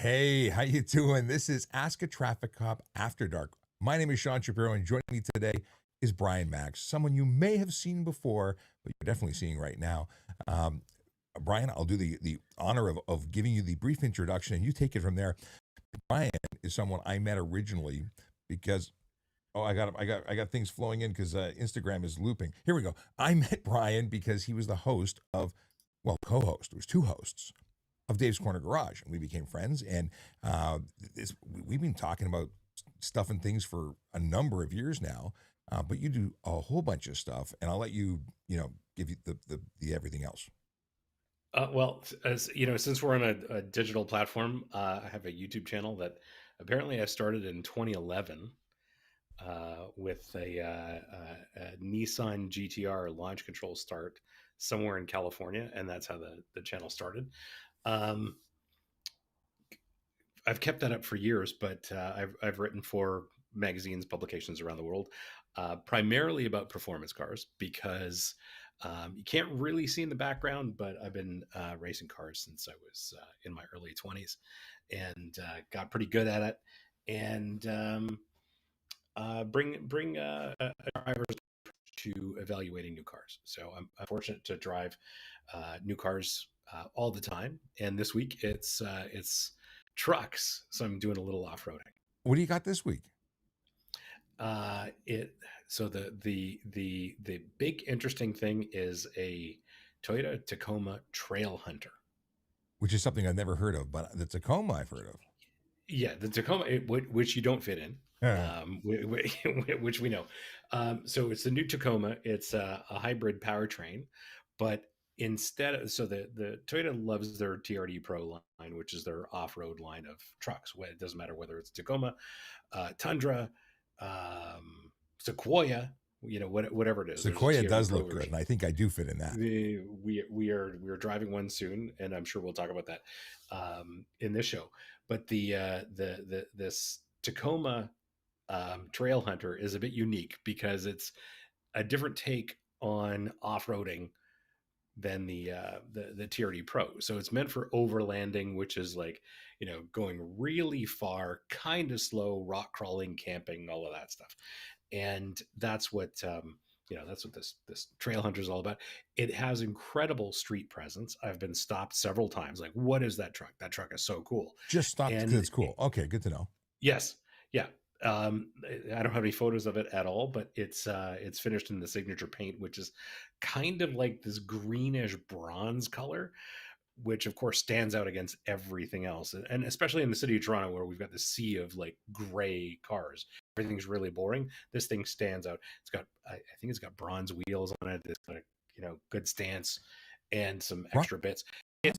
Hey, how you doing? This is Ask a Traffic Cop After Dark. My name is Sean Shapiro, and joining me today is Brian Makse, someone you may have seen before, but you're definitely seeing right now. Um, Brian, I'll do the honor of giving you the brief introduction, and you take it from there. Brian is someone I met originally because I got things flowing in because Instagram is looping. Here we go. I met Brian because he was the host of, well, co-host. It was two hosts of Dave's Corner Garage, and we became friends. And we've been talking about stuff and things for a number of years now. But you do a whole bunch of stuff, and I'll let you, give you the everything else. Well, as you know, since we're on a digital platform, I have a YouTube channel that apparently I started in 2011 with a Nissan GTR launch control start somewhere in California, and that's how the channel started. Um, I've kept that up for years, but I've written for magazines, publications around the world, primarily about performance cars because you can't really see in the background, but I've been racing cars since I was in my early 20s and got pretty good at it. And bring drivers to evaluating new cars. So I'm fortunate to drive new cars all the time. And this week it's trucks, so I'm doing a little off roading. What do you got this week? It so the big interesting thing is a Toyota Tacoma Trail Hunter. Which is something I've never heard of, but the Tacoma I've heard of. Yeah, the Tacoma, which you don't fit in, Yeah. which we know. So it's the new Tacoma. It's a hybrid powertrain, but instead of, so the Toyota loves their TRD Pro line, which is their off-road line of trucks. It doesn't matter whether it's Tacoma, Tundra, Sequoia, whatever it is. There's a Sequoia TRD does Pro look good, version. and I think I do fit in that. We are driving one soon, and I'm sure we'll talk about that in this show. But this Tacoma Trail Hunter is a bit unique because it's a different take on off-roading than the TRD Pro. So it's meant for overlanding, which is like, going really far, kind of slow, rock crawling, camping, all of that stuff. And that's what that's what this Trail Hunter is all about. It has incredible street presence. I've been stopped several times. Like, what is that truck? That truck is so cool. Just stopped because And it's cool. Okay, good to know. yes, yeah. I don't have any photos of it at all, but it's finished in the signature paint, which is kind of like this greenish bronze color, which of course stands out against everything else. And especially in the city of Toronto, where we've got the sea of like gray cars, everything's really boring. This thing stands out. It's got, I think it's got bronze wheels on it. It's got a, good stance and some Bronze extra bits. It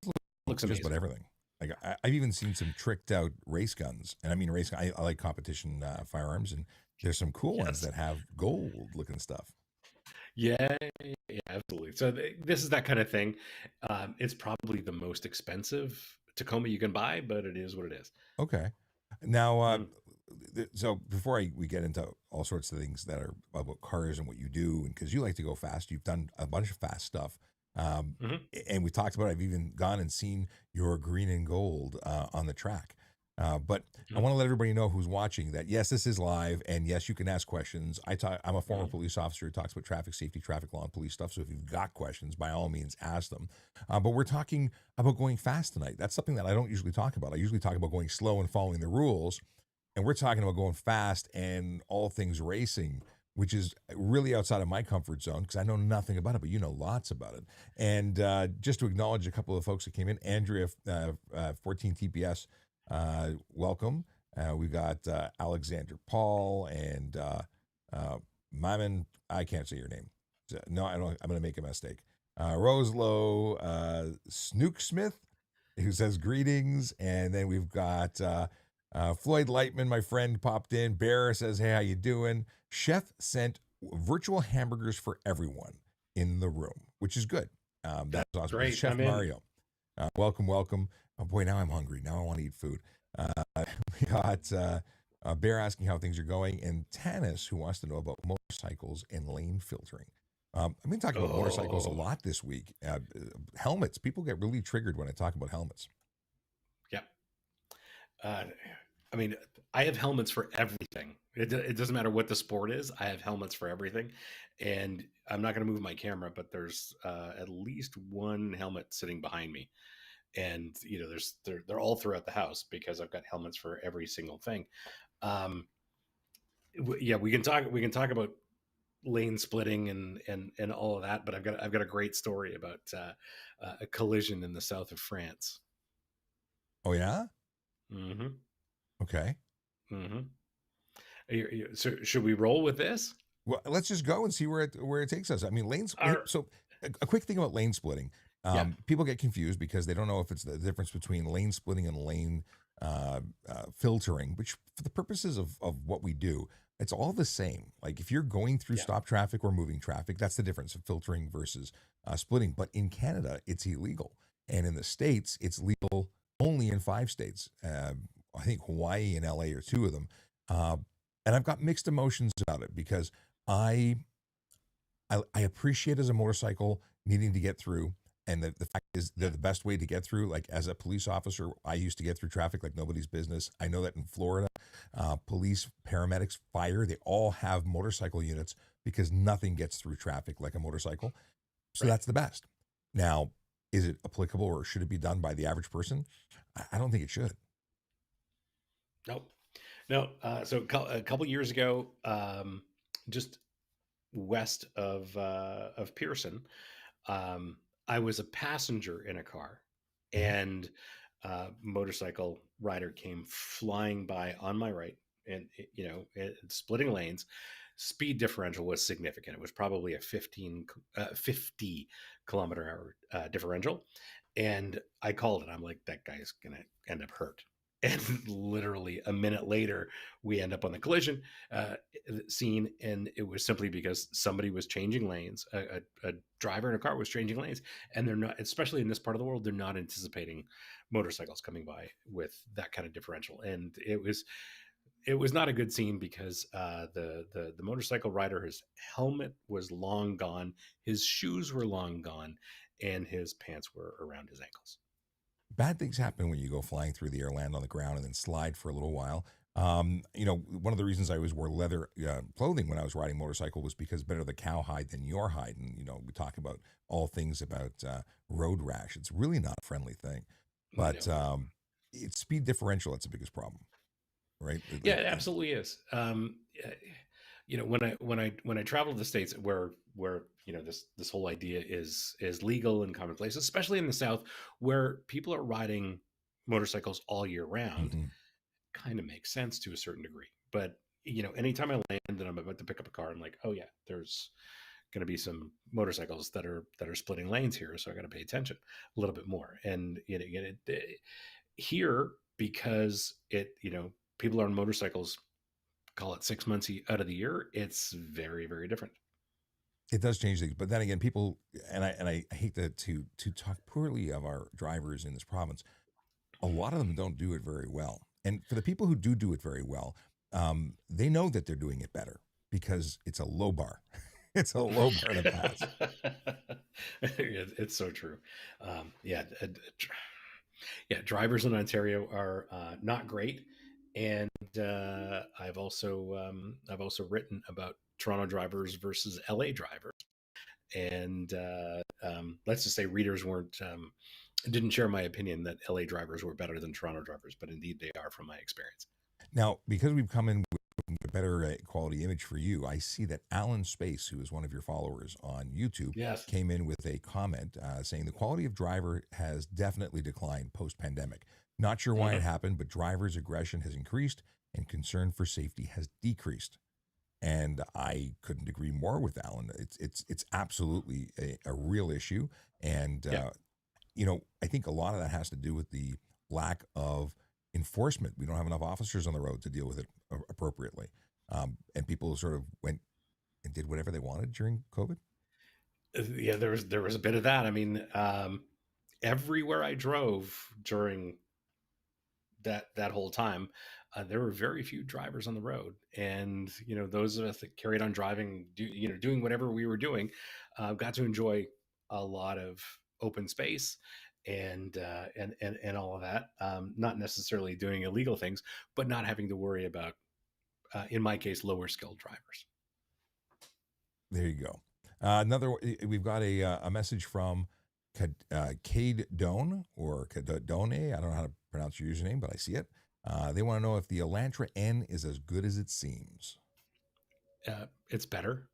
looks just about amazing. everything. Like I've even seen some tricked out race guns, and I mean race. I like competition firearms, and there's some cool ones Yes. that have gold looking stuff. Yeah, yeah, absolutely. So this is that kind of thing. It's probably the most expensive Tacoma you can buy, but it is what it is. Okay. Now, Mm. so before we get into all sorts of things that are about cars and what you do, and because you like to go fast, you've done a bunch of fast stuff. Um, Hmm. and we talked about, I've even gone and seen your green and gold on the track. But I Hmm. want to let everybody know who's watching that, yes, this is live. And yes, you can ask questions. I'm a former Hmm. police officer who talks about traffic safety, traffic law, and police stuff. So if you've got questions, by all means, ask them. But we're talking about going fast tonight. That's something that I don't usually talk about. I usually talk about going slow and following the rules. And we're talking about going fast and all things racing, which is really outside of my comfort zone because I know nothing about it, but you know lots about it. And just to acknowledge a couple of folks that came in, Andrea, 14 TPS, welcome. We've got Alexander Paul and Maimon. I can't say your name. No, I don't. I'm going to make a mistake. Roslow Snook Smith, who says greetings. And then we've got Floyd Lightman, my friend, popped in. Bear says, hey, how you doing? Chef sent virtual hamburgers for everyone in the room, which is good. That's awesome. Great, Chef I'm in. Mario, welcome, welcome. Oh boy, now I'm hungry. Now I want to eat food. We got Bear asking how things are going, and Tanis, who wants to know about motorcycles and lane filtering. I've been talking about motorcycles a Oh, lot this week. Helmets. People get really triggered when I talk about helmets. yeah. Uh, I mean, I have helmets for everything. It doesn't matter what the sport is. I have helmets for everything, and I'm not going to move my camera, but there's at least one helmet sitting behind me, and they're all throughout the house because I've got helmets for every single thing. Um, yeah, we can talk about lane splitting and all of that, but I've got a great story about a collision in the south of France. Oh yeah. Mm-hmm. Okay. Mm-hmm. So should we roll with this? Well, let's just go and see where it takes us. I mean, lanes. Our So, a quick thing about lane splitting. Yeah, People get confused because they don't know if it's the difference between lane splitting and lane filtering. Which, for the purposes of what we do, it's all the same. Like if you're going through yeah, stop traffic or moving traffic, that's the difference of filtering versus splitting. But in Canada, it's illegal, and in the states, it's legal only in 5 states. I think Hawaii and LA are two of them. Uh, and I've got mixed emotions about it because I I appreciate as a motorcycle needing to get through. And the fact is they're yeah, the best way to get through. Like as a police officer, I used to get through traffic like nobody's business. I know that in Florida, police, paramedics, fire, they all have motorcycle units because nothing gets through traffic like a motorcycle. So right. that's the best. Now, is it applicable or should it be done by the average person? I don't think it should. Nope. No. So a couple years ago, just west of Pearson, um, I was a passenger in a car, Mhm. and motorcycle rider came flying by on my right, and splitting lanes. Speed differential was significant. It was probably a 50 kilometer hour differential, and I called it. I'm like, that guy's gonna end up hurt. And literally a minute later, we end up on the collision scene, and it was simply because somebody was changing lanes. A driver in a car was changing lanes, and they're not, especially in this part of the world, they're not anticipating motorcycles coming by with that kind of differential. And it was not a good scene because the motorcycle rider, his helmet was long gone, his shoes were long gone, and his pants were around his ankles. Bad things happen when you go flying through the air, land on the ground, and then slide for a little while. One of the reasons I always wore leather clothing when I was riding motorcycle was because better the cowhide than your hide. And we talk about all things about road rash. It's really not a friendly thing, but No. it's speed differential. That's the biggest problem, right? Yeah, it absolutely is. When I travel to the states where this whole idea is legal and commonplace, especially in the South, where people are riding motorcycles all year round, Mhm. kind of makes sense to a certain degree. But anytime I land and I'm about to pick up a car, I'm like, oh yeah, there's going to be some motorcycles that are splitting lanes here, so I got to pay attention a little bit more. And here, because people are on motorcycles, call it 6 months out of the year, it's very, very different. It does change things, but then again, people and I hate to talk poorly of our drivers in this province. A lot of them don't do it very well. And for the people who do it very well, they know that they're doing it better because it's a low bar. It's a low bar to pass. It's so true. Yeah, yeah. Drivers in Ontario are not great, and I've also written about Toronto drivers versus LA drivers, and let's just say readers weren't didn't share my opinion that LA drivers were better than Toronto drivers, but indeed they are from my experience. Now, because we've come in with a better quality image for you, I see that Alan Space, who is one of your followers on YouTube, Yes. came in with a comment saying the quality of driver has definitely declined post pandemic. Not sure why it Hmm. happened, but drivers' aggression has increased and concern for safety has decreased. And I couldn't agree more with Alan. It's absolutely a real issue, and Yeah. I think a lot of that has to do with the lack of enforcement. We don't have enough officers on the road to deal with it appropriately, and people sort of went and did whatever they wanted during COVID. Yeah, there was a bit of that. I mean, everywhere I drove during that whole time, there were very few drivers on the road, and those of us that carried on driving, doing whatever we were doing, got to enjoy a lot of open space and all of that. Not necessarily doing illegal things, but not having to worry about, in my case, lower skilled drivers. There you go. We've got a message from Cade Doan or Cadone. I don't know how to pronounce your username, but I see it. They want to know if the Elantra N is as good as it seems. It's better.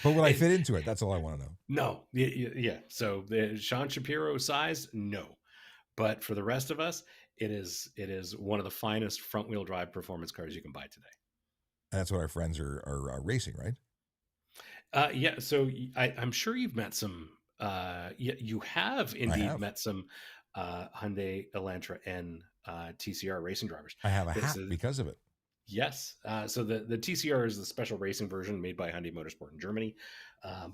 But will I fit into it? That's all I want to know. No. Yeah. So the Sean Shapiro size, no. But for the rest of us, it is one of the finest front wheel drive performance cars you can buy today. And that's what our friends are racing, right? Yeah. So I'm sure you've met some. You have indeed met some Hyundai Elantra N TCR racing drivers. I have a hat because of it. Yes. So the TCR is the special racing version made by Hyundai Motorsport in Germany.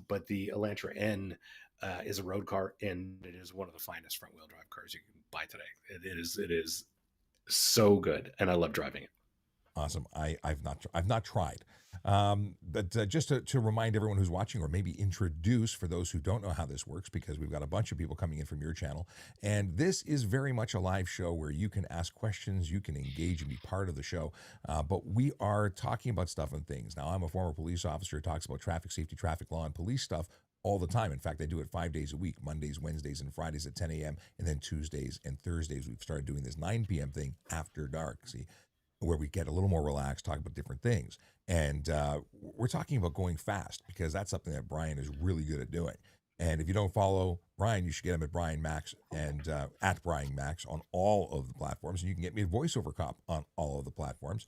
But the Elantra N is a road car, and it is one of the finest front wheel drive cars you can buy today. It is so good, and I love driving it. Awesome. I've not tried. But just to remind everyone who's watching, or maybe introduce for those who don't know how this works, because we've got a bunch of people coming in from your channel, and this is very much a live show where you can ask questions, you can engage and be part of the show. But we are talking about stuff and things. Now, I'm a former police officer who talks about traffic safety, traffic law, and police stuff all the time. In fact, I do it 5 days a week, Mondays, Wednesdays, and Fridays at 10 a.m. And then Tuesdays and Thursdays, we've started doing this 9 p.m. thing after dark. See, where we get a little more relaxed, talk about different things. And we're talking about going fast, because that's something that Brian is really good at doing. And if you don't follow Brian, you should get him at Brian Makse and at Brian Makse on all of the platforms. And you can get me a voiceover cop on all of the platforms.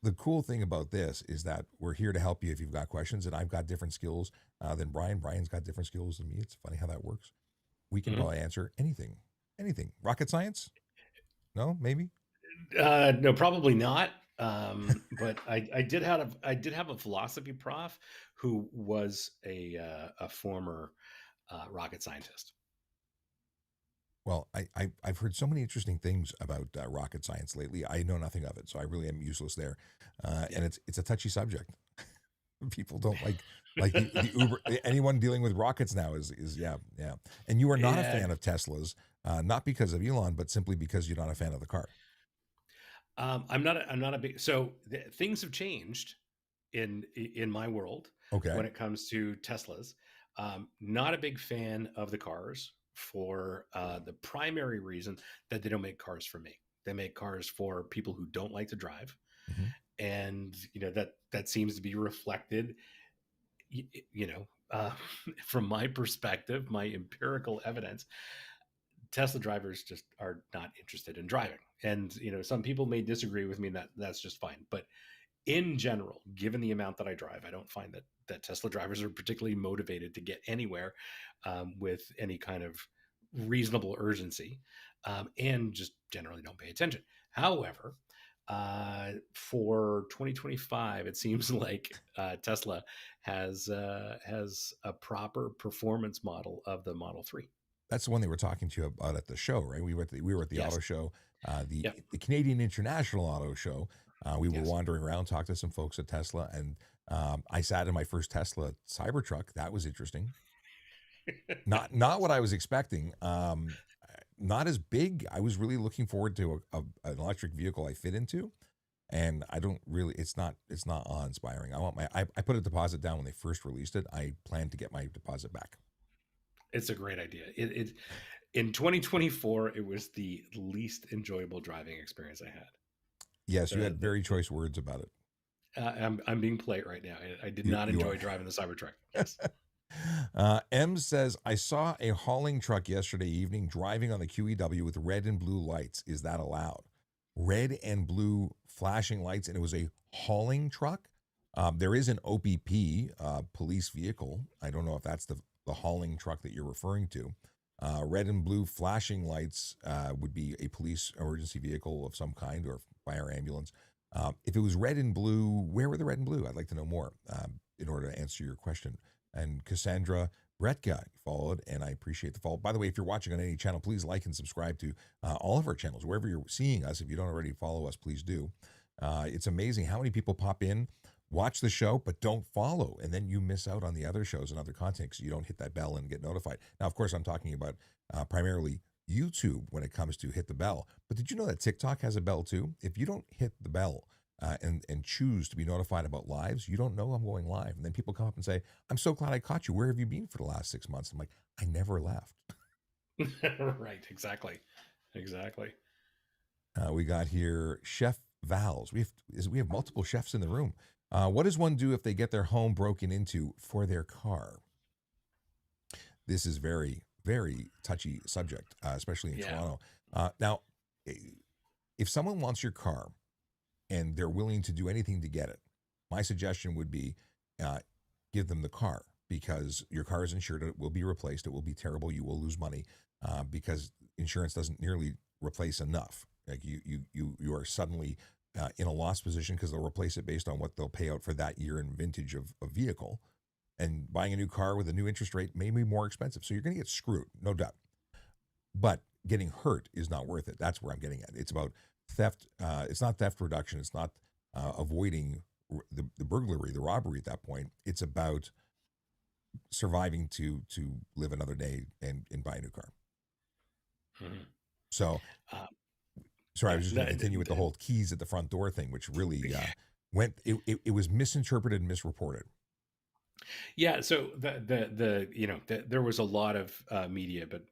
The cool thing about this is that we're here to help you if you've got questions, and I've got different skills than Brian. Brian's got different skills than me. It's funny how that works. We can probably answer anything. Rocket science? No, maybe. No, probably not. But I did have a philosophy prof who was a former rocket scientist. Well, I've heard so many interesting things about rocket science lately. I know nothing of it, so I really am useless there. And it's a touchy subject. People don't like the Uber. Anyone dealing with rockets now is yeah. And you are not a fan of Teslas, not because of Elon, but simply because you're not a fan of the car. I'm not a big. So things have changed in my world. Okay. When it comes to Teslas, not a big fan of the cars for the primary reason that they don't make cars for me. They make cars for people who don't like to drive. Mm-hmm. And that seems to be reflected, from my perspective, my empirical evidence. Tesla drivers just are not interested in driving. And some people may disagree with me, and that's just fine. But in general, given the amount that I drive, I don't find that Tesla drivers are particularly motivated to get anywhere with any kind of reasonable urgency, and just generally don't pay attention. However, for 2025, it seems like Tesla has a proper performance model of the Model 3. That's the one they were talking to you about at the show, right? We were at the Yes. auto show, the Canadian International Auto Show. We were wandering around, talked to some folks at Tesla, and I sat in my first Tesla Cybertruck. That was interesting. Not what I was expecting. Not as big. I was really looking forward to an electric vehicle I fit into, and I don't really. It's not awe-inspiring. I put a deposit down when they first released it. I plan to get my deposit back. It's a great idea. It in 2024, it was the least enjoyable driving experience I had. Yes, you had very choice words about it. I'm being polite right now. I did not enjoy driving the Cybertruck. Yes. M says, I saw a hauling truck yesterday evening driving on the QEW with red and blue lights. Is that allowed? Red and blue flashing lights, and it was a hauling truck. There is an OPP police vehicle. I don't know if that's the hauling truck that you're referring to. Red and blue flashing lights would be a police emergency vehicle of some kind, or fire ambulance. If it was red and blue, where were the red and blue? I'd like to know more in order to answer your question. And Cassandra Bretka followed, and I appreciate the follow. By the way, if you're watching on any channel, please like and subscribe to all of our channels, wherever you're seeing us. If you don't already follow us, please do. It's amazing how many people pop in watch the show, but don't follow. And then you miss out on the other shows and other content because you don't hit that bell and get notified. Now, of course, I'm talking about primarily YouTube when it comes to hit the bell. But did you know that TikTok has a bell too? If you don't hit the bell and choose to be notified about lives, you don't know I'm going live. And then people come up and say, I'm so glad I caught you. Where have you been for the last 6 months? I'm like, I never left. Right, exactly. We got here Chef Val's. We have multiple chefs in the room. What does one do if they get their home broken into for their car? This is very, very touchy subject, especially in Yeah. Toronto. Now, if someone wants your car and they're willing to do anything to get it, my suggestion would be give them the car, because your car is insured. It will be replaced. It will be terrible. You will lose money because insurance doesn't nearly replace enough. Like you are suddenly in a loss position because they'll replace it based on what they'll pay out for that year and vintage of vehicle. And buying a new car with a new interest rate may be more expensive. So you're going to get screwed, no doubt. But getting hurt is not worth it. That's where I'm getting at. It's about theft. It's not theft reduction. It's not avoiding the burglary, the robbery at that point. It's about surviving to live another day and buy a new car. Mm-hmm. So, sorry, I was just going to continue with the whole keys at the front door thing, which really it was misinterpreted and misreported. Yeah, so there was a lot of media, but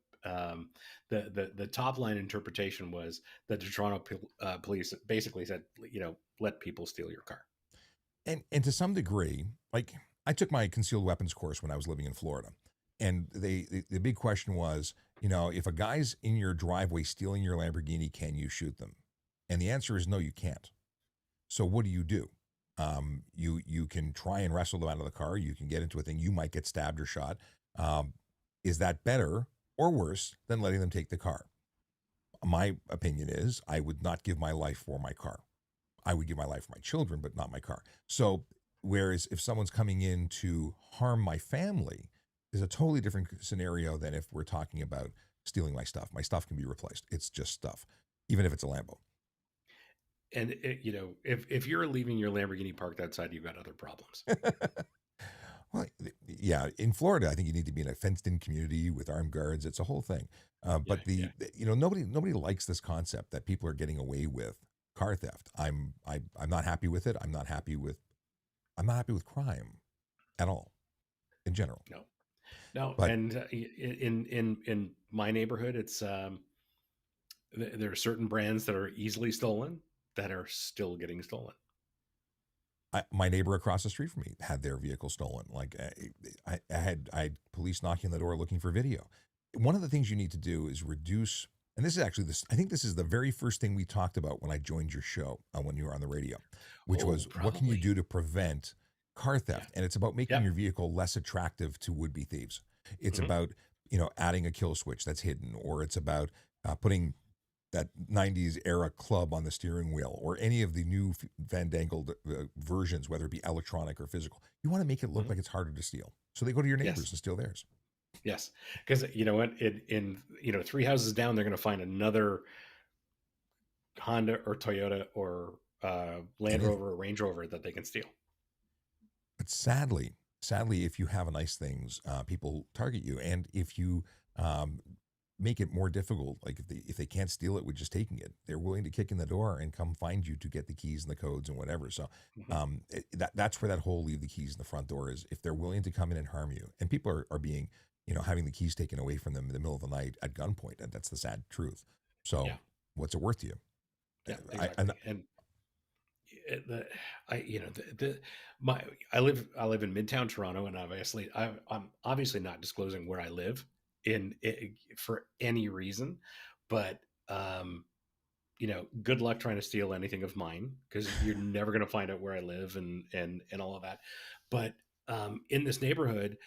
the top line interpretation was that the Toronto police basically said, let people steal your car. And to some degree, like, I took my concealed weapons course when I was living in Florida, and the big question was, if a guy's in your driveway stealing your Lamborghini, can you shoot them? And the answer is no, you can't. So what do? You can try and wrestle them out of the car. You can get into a thing. You might get stabbed or shot. Is that better or worse than letting them take the car? My opinion is I would not give my life for my car. I would give my life for my children, but not my car. So whereas if someone's coming in to harm my family, is a totally different scenario than if we're talking about stealing my stuff. My stuff can be replaced. It's just stuff, even if it's a Lambo. And if you're leaving your Lamborghini parked outside, you've got other problems. Well, yeah, in Florida, I think you need to be in a fenced-in community with armed guards. It's a whole thing. But nobody likes this concept that people are getting away with car theft. I'm not happy with it. I'm not happy with crime at all, in general. No. But, and in my neighborhood, it's there are certain brands that are easily stolen that are still getting stolen. My neighbor across the street from me had their vehicle stolen. Like, I had police knocking on the door looking for video. One of the things you need to do is reduce, and this is actually I think this is the very first thing we talked about when I joined your show when you were on the radio, which was probably. What can you do to prevent car theft? And it's about making your vehicle less attractive to would-be thieves. It's about, adding a kill switch that's hidden, or it's about putting that 90s era club on the steering wheel, or any of the new fandangled versions, whether it be electronic or physical. You want to make it look like it's harder to steal. So they go to your neighbors and steal theirs. Yes. Because you know what, in 3 houses down, they're going to find another Honda or Toyota or Land Rover or Range Rover that they can steal. But sadly, if you have nice things, people target you. And if you make it more difficult, like if they can't steal it with just taking it, they're willing to kick in the door and come find you to get the keys and the codes and whatever. So that's where that whole leave the keys in the front door is. If they're willing to come in and harm you, and people are being, having the keys taken away from them in the middle of the night at gunpoint, and that's the sad truth. So what's it worth to you? Yeah, exactly. I live in Midtown Toronto, and obviously I'm obviously not disclosing where I live for any reason, but good luck trying to steal anything of mine, because you're never going to find out where I live and all of that. But in this neighborhood,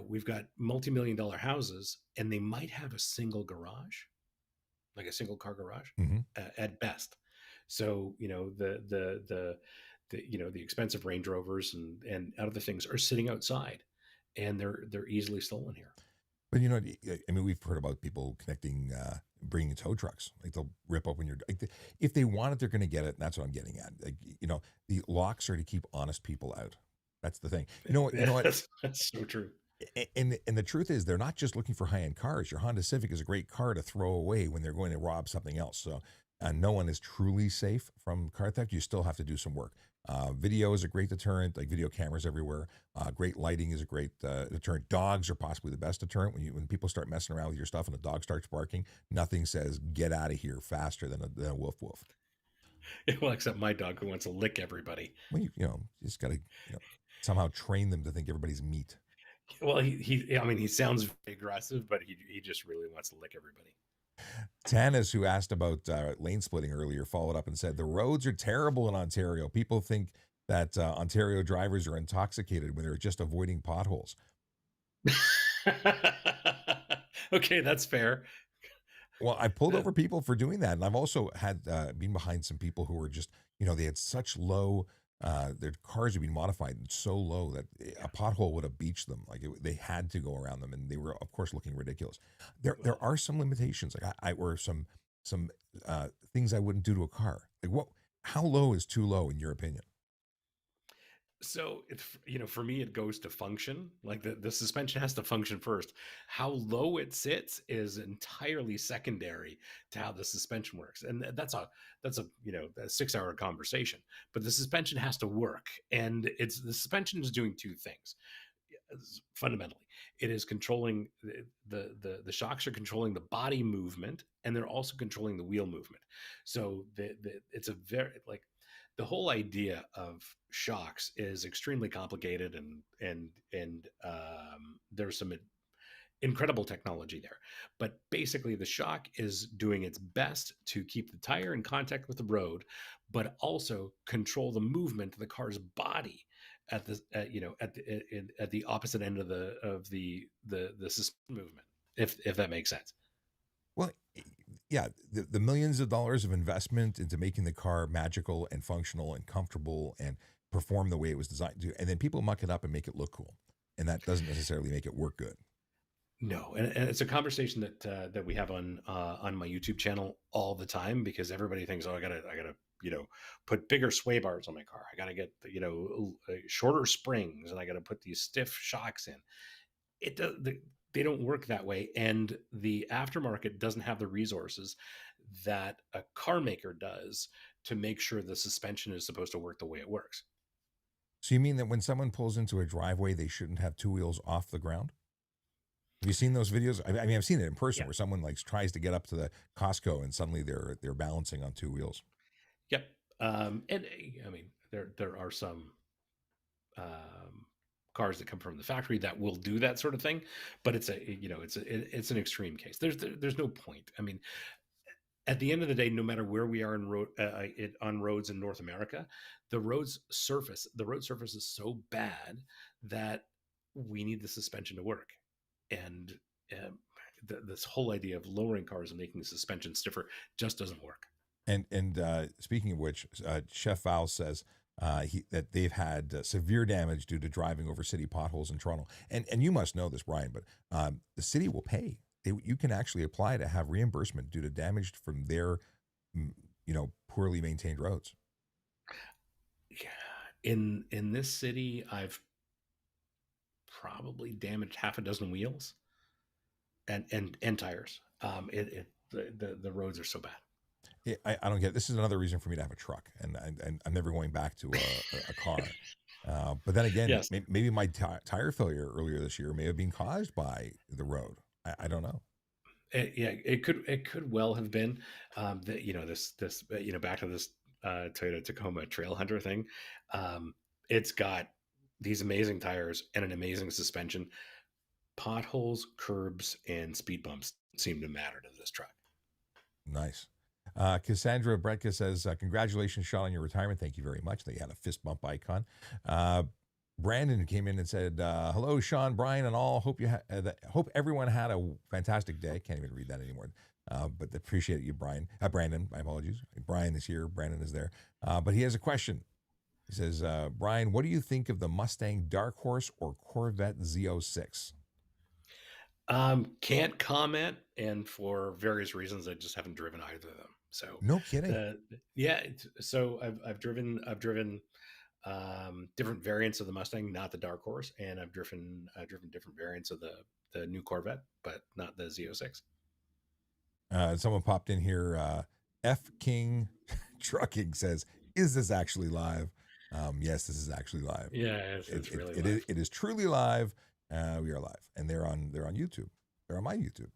we've got multi-million-dollar houses, and they might have a single garage, like a single car garage at best. So the expensive Range Rovers and other things are sitting outside, and they're easily stolen here. But I mean, we've heard about people connecting, bringing tow trucks. Like they'll rip open your. Like if they want it, they're going to get it. And that's what I'm getting at. Like the locks are to keep honest people out. That's the thing. You know what? You Yeah, know what? that's so true. And the truth is, they're not just looking for high end cars. Your Honda Civic is a great car to throw away when they're going to rob something else. So, no one is truly safe from car theft. You still have to do some work. Video is a great deterrent, like video cameras everywhere. Great lighting is a great deterrent. Dogs are possibly the best deterrent. When people start messing around with your stuff and a dog starts barking, nothing says get out of here faster than a woof woof. Well, except my dog who wants to lick everybody. Well, you just got to somehow train them to think everybody's meat. Well, I mean, he sounds very aggressive, but he just really wants to lick everybody. Tanis, who asked about lane splitting earlier, followed up and said the roads are terrible in Ontario. People think that Ontario drivers are intoxicated when they're just avoiding potholes. Okay, that's fair. Well, I pulled over people for doing that, and I've also had been behind some people who were just, they had such low. Their cars had been modified so low that a pothole would have beached them. Like they had to go around them, and they were, of course, looking ridiculous. There are some limitations. Like I were some things I wouldn't do to a car. Like what? How low is too low in your opinion? So it's, for me, it goes to function. Like the suspension has to function first. How low it sits is entirely secondary to how the suspension works. And that's a 6-hour conversation, but the suspension has to work. And the suspension is doing two things. Fundamentally, it is controlling the shocks are controlling the body movement, and they're also controlling the wheel movement. So it's a very, like, the whole idea of shocks is extremely complicated, and there's some incredible technology there. But basically, the shock is doing its best to keep the tire in contact with the road, but also control the movement of the car's body at the at the opposite end of the suspension movement. If that makes sense. Well, yeah, the millions of dollars of investment into making the car magical and functional and comfortable and perform the way it was designed to, and then people muck it up and make it look cool, and that doesn't necessarily make it work good. No, and it's a conversation that we have on my YouTube channel all the time, because everybody thinks, oh, I gotta put bigger sway bars on my car. I gotta get shorter springs, and I gotta put these stiff shocks in. It does. They don't work that way, and the aftermarket doesn't have the resources that a car maker does to make sure the suspension is supposed to work the way it works. So you mean that when someone pulls into a driveway, they shouldn't have two wheels off the ground? Have you seen those videos? I mean, I've seen it in person Yeah. where someone like tries to get up to the Costco and suddenly they're balancing on two wheels. Yep. And I mean, there are some cars that come from the factory that will do that sort of thing, but it's an extreme case. There's no point. I mean, at the end of the day, no matter where we are on roads in North America, the road surface is so bad that we need the suspension to work. And this whole idea of lowering cars and making the suspension stiffer just doesn't work. And speaking of which, Chef Val says that they've had severe damage due to driving over city potholes in Toronto. And you must know this, Brian, but the city will pay. You can actually apply to have reimbursement due to damage from their, poorly maintained roads. Yeah. In this city, I've probably damaged half a dozen wheels and tires. The roads are so bad. I don't get it. This is another reason for me to have a truck, and I'm never going back to a car. But then again, Yes. maybe my tire failure earlier this year may have been caused by the road. I don't know. It could well have been this back to this Toyota Tacoma Trail Hunter thing. It's got these amazing tires and an amazing suspension. Potholes, curbs, and speed bumps seem to matter to this truck. Nice. Cassandra Bretka says, congratulations, Sean, on your retirement. Thank you very much. They had a fist bump icon. Brandon came in and said, hello, Sean, Brian, and all. Hope everyone had a fantastic day. Can't even read that anymore. But appreciate you, Brian. Brandon, my apologies. Brian is here. Brandon is there. But he has a question. He says, Brian, what do you think of the Mustang Dark Horse or Corvette Z06? Can't comment, and for various reasons, I just haven't driven either of them. So No kidding. yeah, so I've driven different variants of the Mustang, not the Dark Horse, and I've driven different variants of the new Corvette, but not the Z06. Someone popped in here. F King Trucking says, "Is this actually live?" Yes, this is actually live. Yeah, it's really live. It is truly live. We are live, and they're on YouTube. They're on my YouTube,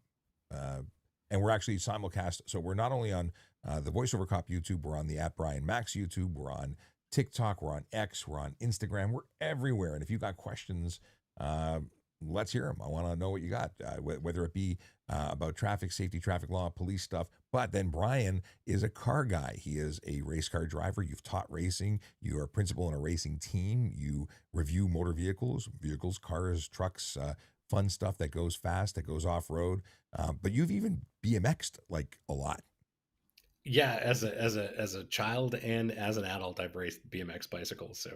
uh, and we're actually simulcast. So we're not only on the Voiceover Cop YouTube, we're on the Brian Makse YouTube, we're on TikTok, we're on X, we're on Instagram, we're everywhere. And if you got questions, uh, let's hear them. I want to know what you got, whether it be about traffic safety, traffic law, police stuff. But then Brian is a car guy. He is a race car driver. You've taught racing. You are a principal in a racing team. You review motor vehicles, cars, trucks, fun stuff that goes fast, that goes off road. But you've even BMX'd like a lot. Yeah, as a child and as an adult, I've raced BMX bicycles, so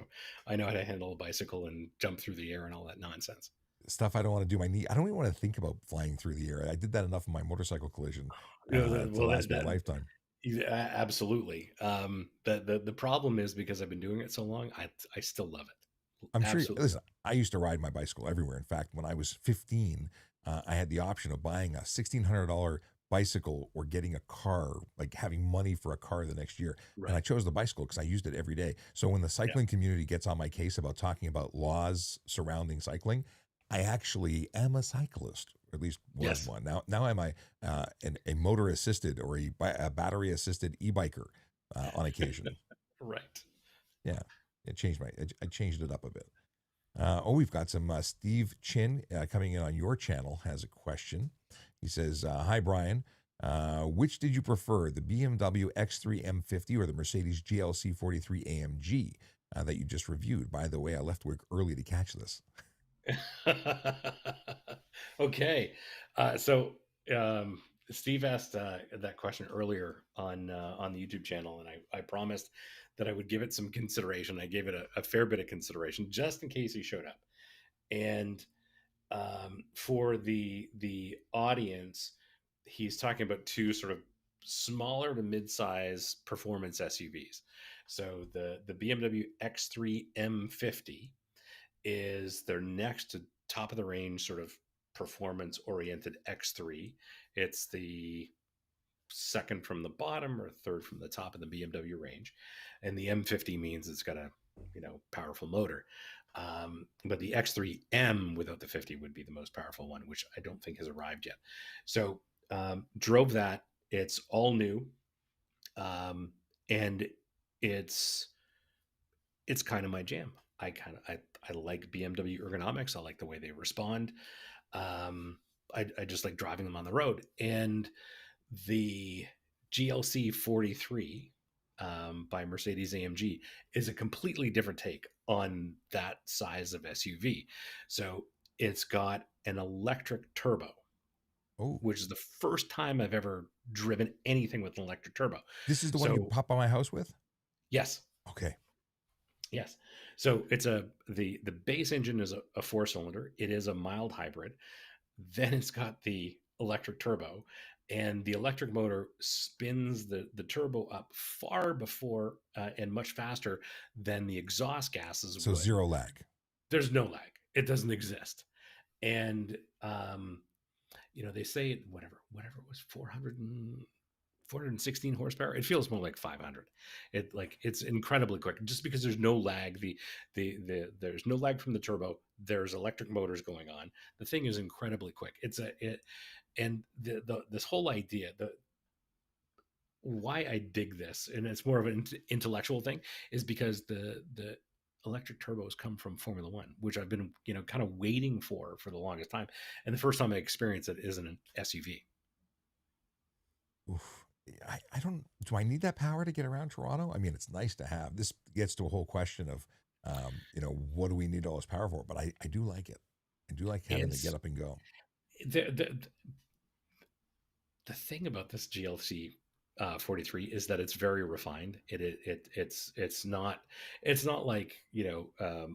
I know how to handle a bicycle and jump through the air and all that nonsense. Stuff I don't want to do. My knee. I don't even want to think about flying through the air. I did that enough in my motorcycle collision to Well, last me a lifetime. yeah, absolutely. The problem is because I've been doing it so long, I still love it. I'm sure. Absolutely. Listen, I used to ride my bicycle everywhere. In fact, when I was 15, I had the option of buying a $1,600 bicycle or getting a car, like having money for a car the next year. And Right. I chose the bicycle because I used it every day. So when the Yeah. cycling community gets on my case about talking about laws surrounding cycling, I actually am a cyclist, or at least was Yes. one. Now I'm a motor assisted or a battery assisted e-biker on occasion. Right. Yeah, I changed it up a bit. We've got some Steve Chin coming in on your channel has a question. He says, "Hi Brian, which did you prefer, the BMW X3 M50 or the Mercedes GLC 43 AMG that you just reviewed? By the way, I left work early to catch this." Okay. So Steve asked that question earlier on the YouTube channel, and I promised that I would give it some consideration. I gave it a fair bit of consideration just in case he showed up. And for the audience, he's talking about two sort of smaller to mid-size performance SUVs. So the BMW X3 M50 is their next to top of the range sort of performance oriented X3. It's the second from the bottom or third from the top in the BMW range, and the M50 means it's got a powerful motor. But the X3M without the 50 would be the most powerful one, which I don't think has arrived yet. So drove that. It's all new, and it's it's kind of my jam. I like BMW ergonomics. I like the way they respond. I just like driving them on the road. And the GLC 43 by Mercedes AMG is a completely different take on that size of SUV. So it's got an electric turbo, Oh, which is the first time I've ever driven anything with an electric turbo. this is the one you So pop by my house with? yes, Okay. yes. So it's the base engine is a four cylinder. It is a mild hybrid. Then it's got the electric turbo, and the electric motor spins the turbo up far before and much faster than the exhaust gases So would. zero lag. There's no lag. It doesn't exist. And they say whatever it was, 416 horsepower. It feels more like 500. It's incredibly quick just because there's no lag. There's no lag from the turbo. There's electric motors going on. The thing is incredibly quick. And this whole idea, the why I dig this, and it's more of an intellectual thing, is because the electric turbos come from Formula One, which I've been kind of waiting for the longest time. And the first time I experienced it is in an SUV. Oof. I don't. Do I need that power to get around Toronto? I mean, it's nice to have. This gets to a whole question of, what do we need all this power for? But I do like it. I do like having to get It's up and go. the thing about this GLC 43 is that it's very refined. It's not like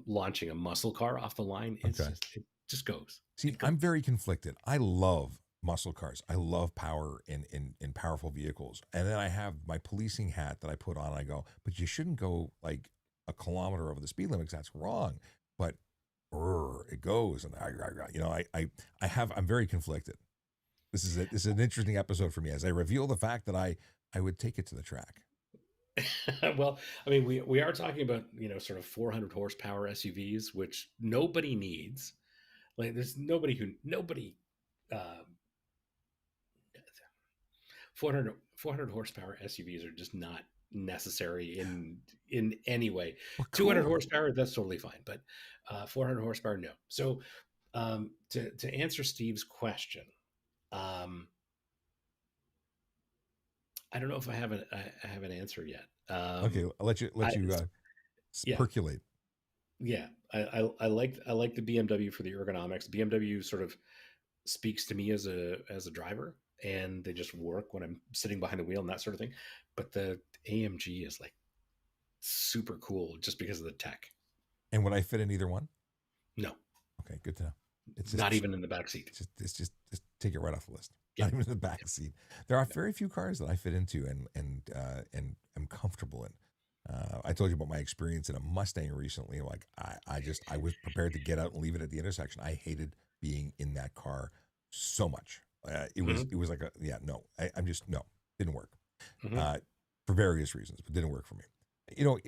launching a muscle car off the line. Okay. just goes. See, It goes. I'm very conflicted. I love muscle cars. I love power in powerful vehicles. And then I have my policing hat that I put on. And I go, but you shouldn't go like a kilometer over the speed limit because that's wrong. But it goes, and I'm very conflicted. This is an interesting episode for me as I reveal the fact that I would take it to the track. Well, I mean, we are talking about, sort of 400 horsepower SUVs, which nobody needs. Like, there's nobody, uh, 400 horsepower SUVs are just not necessary in any way. Well, 200 cool. horsepower, that's totally fine, but 400 horsepower, no. So, to answer Steve's question, um, I don't know if I have an answer yet. Okay, I'll let you I yeah, percolate. yeah. I like the BMW for the ergonomics. BMW sort of speaks to me as a driver, and they just work when I'm sitting behind the wheel and that sort of thing. But the AMG is like super cool just because of the tech. And would I fit in either one? No, Okay, good to know. It's not even in the back seat. just take it right off the list. Yeah, Not even in the back yeah, seat. There are yeah. very few cars that I fit into and am comfortable in. I told you about my experience in a Mustang recently. Like I was prepared to get out and leave it at the intersection. I hated being in that car so much. Hmm. It was like no. I'm just no, didn't work. Hmm. Uh, for various reasons, but didn't work for me.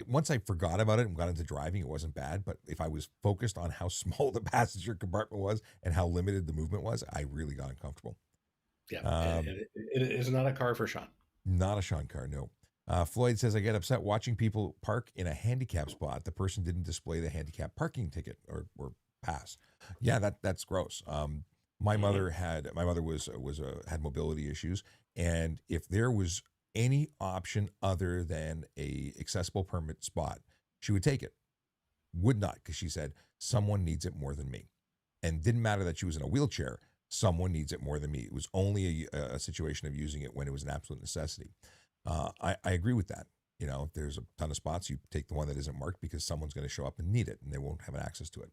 Once I forgot about it and got into driving, it wasn't bad. But if I was focused on how small the passenger compartment was and how limited the movement was, I really got uncomfortable. Yeah, Um, it is not a car for Sean. Not a Sean car, no. Floyd says, I get upset watching people park in a handicap spot. The person didn't display the handicap parking ticket or pass. Yeah, that's gross. Hmm. My mother had mobility issues, and if there was any option other than a accessible permit spot, she would take it. Would not, because she said someone needs it more than me, and didn't matter that she was in a wheelchair. Someone needs it more than me. It was only a situation of using it when it was an absolute necessity. I agree with that. If there's a ton of spots, you take the one that isn't marked because someone's going to show up and need it and they won't have access to it.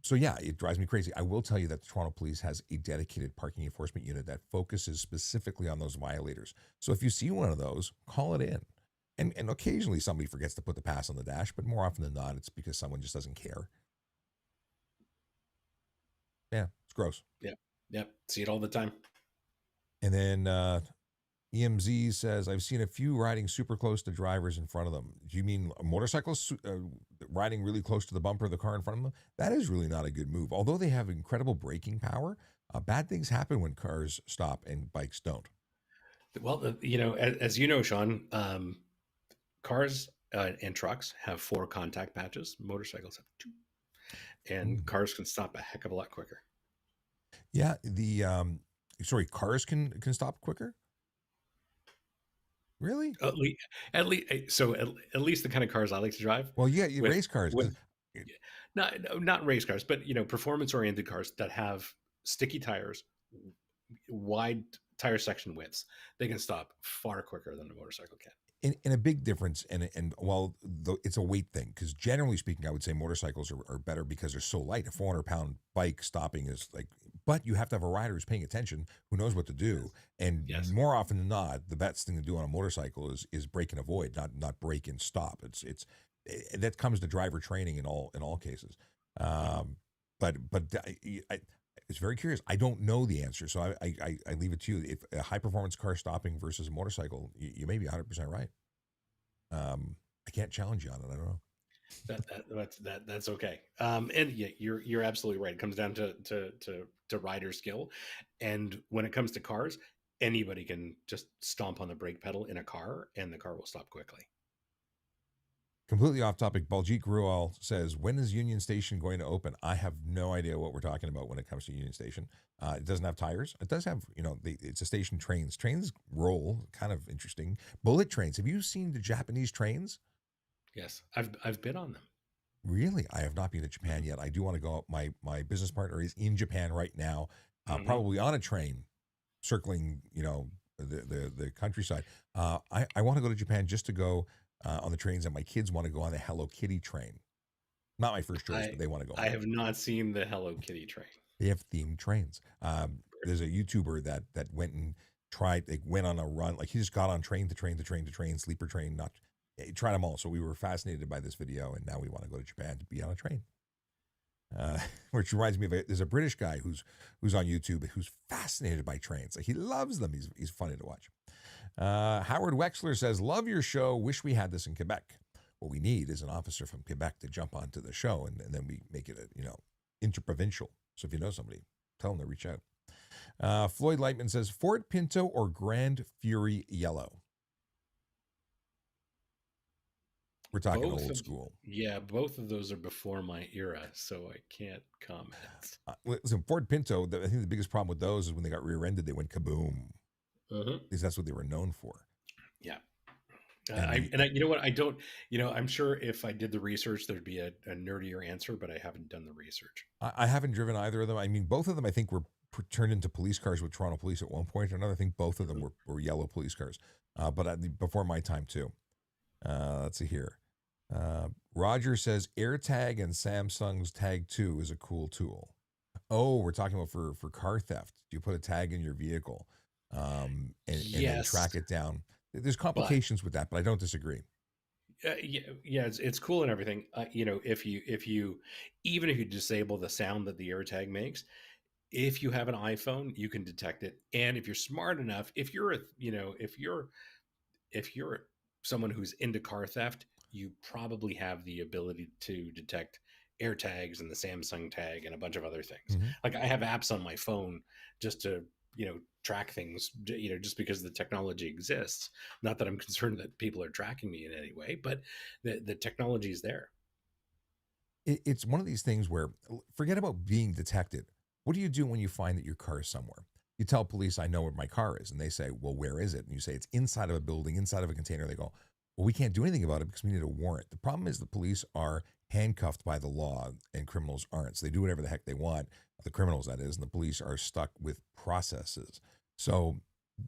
So yeah, it drives me crazy. I will tell you that the Toronto Police has a dedicated parking enforcement unit that focuses specifically on those violators. So if you see one of those, call it in. And occasionally somebody forgets to put the pass on the dash, but more often than not, it's because someone just doesn't care. Yeah, it's gross. Yeah, yeah. See it all the time. And then EMZ says, I've seen a few riding super close to drivers in front of them. Do you mean motorcycles riding really close to the bumper of the car in front of them? That is really not a good move. Although they have incredible braking power, bad things happen when cars stop and bikes don't. Well, as you know, Sean, cars and trucks have 4 contact patches. Motorcycles have 2, and Mm. cars can stop a heck of a lot quicker. Yeah, cars can stop quicker? Really? At least, at least the kind of cars I like to drive Well, yeah, you with race cars with because not race cars, but performance oriented cars that have sticky tires, wide tire section widths. They can stop far quicker than a motorcycle can. in a big difference, and while it's a weight thing, because generally speaking, I would say motorcycles are better because they're so light. A 400-pound bike stopping is like, but you have to have a rider who's paying attention, who knows what to do, and Yes. more often than not, the best thing to do on a motorcycle is brake and avoid, not brake and stop. That comes to driver training in all cases. Mhm. But it's very curious. I don't know the answer, so I leave it to you. If a high performance car stopping versus a motorcycle, you may be 100% right. I can't challenge you on it. I don't know. That's okay. And yeah, you're absolutely right. It comes down to rider skill, and when it comes to cars, anybody can just stomp on the brake pedal in a car, and the car will stop quickly. Completely off topic. Baljeet Grual says, when is Union Station going to open? I have no idea what we're talking about when it comes to Union Station. It doesn't have tires. It does have, it's a station trains. Trains roll, kind of interesting. Bullet trains. Have you seen the Japanese trains? Yes, I've been on them. Really? I have not been to Japan Mhm. yet. I do want to go. My business partner is in Japan right now, Mhm. probably on a train circling, the countryside. I want to go to Japan just to go on the trains, and my kids want to go on the Hello Kitty train. Not my first choice, I but they want to go on I it. have not seen the Hello Kitty train. They have themed trains. There's a YouTuber that went and went on a run. Like he just got on train to train to train to train, sleeper train, not he tried them all. So we were fascinated by this video, and now we want to go to Japan to be on a train. Which reminds me of there's a British guy who's on YouTube who's fascinated by trains. Like he loves them. He's funny to watch. Howard Wexler says, "Love your show. Wish we had this in Quebec. What we need is an officer from Quebec to jump onto the show, and then we make it interprovincial. So if you know somebody, tell them to reach out." Floyd Lightman says, "Ford Pinto or Grand Fury Yellow?" We're talking Both old of school. Yeah, both of those are before my era, so I can't comment. Listen, Ford Pinto, I think the biggest problem with those is when they got rear-ended, they went kaboom. Because that's what they were known for. Yeah. And You know what? I don't. I'm sure if I did the research, there'd be a nerdier answer, but I haven't done the research. I haven't driven either of them. I mean, both of them, I think, were turned into police cars with Toronto Police at one point or another. I think both of them were yellow police cars, but before my time too. Let's see here. Roger says AirTag and Samsung's Tag 2 is a cool tool. Oh, we're talking about for car theft. You put a tag in your vehicle, and then track it down. There's complications with that, but I don't disagree. It's cool and everything. If you even if you disable the sound that the AirTag makes, if you have an iPhone, you can detect it. And if you're smart enough, if you're someone who's into car theft, you probably have the ability to detect AirTags and the Samsung tag and a bunch of other things. Mm-hmm. Like I have apps on my phone just to track things, just because the technology exists. Not that I'm concerned that people are tracking me in any way, but the technology is there. It's one of these things where forget about being detected. What do you do when you find that your car is somewhere? You tell police, "I know where my car is," and they say, "Well, where is it?" And you say, "It's inside of a building, inside of a container." They go, "Well, we can't do anything about it because we need a warrant." The problem is the police are handcuffed by the law and criminals aren't. So they do whatever the heck they want, the criminals, that is, and the police are stuck with processes. So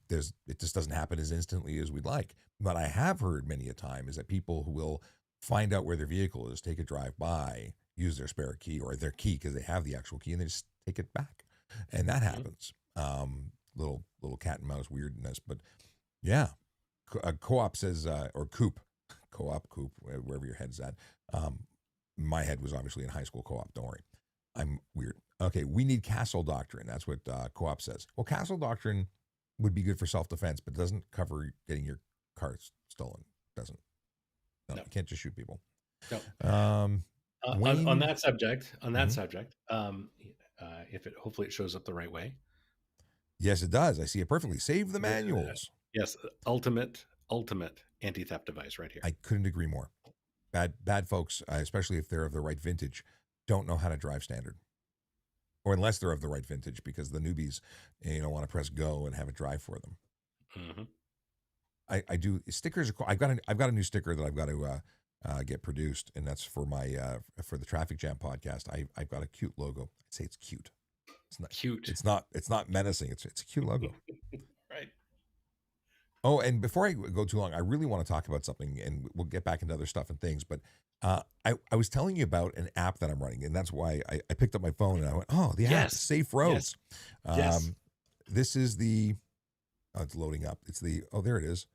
it just doesn't happen as instantly as we'd like. But I have heard many a time is that people who will find out where their vehicle is, take a drive by, use their spare key or their key because they have the actual key, and they just take it back. And that happens. Little cat and mouse weirdness, but yeah. Co-op says, or Coop, wherever your head's at. My head was obviously in high school co-op. Don't worry, I'm weird. Okay, we need castle doctrine. That's what co-op says. Well, castle doctrine would be good for self-defense, but doesn't cover getting your car stolen. Doesn't. No, you can't just shoot people. No. On that subject, if it hopefully it shows up the right way. Yes, it does. I see it perfectly. Save the manuals. Yes, ultimate anti-theft device right here. I couldn't agree more. Bad folks, especially if they're of the right vintage, don't know how to drive standard, or unless they're of the right vintage, because the newbies, want to press go and have it drive for them. Mm-hmm. I do stickers. I've got a new sticker that I've got to get produced, and that's for my for the Traffic Jam podcast. I've got a cute logo. I'd say it's cute. It's not cute. It's not menacing. It's a cute logo. Right. Oh, and before I go too long, I really want to talk about something, and we'll get back into other stuff and things. But I was telling you about an app that I'm running, and that's why I picked up my phone and I went, "Oh, the app, Safe Roads." Yes. This is the. Oh, it's loading up. It's the. Oh, there it is.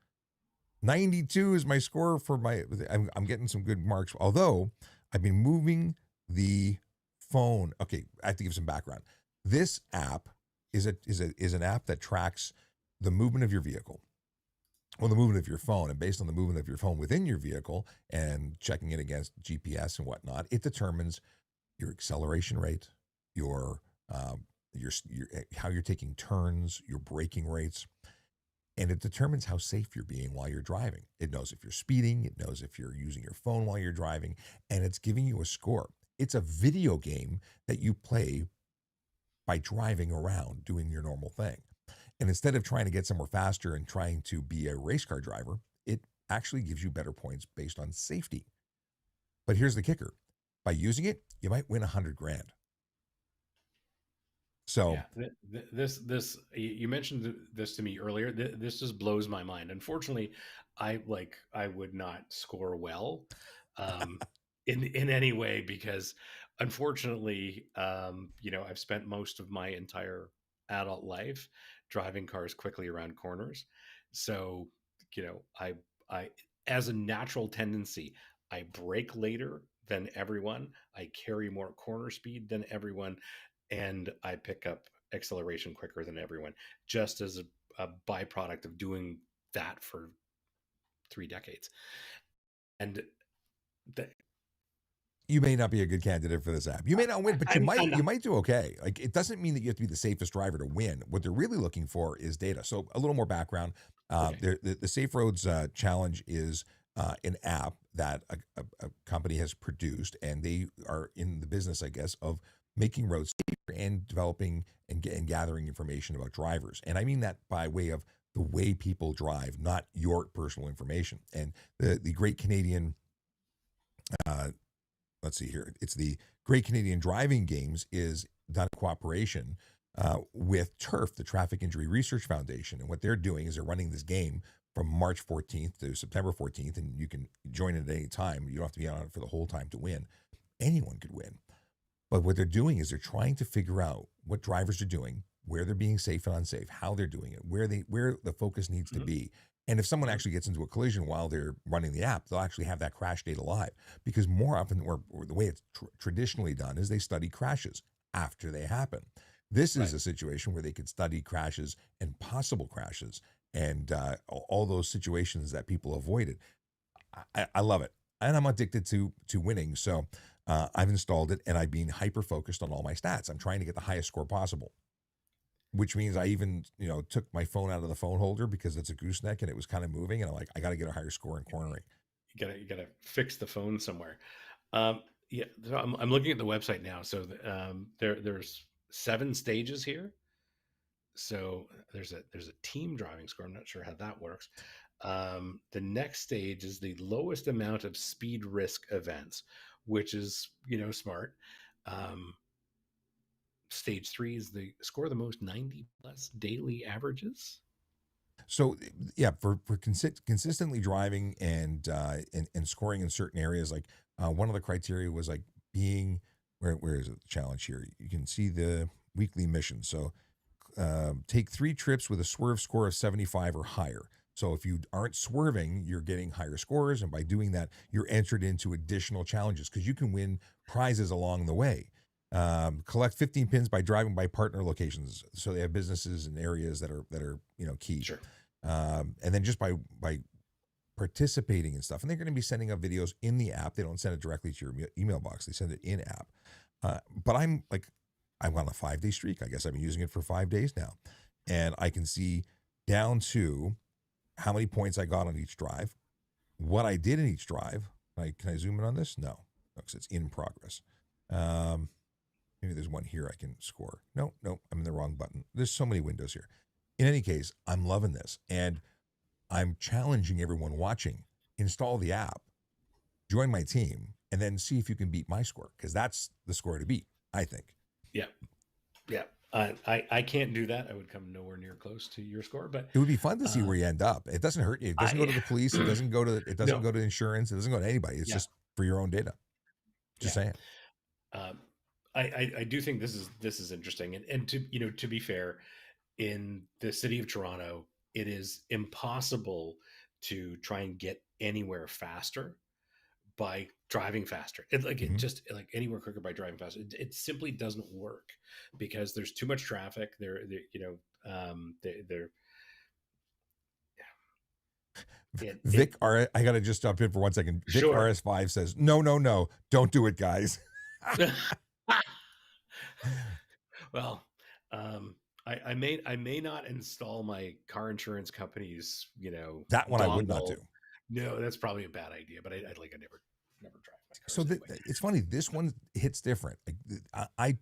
92 is my score for my. I'm getting some good marks. Although I've been moving the phone. Okay, I have to give some background. This app is an app that tracks the movement of your vehicle, or the movement of your phone, and based on the movement of your phone within your vehicle and checking it against GPS and whatnot, it determines your acceleration rate, your how you're taking turns, your braking rates, and it determines how safe you're being while you're driving. It knows if you're speeding, it knows if you're using your phone while you're driving, and it's giving you a score. It's a video game that you play by driving around doing your normal thing. And instead of trying to get somewhere faster and trying to be a race car driver, it actually gives you better points based on safety. But here's the kicker. By using it, you might win $100,000. So yeah, this you mentioned this to me earlier. This just blows my mind. Unfortunately, I would not score well. in any way, because unfortunately, I've spent most of my entire adult life driving cars quickly around corners. So, I as a natural tendency, I brake later than everyone. I carry more corner speed than everyone, and I pick up acceleration quicker than everyone, just as a byproduct of doing that for 3 decades. And the, You may not be a good candidate for this app. You may not win, but you I'm might I'm you not might do okay. Like it doesn't mean that you have to be the safest driver to win. What they're really looking for is data. So a little more background. okay. The Safe Roads Challenge is an app that a company has produced, and they are in the business, I guess, of making roads safer and developing and gathering information about drivers. And I mean that by way of the way people drive, not your personal information. And the Great Canadian uh, let's see here. It's the Great Canadian Driving Games is done in cooperation with TURF, the Traffic Injury Research Foundation. And what they're doing is they're running this game from March 14th to September 14th, and you can join it at any time. You don't have to be on it for the whole time to win. Anyone could win. But what they're doing is they're trying to figure out what drivers are doing, where they're being safe and unsafe, how they're doing it, where the focus needs to Mhm, be. And if someone mhm. actually gets into a collision while they're running the app, they'll actually have that crash data live. Because more often, or the way it's traditionally done, is they study crashes after they happen. This is Right. a situation where they could study crashes and possible crashes and all those situations that people avoided. I love it, and I'm addicted to winning. So I've installed it, and I've been hyper focused on all my stats. I'm trying to get the highest score possible, which means I even took my phone out of the phone holder because it's a gooseneck and it was kind of moving, and I'm like, I got to get a higher score in cornering. You gotta fix the phone somewhere. Um, yeah, so I'm looking at the website now. So there's 7 stages here. So there's a team driving score. I'm not sure how that works. The next stage is the lowest amount of speed risk events, which is smart. Um, Stage 3 is the score the most 90 plus daily averages. So yeah, for consistently driving and scoring in certain areas, like one of the criteria was like being where is it the challenge here? You can see the weekly mission. So take 3 trips with a swerve score of 75 or higher. So if you aren't swerving, you're getting higher scores, and by doing that, you're entered into additional challenges because you can win prizes along the way. Collect 15 pins by driving by partner locations. So they have businesses and areas that are key, Sure. and then just by participating in stuff, and they're going to be sending up videos in the app. They don't send it directly to your email box; they send it in app. But I'm on a 5 day streak. I guess I've been using it for 5 days now, and I can see down to how many points I got on each drive, what I did in each drive. Like, can I zoom in on this? No, because it's in progress. Um, Maybe there's one here I can score. No, no, I'm in the wrong button. There's so many windows here. In any case, I'm loving this, and I'm challenging everyone watching. Install the app, join my team, and then see if you can beat my score, because that's the score to beat, I think. Yeah. Yeah. I can't do that. I would come nowhere near close to your score, but It would be fun to see where um, you end up. It doesn't hurt you. It doesn't go I to the police. It doesn't no. go to insurance. It doesn't go to anybody. It's Yeah. just for your own data. Just Yeah. saying. Um, I do think this is interesting, and to be fair, in the city of Toronto, it is impossible to try and get anywhere faster by driving faster. It Hmm. just like anywhere quicker by driving faster. It simply doesn't work because there's too much traffic. They're it Vic R. I gotta just jump in for 1 second. Vic sure. RS5 says, "No, no, no, don't do it, guys." Well, um, I may not install my car insurance company's That one I would not do. dongle. No, that's probably a bad idea. But I never drive my So cars anyway. it's funny. This one hits different. Like,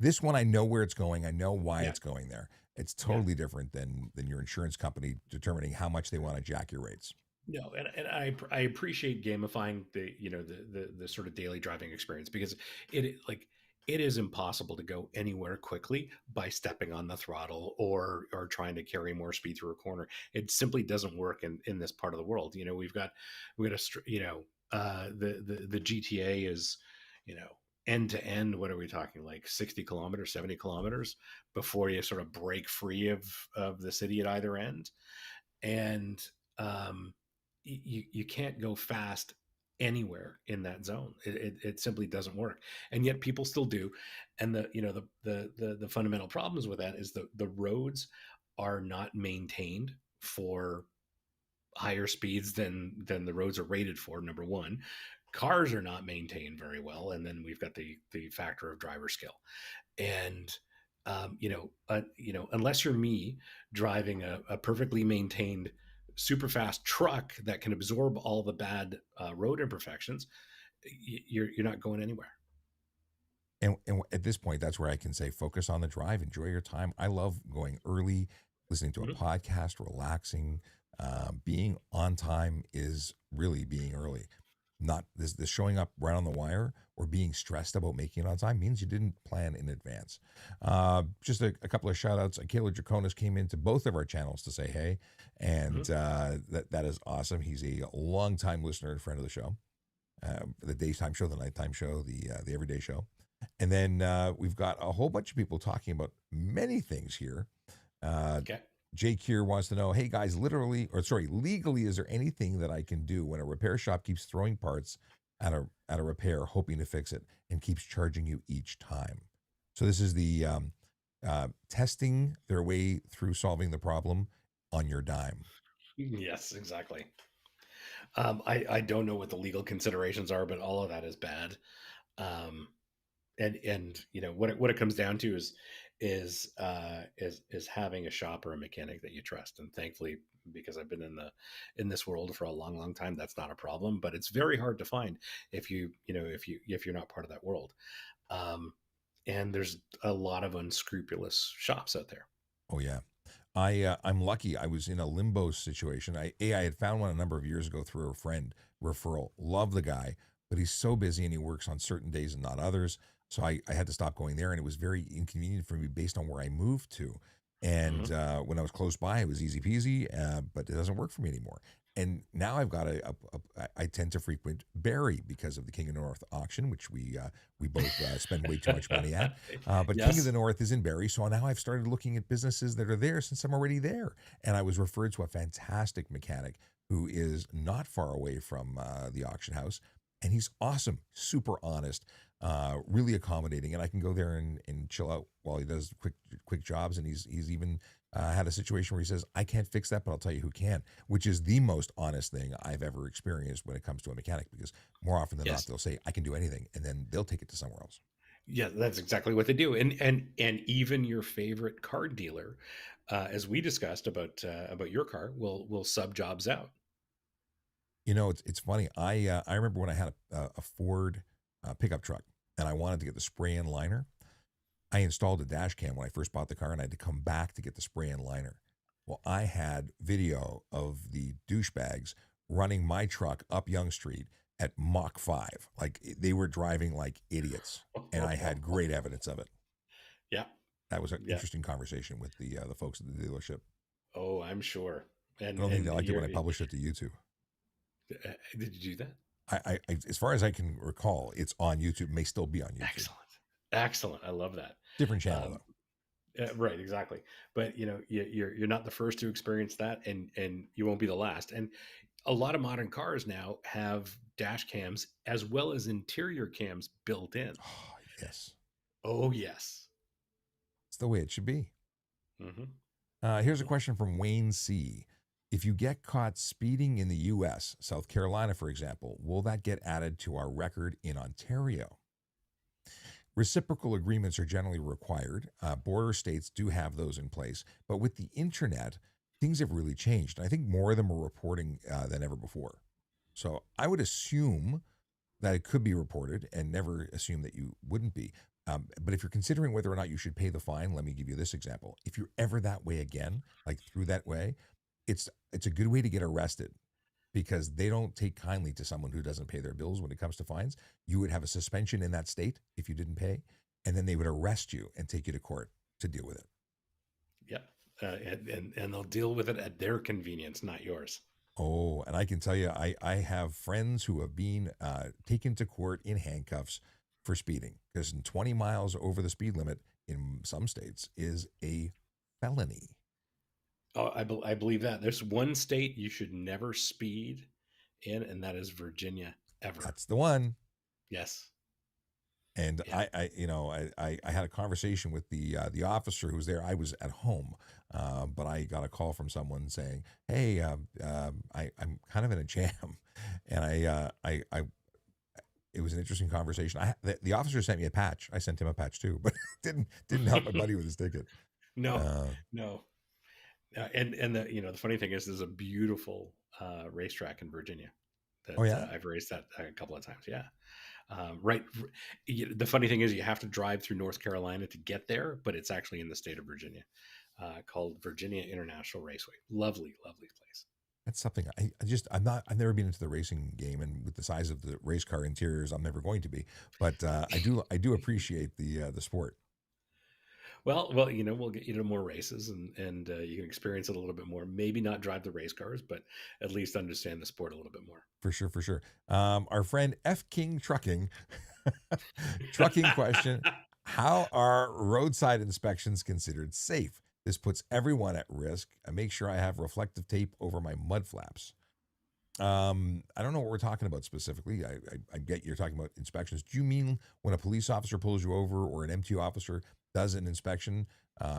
this one I know where it's going. I know why Yeah, it's going there. It's yeah. totally different than your insurance company determining how much they want to jack your rates. No, and I appreciate gamifying the sort of daily driving experience, because it is impossible to go anywhere quickly by stepping on the throttle or trying to carry more speed through a corner. It simply doesn't work in this part of the world. We've got a The GTA is, you know, end to end. What are we talking, like 60 kilometers, 70 kilometers before you sort of break free of the city at either end. And um, you can't go fast anywhere in that zone. It simply doesn't work, and yet people still do. And the fundamental problems with that is the roads are not maintained for higher speeds than the roads are rated for. Number one, cars are not maintained very well, and then we've got the factor of driver skill. And unless you're me driving a perfectly maintained super fast truck that can absorb all the bad road imperfections, you're not going anywhere. And at this point, that's where I can say, focus on the drive, enjoy your time. I love going early, listening to a Mhm. podcast, relaxing. Being on time is really being early. Not this showing up right on the wire or being stressed about making it on time means you didn't plan in advance. Just a couple of shout outs. Kayla Draconis came into both of our channels to say hey, and Mhm. that is awesome. He's a longtime listener and friend of the show. The daytime show, the nighttime show, the everyday show. And then we've got a whole bunch of people talking about many things here. Uh, Okay. Jay Kier wants to know, hey guys, legally, is there anything that I can do when a repair shop keeps throwing parts at a repair, hoping to fix it, and keeps charging you each time? So this is the testing their way through solving the problem on your dime. Yes, exactly. I don't know what the legal considerations are, but all of that is bad. Um, and what it comes down to is having a shop or a mechanic that you trust. And thankfully, because I've been in this world for a long time, that's not a problem. But it's very hard to find if you're not part of that world. Um, and there's a lot of unscrupulous shops out there. Oh yeah. I'm lucky. I was in a limbo situation. I had found one a number of years ago through a friend referral. Love the guy, but he's so busy and he works on certain days and not others. So I had to stop going there, and it was very inconvenient for me based on where I moved to. Hmm. And when I was close by, it was easy peasy, but it doesn't work for me anymore. And now I've got I tend to frequent Barry because of the King of the North auction, which we both spend way too much money at. But King of the Yes. North is in Barrie, so now I've started looking at businesses that are there since I'm already there. And I was referred to a fantastic mechanic who is not far away from the auction house, and he's awesome, super honest, really accommodating, and I can go there and chill out while he does quick jobs. And he's even had a situation where he says, "I can't fix that, but I'll tell you who can," which is the most honest thing I've ever experienced when it comes to a mechanic. Because more often than not, Yes. they'll say, "I can do anything," and then they'll take it to somewhere else. Yeah, that's exactly what they do. And even your favorite car dealer, as we discussed about your car, will sub jobs out. You know, it's funny. I remember when I had a Ford pickup truck, and I wanted to get the spray in liner. I installed a dash cam when I first bought the car, and I had to come back to get the spray in liner. Well, I had video of the douchebags running my truck up Young Street at Mach 5. Like they were driving like idiots, and I had great evidence of it. Yeah, That was an yeah. interesting conversation with the folks at the dealership. Oh, I'm sure. I And don't think they and liked it you're when I published it to YouTube. did you do that? As far as I can recall, it's on YouTube. May still be on YouTube. Excellent, excellent. I love that. Different channel Um, though. right, exactly. But you're not the first to experience that, and you won't be the last. And a lot of modern cars now have dash cams as well as interior cams built in. Oh, yes, Oh yes. it's the way it should be. Hmm. Here's a question from Wayne C. If you get caught speeding in the U.S., South Carolina, for example, will that get added to our record in Ontario? Reciprocal agreements are generally required. Border states do have those in place. But with the internet, things have really changed. I think more of them are reporting than ever before. So I would assume that it could be reported and never assume that you wouldn't be. But if you're considering whether or not you should pay the fine, let me give you this example. If you're ever that way again, like through that way, it's a good way to get arrested because they don't take kindly to someone who doesn't pay their bills when it comes to fines. You would have a suspension in that state if you didn't pay, and then they would arrest you and take you to court to deal with it. Yeah. And they'll deal with it at their convenience, not yours. Oh, and I can tell you, I have friends who have been taken to court in handcuffs for speeding because 20 miles over the speed limit in some states is a felony. Oh, I believe that. There's one state you should never speed in, and that is Virginia, ever. That's the one. Yes. And Yeah. I had a conversation with the officer who was there. I was at home, but I got a call from someone saying, "Hey, I'm kind of in a jam," and it was an interesting conversation. The officer sent me a patch. I sent him a patch too, but didn't help my buddy with his ticket. No, Uh, no. And the funny thing is, there's a beautiful racetrack in Virginia oh that yeah, I've raced at a couple of times. Yeah. Right. The funny thing is, you have to drive through North Carolina to get there, but it's actually in the state of Virginia, called Virginia International Raceway. Lovely, lovely place. that's something I've never been into the racing game, and with the size of the race car interiors, I'm never going to be. But I do appreciate the sport. Well, we'll get you to more races, and you can experience it a little bit more. Maybe not drive the race cars, but at least understand the sport a little bit more. For sure, for sure. Our friend F King Trucking, trucking question: how are roadside inspections considered safe? This puts everyone at risk. I make sure I have reflective tape over my mud flaps. I don't know what we're talking about specifically. I get you're talking about inspections. Do you mean when a police officer pulls you over or an MTO officer does an inspection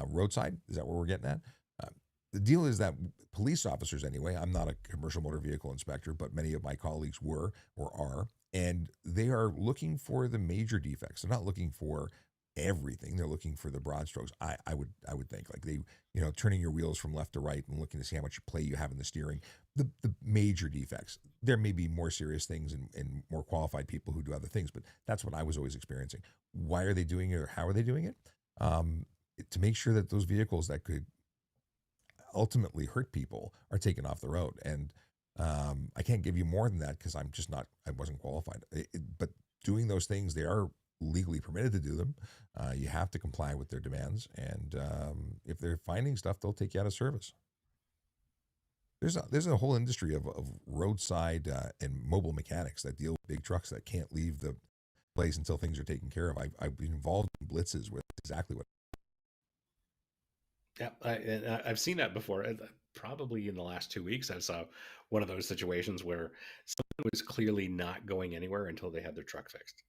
roadside? Is that what we're getting at? Uh, the deal is that police officers, anyway, I'm not a commercial motor vehicle inspector, but many of my colleagues were or are, and they are looking for the major defects. They're not looking for everything. They're looking for the broad strokes. I would think like they, turning your wheels from left to right and looking to see how much play you have in the steering. The major defects. There may be more serious things and more qualified people who do other things, but that's what I was always experiencing. Why are they doing it, or how are they doing it? Um, to make sure that those vehicles that could ultimately hurt people are taken off the road. And I can't give you more than that because I'm just not. I wasn't qualified. But doing those things, they are legally permitted to do them. You have to comply with their demands, and if they're finding stuff, they'll take you out of service. There's a whole industry of roadside and mobile mechanics that deal with big trucks that can't leave the place until things are taken care of. I've been involved in blitzes with exactly what. Yeah, I've seen that before. Probably in the last 2 weeks, I saw one of those situations where someone was clearly not going anywhere until they had their truck fixed.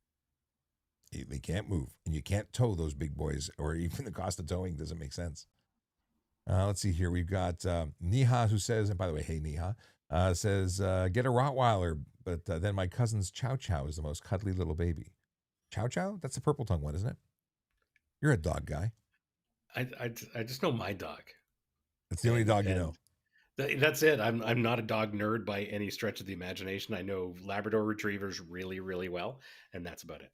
They can't move, and you can't tow those big boys, or even the cost of towing doesn't make sense. Let's see here. We've got Niha who says, and by the way, hey Niha, says, get a Rottweiler, but then my cousin's Chow Chow is the most cuddly little baby. Chow Chow? That's the purple tongue one, isn't it? You're a dog guy. I just know my dog, That's the only and dog you know. that's it. I'm not a dog nerd by any stretch of the imagination. I know Labrador Retrievers really, really well, and that's about it.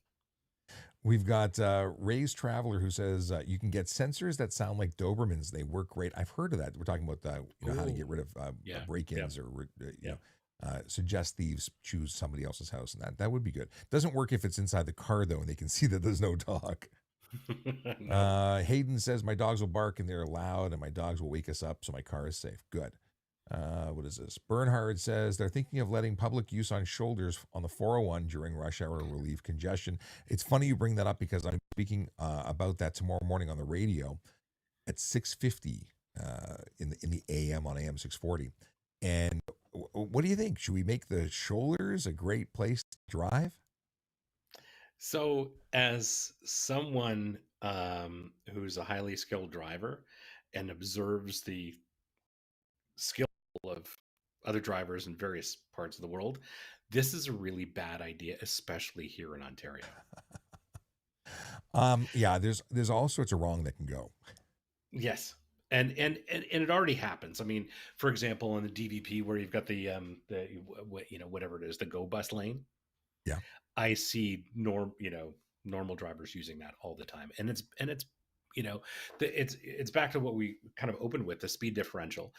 We've got Ray's Traveler who says you can get sensors that sound like Dobermans. They work great. I've heard of that. We're talking about how to get Ooh, rid of yeah, yeah, break-ins or yeah. suggest thieves choose somebody else's house, and that would be good. Doesn't work if it's inside the car though, and they can see that there's no dog. No. Hayden says my dogs will bark and they're loud, and my dogs will wake us up, so my car is safe. Good. What is this? Bernhard says they're thinking of letting public use on shoulders on the 401 during rush hour to relieve congestion. It's funny you bring that up because I'm speaking about that tomorrow morning on the radio at 6:50 in the AM on AM 640. And what do you think? Should we make the shoulders a great place to drive? So, as someone who's a highly skilled driver and observes the skill of other drivers in various parts of the world, this is a really bad idea, especially here in Ontario. Yeah, there's all sorts of wrong that can go. Yes. And it already happens. I mean, for example, in the DVP where you've got whatever it is, the go bus lane, Yeah. I see normal drivers using that all the time. And it's it's back to what we kind of opened with, the speed differential.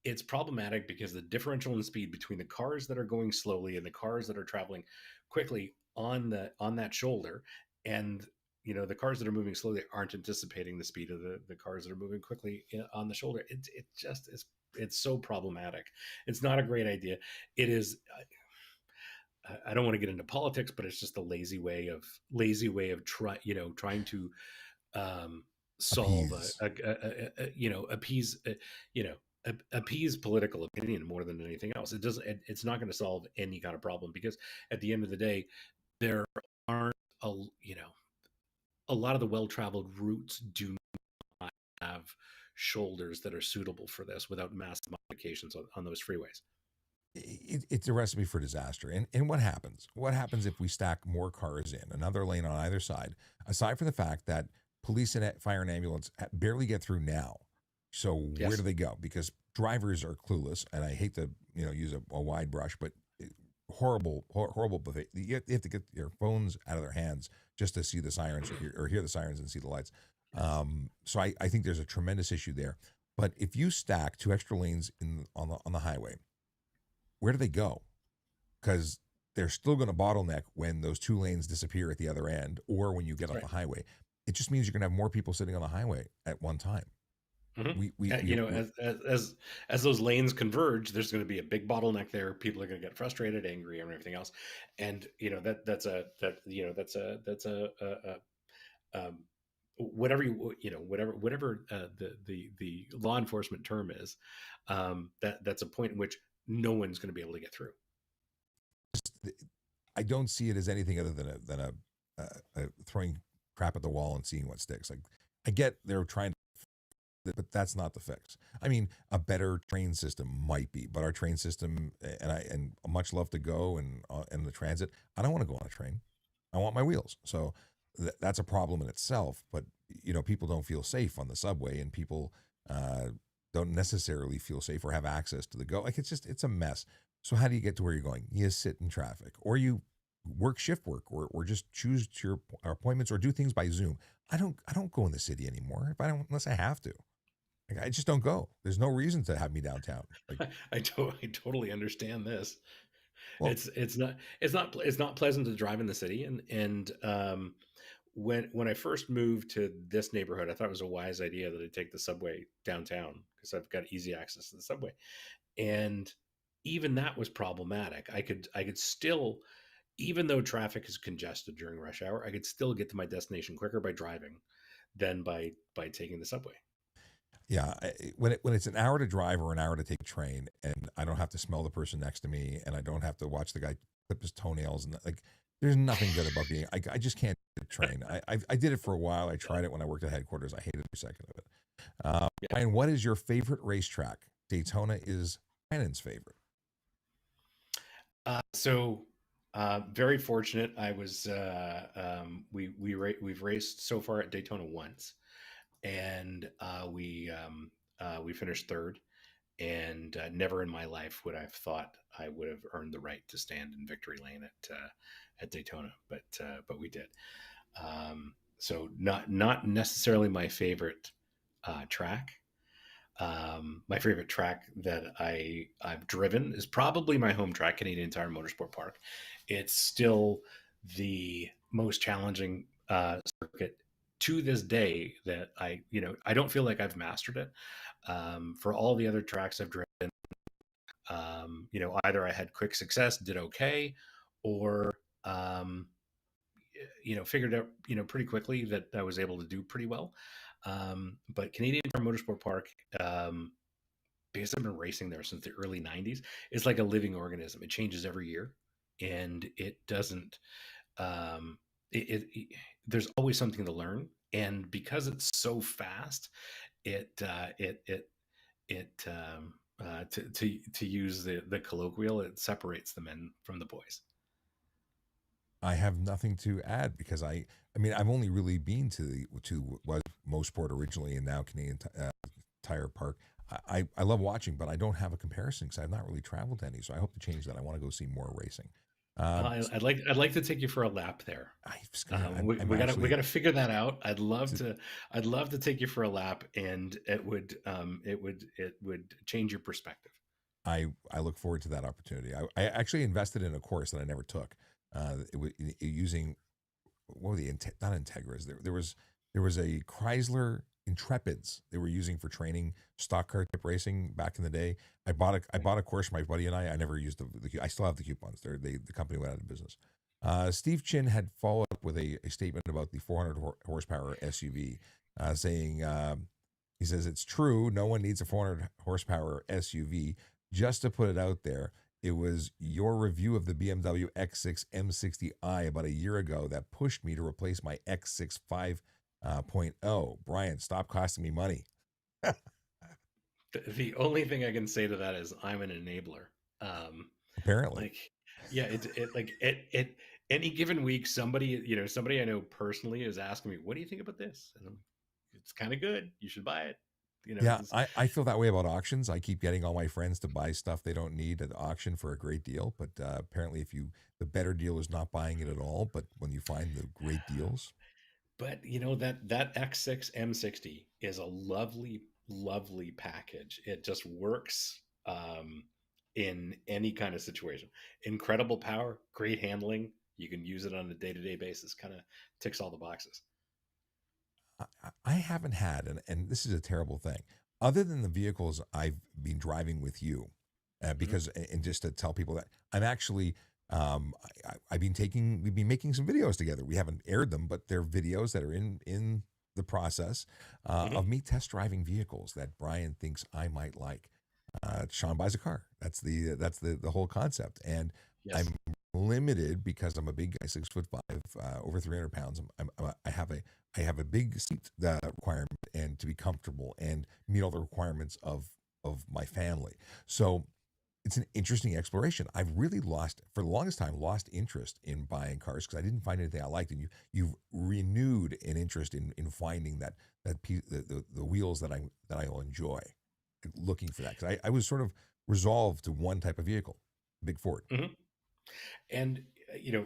It's problematic because the differential in speed between the cars that are going slowly and the cars that are traveling quickly on that shoulder, and the cars that are moving slowly aren't anticipating the speed of the cars that are moving quickly on the shoulder. It just is. It's so problematic. It's not a great idea. It is. I don't want to get into politics, but it's just a trying to solve Appease. appease appease political opinion more than anything else. It doesn't. It's not going to solve any kind of problem, because at the end of the day, there aren't a you know a lot of the well-traveled routes do not have shoulders that are suitable for this without massive modifications on those freeways. It's a recipe for disaster. And what happens? What happens if we stack more cars in, another lane on either side, aside from the fact that police and fire and ambulance barely get through now? So where do Yes. they go? Because drivers are clueless, and I hate to use a wide brush, but horrible. You have to get your phones out of their hands just to see the sirens, or hear the sirens and see the lights. So I think there's a tremendous issue there. But if you stack two extra lanes on the highway, where do they go? Because they're still going to bottleneck when those two lanes disappear at the other end, or when you get off Right. the highway. It just means you're going to have more people sitting on the highway at one time. Hmm. We we, we, You know, we as those lanes converge, there's going to be a big bottleneck there. People are going to get frustrated, angry, and everything else. And um, whatever whatever the law enforcement term is, that's a point in which no one's going to be able to get through. I don't see it as anything other than a throwing crap at the wall and seeing what sticks. Like, I get they're trying to, but that's not the fix. I mean, a better train system might be, but our train system, and much love to go and the transit. I don't want to go on a train. I want my wheels. So that's a problem in itself. But people don't feel safe on the subway, and people uh, don't necessarily feel safe or have access to the go. Like, it's a mess. So how do you get to where you're going? You sit in traffic, or you work shift work, or just choose your appointments, or do things by Zoom. I don't go in the city anymore if I don't, unless I have to. Like, I just don't go. There's no reason to have me downtown. Like, I totally understand this. well, It's not pleasant to drive in the city, and when I first moved to this neighborhood, I thought it was a wise idea that I take the subway downtown because I've got easy access to the subway. And even that was problematic. I could still, even though traffic is congested during rush hour, I could still get to my destination quicker by driving than by taking the subway. yeah. When it's an hour to drive or an hour to take a train, and I don't have to smell the person next to me, and I don't have to watch the guy clip his toenails, and like, there's nothing good about being. I just can't do the train. I did it for a while. I tried it when I worked at headquarters. I hated every second of it. Yeah. Ryan, what is your favorite racetrack? Daytona is Brandon's favorite. Very fortunate. I was we've raced so far at Daytona once, and we finished third. And never in my life would I have thought I would have earned the right to stand in victory lane at Daytona, but we did. So not necessarily my favorite track. My favorite track that I've driven is probably my home track, Canadian Tire Motorsport Park. It's still the most challenging circuit to this day that I don't feel like I've mastered it. For all the other tracks I've driven, either I had quick success, did okay, or um, figured out pretty quickly that I was able to do pretty well. But Canadian Tire Motorsport Park, because I've been racing there since the early '90s, it's like a living organism. It changes every year, and it doesn't. Um, there's always something to learn, and because it's so fast, it it it it to use the colloquial, it separates the men from the boys. I have nothing to add because I mean, I've only really been to was Mosport originally, and now Canadian Tire Park. I love watching, but I don't have a comparison because I've not really traveled to any. So I hope to change that. I want to go see more racing. Um, I'd like to take you for a lap there. I was gonna. I'm We gotta actually. figure that out. I'd love to take you for a lap, and it would change your perspective. I look forward to that opportunity. I actually invested in a course that I never took. Using what were the not Integras? There was a Chrysler Intrepids they were using for training stock car tip racing back in the day. I bought a course. My buddy and I never used I still have the coupons. The company went out of business. Steve Chin had followed up with a statement about the 400 horsepower SUV, saying he says it's true. No one needs a 400 horsepower SUV. Just to put it out there, it was your review of the BMW X6 M60i about a year ago that pushed me to replace my X6 5.0. Brian, stop costing me money. The only thing I can say to that is I'm an enabler. Um, Apparently. like, yeah, it like it any given week, somebody I know personally is asking me, "What do you think about this?" And it's kind of good. You should buy it. Yeah, This, I feel that way about auctions. I keep getting all my friends to buy stuff they don't need at auction for a great deal. But apparently, the better deal is not buying it at all. But when you find the great deals, but that X6 M60 is a lovely, lovely package. It just works in any kind of situation. Incredible power, great handling. You can use it on a day-to-day basis. Kind of ticks all the boxes. I haven't had, and this is a terrible thing, other than the vehicles I've been driving with you, Mhm. because, and just to tell people that I'm actually, we've been making some videos together. We haven't aired them, but they're videos that are in the process Mhm. of me test driving vehicles that Brian thinks I might like. Sean buys a car. That's the whole concept, and Yes. I'm limited because I'm a big guy, 6'5", over 300 pounds. I have a big seat requirement and to be comfortable and meet all the requirements of my family. So it's an interesting exploration. I've really for the longest time lost interest in buying cars because I didn't find anything I liked, and you've renewed an interest in finding the wheels that I'll enjoy, looking for that because I was sort of resolved to one type of vehicle, big Ford. Mhm. And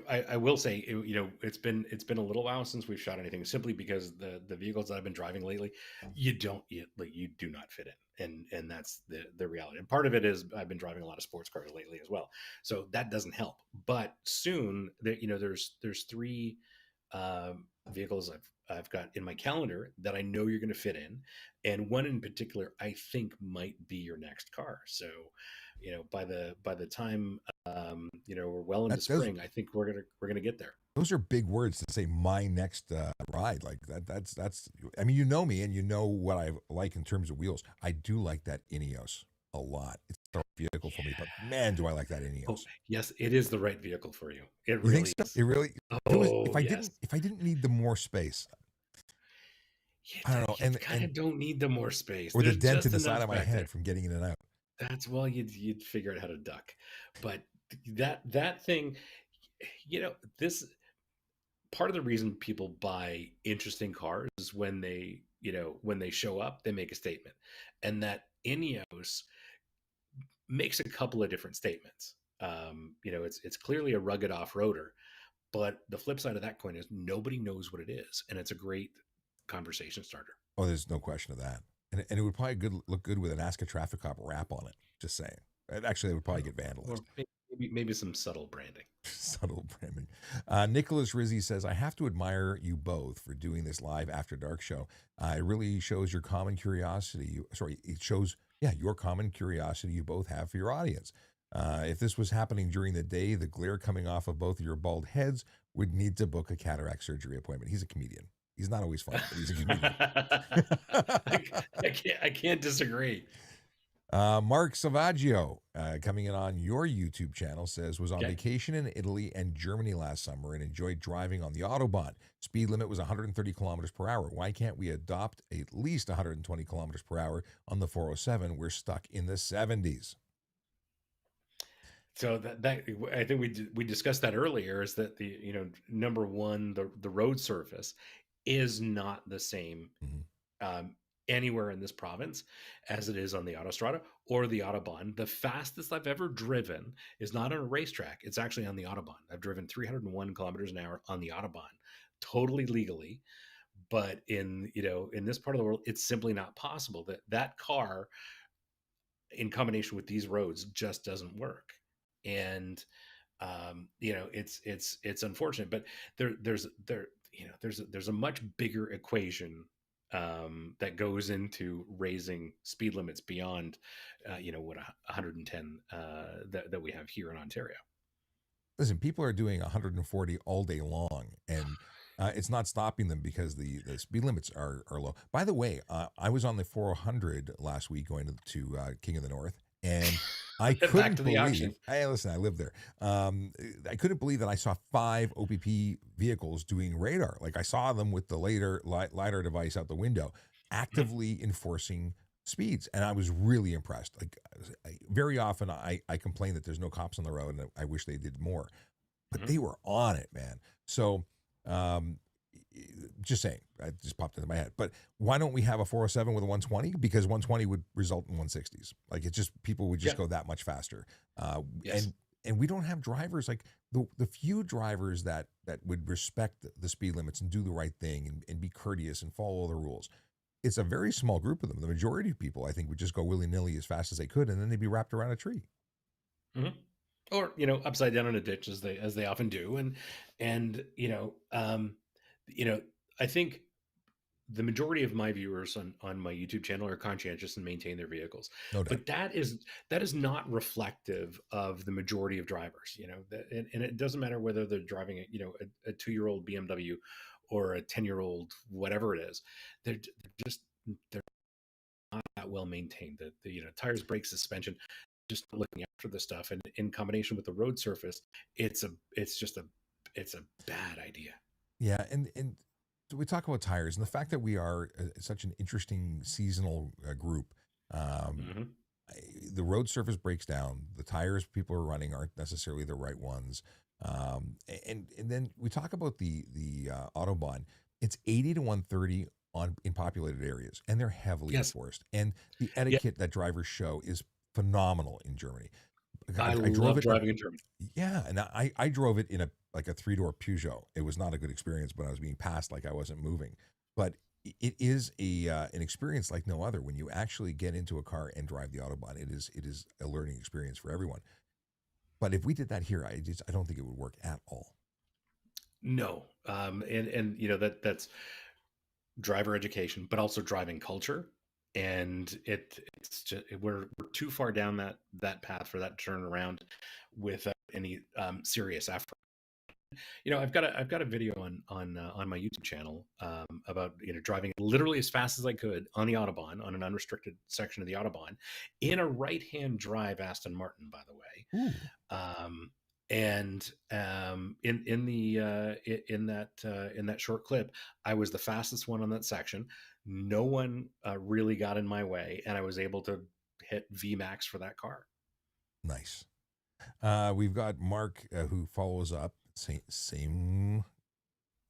I will say, it's been a little while since we've shot anything, simply because the vehicles that I've been driving lately, you do not fit in, and that's the reality. And part of it is I've been driving a lot of sports cars lately as well, so that doesn't help. But soon, there's three vehicles I've got in my calendar that I know you're going to fit in, and one in particular I think might be your next car. So, by the time we're well into That those spring, I think we're gonna get there. those are big words to say. My next ride, like that. That's. I mean, you know me, and you know what I like in terms of wheels. I do like that Ineos a lot. It's the right vehicle for me, but man, do I like that Oh, Ineos. yes, it is the right vehicle for you. It You think really so? is. It really. If it was, Oh yes, if I didn't need the more space, I don't know, you kind of don't need the more space. or the There's dent in just the side enough of my back there. head from getting in and out. That's well, you'd figure out how to duck, but that thing, this part of the reason people buy interesting cars is when they show up, they make a statement, and that Ineos makes a couple of different statements. It's clearly a rugged off-roader, but the flip side of that coin is nobody knows what it is, and it's a great conversation starter. Oh, there's no question of that. And it would probably look good with an Ask a Traffic Cop wrap on it. Just saying. Actually, it would probably get vandalized. Or maybe some subtle branding. Subtle branding. Nicholas Rizzi says, I have to admire you both for doing this live After Dark show. It really shows your common curiosity. Sorry, it shows, yeah, your common curiosity you both have for your audience. If this was happening during the day, the glare coming off of both of your bald heads would need to book a cataract surgery appointment. He's a comedian. He's not always funny, but he's a comedian. I can't disagree. Mark Savaggio, coming in on your YouTube channel, says, was on Okay. vacation in Italy and Germany last summer and enjoyed driving on the Autobahn. Speed limit was 130 kilometers per hour. Why can't we adopt at least 120 kilometers per hour on the 407? We're stuck in the 70s. So that I think we discussed that earlier, is that number one, the road surface is not the same Mhm. um, anywhere in this province as it is on the Autostrada or the Autobahn. The fastest I've ever driven is not on a racetrack; it's actually on the Autobahn. I've driven 301 kilometers an hour on the Autobahn, totally legally. But in this part of the world, it's simply not possible. That car, in combination with these roads, just doesn't work. And it's unfortunate, but there's a much bigger equation that goes into raising speed limits beyond what 110 that we have here in Ontario. Listen, people are doing 140 all day long, and it's not stopping them because the speed limits are low. By the way, I was on the 400 last week going to King of the North, and I Back couldn't to the believe. auction. Hey, listen, I live there. I couldn't believe that I saw 5 OPP vehicles doing radar. Like I saw them with the lidar device out the window, Mhm, actively enforcing speeds, and I was really impressed. Like very often, I complain that there's no cops on the road, and I wish they did more, but mhm. they were on it, man. So, um, just saying, it just popped into my head. But why don't we have a 407 with a 120? Because 120 would result in 160s. Like it's just people would just Yeah. go that much faster. Uh, Yes. and we don't have drivers like the few drivers that would respect the speed limits and do the right thing and be courteous and follow the rules. It's a very small group of them. The majority of people, I think, would just go willy nilly as fast as they could, and then they'd be wrapped around a tree. Mhm. Or upside down in a ditch, as they often do, and you know I think the majority of my viewers on my YouTube channel are conscientious and maintain their vehicles, No doubt. but that is not reflective of the majority of drivers. And it doesn't matter whether they're driving a 2-year-old BMW or a 10-year-old whatever it is. They're not that well maintained. The tires, brakes, suspension, just looking after the stuff, and in combination with the road surface, it's a bad idea. Yeah, and so we talk about tires and the fact that we are such an interesting seasonal group. Um, Hmm. I, the road surface breaks down. The tires people are running aren't necessarily the right ones. And then we talk about the autobahn. It's 80 to 130 on in populated areas, and they're heavily Yes. enforced. And the Yeah. etiquette that drivers show is phenomenal in Germany. I I drove love it in a driving in Germany. yeah, and I drove it in a like a 3-door Peugeot. It was not a good experience when I was being passed like I wasn't moving, but it is a an experience like no other when you actually get into a car and drive the autobahn. It is a learning experience for everyone. But if we did that here, I don't think it would work at all. No, and that's driver education, but also driving culture. And it's just we're too far down that path for that to turn around without any serious effort. I've got a video on my YouTube channel about driving literally as fast as I could on the autobahn, on an unrestricted section of the autobahn, in a right-hand drive Aston Martin, by the way. Ooh, And in that short clip, I was the fastest one on that section. No one really got in my way, and I was able to hit VMAX for that car. nice. We've got Mark who follows up. Same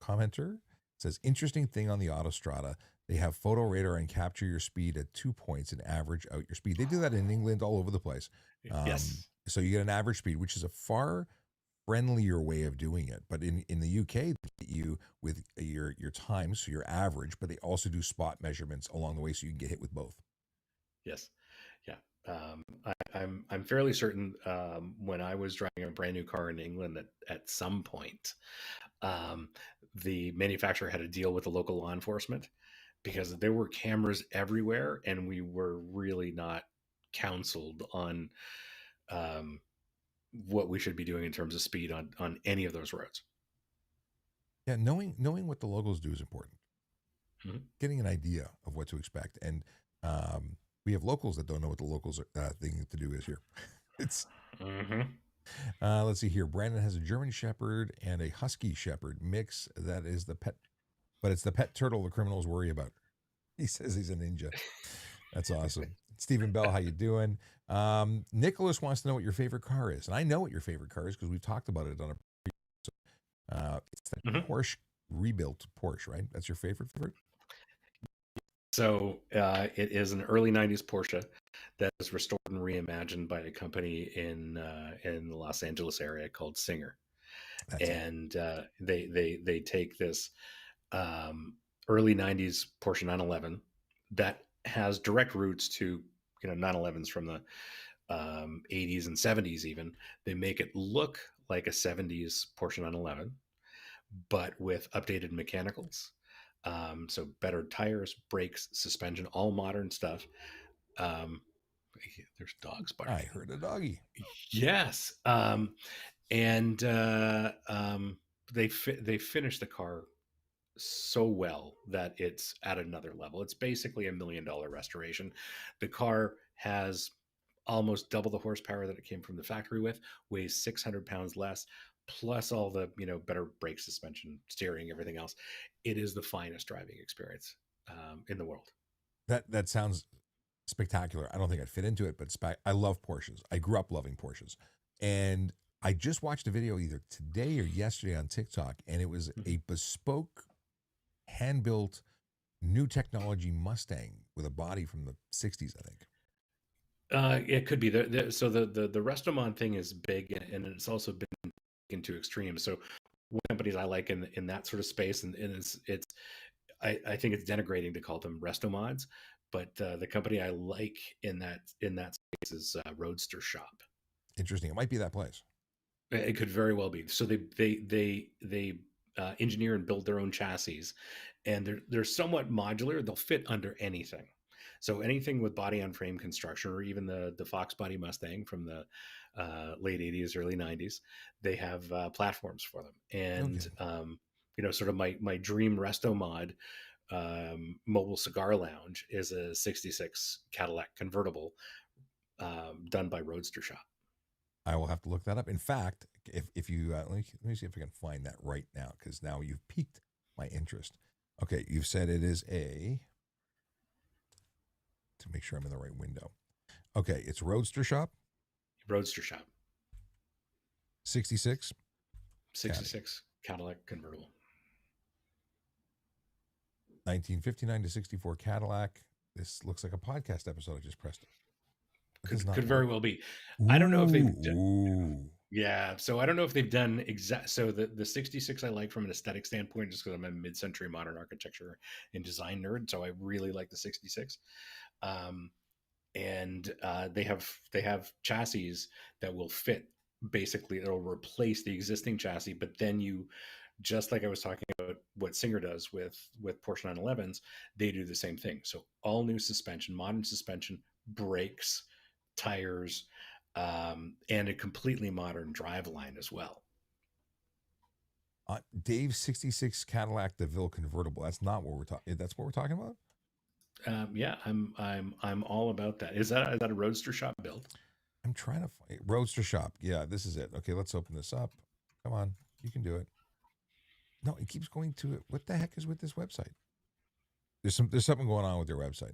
commenter says interesting thing on the Autostrada. They have photo radar and capture your speed at 2 points and average out your speed. They do that in England all over the place. Yes. So you get an average speed, which is a far friendlier way of doing it. But in the UK, they get you with your time, so your average, but they also do spot measurements along the way, so you can get hit with both. Yes. Yeah. I'm fairly certain when I was driving a brand new car in England that at some point um, the manufacturer had a deal with the local law enforcement because there were cameras everywhere, and we were really not counseled on um, what we should be doing in terms of speed on any of those roads. Yeah, knowing what the locals do is important. Mhm. Getting an idea of what to expect, and we have locals that don't know what the locals thing to do is here. It's Mhm. let's see here. Brandon has a German Shepherd and a Husky Shepherd mix. That is the pet, but it's the pet turtle the criminals worry about. He says he's a ninja. That's awesome. Stephen Bell, how you doing? Nicholas wants to know what your favorite car is, and I know what your favorite car is because we've talked about it on a. It's the Mhm. Porsche rebuilt Porsche, right? That's your favorite. So it is an early '90s Porsche that was restored and reimagined by a company in the Los Angeles area called Singer, That's it. and they take this um, early '90s Porsche 911 that has direct roots to 911s from the '80s and '70s. Even they make it look like a 70s Porsche 911, but with updated mechanicals. So better tires, brakes, suspension, all modern stuff. Um, there's dogs I barking. heard a doggy. Yes. And they finished the car so well that it's at another level. It's basically $1 million restoration. The car has almost double the horsepower that it came from the factory with, weighs 600 pounds less, plus all the, better brake suspension, steering, everything else. It is the finest driving experience in the world. That sounds spectacular. I don't think I'd fit into it, but I love Porsches. I grew up loving Porsches. And I just watched a video either today or yesterday on TikTok, and it was a bespoke, hand-built, new technology Mustang with a body from the 60s, I think. It could be so the Restomon thing is big, and it's also been into extreme. So one companies I like in that sort of space, and it's I think it's denigrating to call them resto mods, but the company I like in that space is Roadster Shop. Interesting. It might be that place. It could very well be. So they engineer and build their own chassis, and they're somewhat modular. They'll fit under anything. So anything with body on frame construction, or even the Fox Body Mustang from the late '80s, early '90s, they have platforms for them. And sort of my dream resto mod, mobile cigar lounge, is a '66 Cadillac convertible, done by Roadster Shop. I will have to look that up. In fact, if you let me see if I can find that right now, because now you've piqued my interest. Okay, you've said it is to make sure I'm in the right window. Okay, it's Roadster Shop. Roadster Shop. 66 Cadillac convertible. 1959 to 64 Cadillac. This looks like a podcast episode. I just pressed it. Could very well be. I don't know if they've yeah, so I don't know if they've done exact. So the 66 I like from an aesthetic standpoint, just because I'm a mid-century modern architecture and design nerd, so I really like the 66. And they have chassis that will fit. Basically, it'll replace the existing chassis, but then you, just like I was talking about what Singer does with Porsche 911s, they do the same thing. So all new suspension, modern suspension, brakes, tires, and a completely modern driveline as well. Dave's 66 Cadillac DeVille convertible. That's not what we're talking. That's what we're talking about. Yeah, I'm all about that. Is that a Roadster Shop build? I'm trying to find Roadster Shop. Yeah, this is it. Okay, let's open this up. Come on, you can do it. No, it keeps going to it. What the heck is with this website? There's something going on with their website.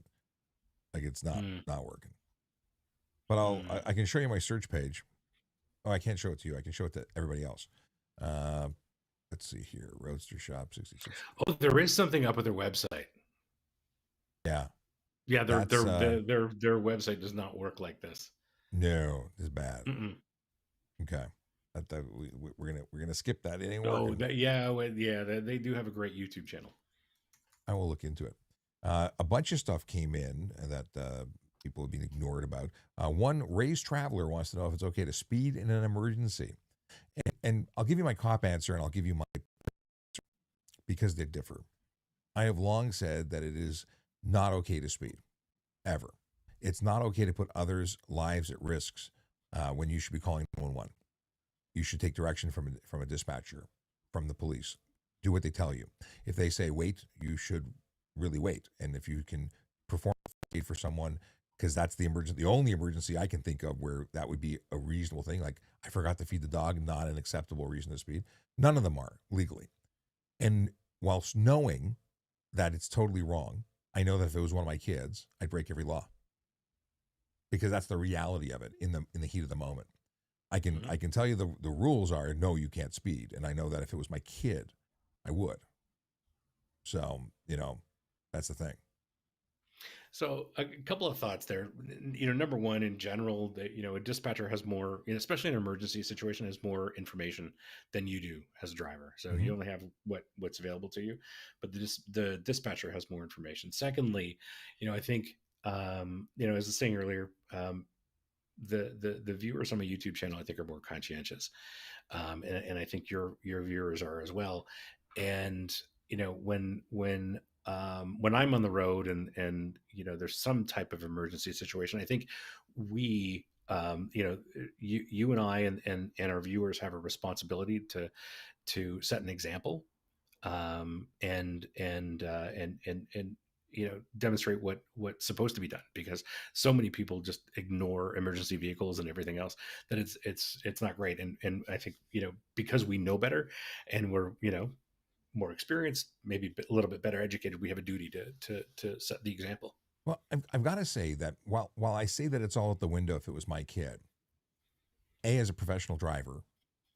Like it's not working. But I can show you my search page. Oh, I can't show it to you. I can show it to everybody else. Let's see here. Roadster Shop 66. Oh, there is something up with their website. Yeah. Yeah, their website does not work like this. No, it's bad. Okay. We're gonna skip that. It ain't working. They do have a great YouTube channel. I will look into it. A bunch of stuff came in that people have been ignored about. One Ray's Traveler wants to know if it's okay to speed in an emergency, and I'll give you my cop answer, and I'll give you my, because they differ. I have long said that it is not okay to speed, ever. It's not okay to put others' lives at risks when you should be calling 911. You should take direction from a dispatcher, from the police. Do what they tell you. If they say wait, you should really wait. And if you can perform aid for someone, because that's the only emergency I can think of where that would be a reasonable thing. Like I forgot to feed the dog, not an acceptable reason to speed. None of them are legally. And whilst knowing that it's totally wrong, I know that if it was one of my kids, I'd break every law, because that's the reality of it in the heat of the moment. I can tell you the rules are no, you can't speed, and I know that if it was my kid, I would. So that's the thing. So a couple of thoughts there. Number one, in general, a dispatcher has more, especially in an emergency situation, has more information than you do as a driver. So you only have what's available to you, but the dispatcher has more information. Secondly, I think, as I was saying earlier, the viewers on my YouTube channel, I think, are more conscientious. and I think your viewers are as well. And when I'm on the road and there's some type of emergency situation, I think we you and I and our viewers have a responsibility to set an example, and demonstrate what's supposed to be done, because so many people just ignore emergency vehicles and everything else, that it's not great. And I think because we know better, and we're more experienced, maybe a little bit better educated, we have a duty to set the example. Well, I've got to say that while I say that it's all out the window if it was my kid, A, as a professional driver,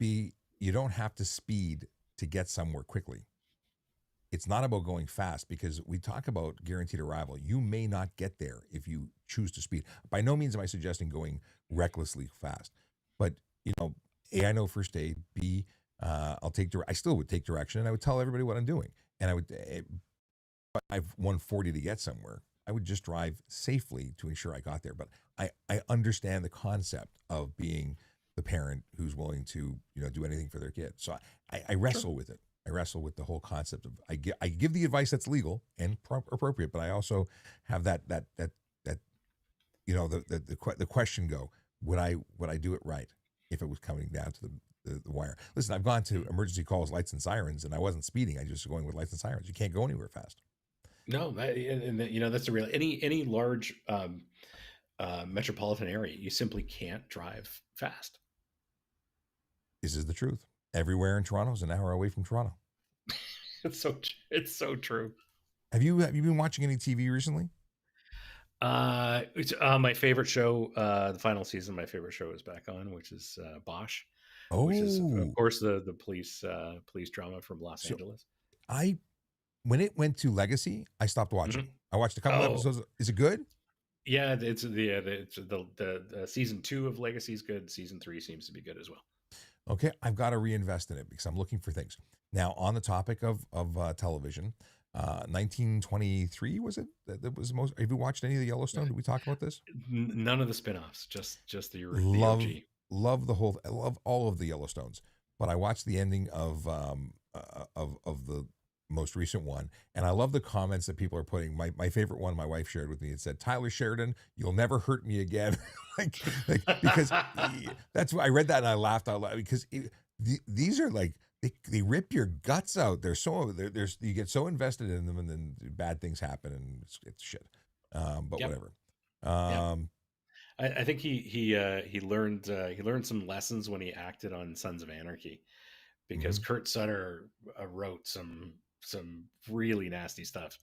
B, you don't have to speed to get somewhere quickly. It's not about going fast, because we talk about guaranteed arrival. You may not get there if you choose to speed. By no means am I suggesting going recklessly fast, but A, I know first aid. B, I still would take direction, and I would tell everybody what I'm doing. And I would, I've 140 to get somewhere. I would just drive safely to ensure I got there. But I understand the concept of being the parent who's willing to do anything for their kid. So I wrestle with it. I wrestle with the whole concept of I give the advice that's legal and appropriate, but I also have that the question go, would I do it right if it was coming down to the wire? Listen, I've gone to emergency calls, lights and sirens, and I wasn't speeding. I just going with lights and sirens. You can't go anywhere fast. No, that's the real, any large metropolitan area, you simply can't drive fast. This is the truth. Everywhere in Toronto is an hour away from Toronto. It's so true. Have you been watching any TV recently? It's my favorite show. The final season, my favorite show is back on, which is Bosch, which is of course the police drama from Los Angeles. When it went to Legacy, I stopped watching. Mm-hmm. I watched a couple episodes. Is it good? Yeah, it's the season 2 of Legacy is good. Season 3 seems to be good as well. Okay, I've got to reinvest in it because I'm looking for things. Now, on the topic of television, 1923 was it? That was most. Have you watched any of the Yellowstone? Did we talk about this? None of the spinoffs, just the OG. Love I love all of the Yellowstones, but I watched the ending of the most recent one, and I love the comments that people are putting. My favorite one, my wife shared with me. It said, "Tyler Sheridan, you'll never hurt me again." like because that's why I read that and I laughed out loud, because these are like they rip your guts out. There's you get so invested in them, and then bad things happen, and it's shit. But whatever. I think he learned some lessons when he acted on Sons of Anarchy, because Kurt Sutter wrote some really nasty stuff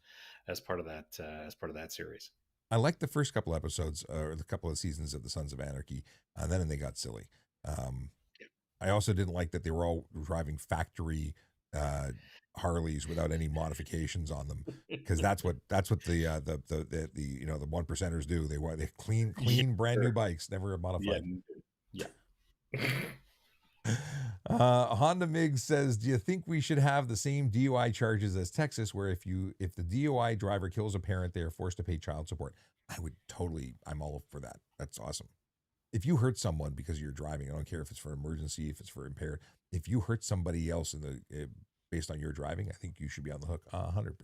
as part of that series. I liked the first couple episodes or the couple of seasons of the Sons of Anarchy, and then they got silly. I also didn't like that they were all driving factory Harleys without any modifications on them, because that's what the one percenters do. They clean brand new bikes, never modified. Yeah. Honda Mig says, do you think we should have the same DUI charges as Texas, where if the DUI driver kills a parent, they are forced to pay child support? I'm all for that. That's awesome. If you hurt someone because you're driving, I don't care if it's for emergency, if it's for impaired, if you hurt somebody else based on your driving, I think you should be on the hook 100%.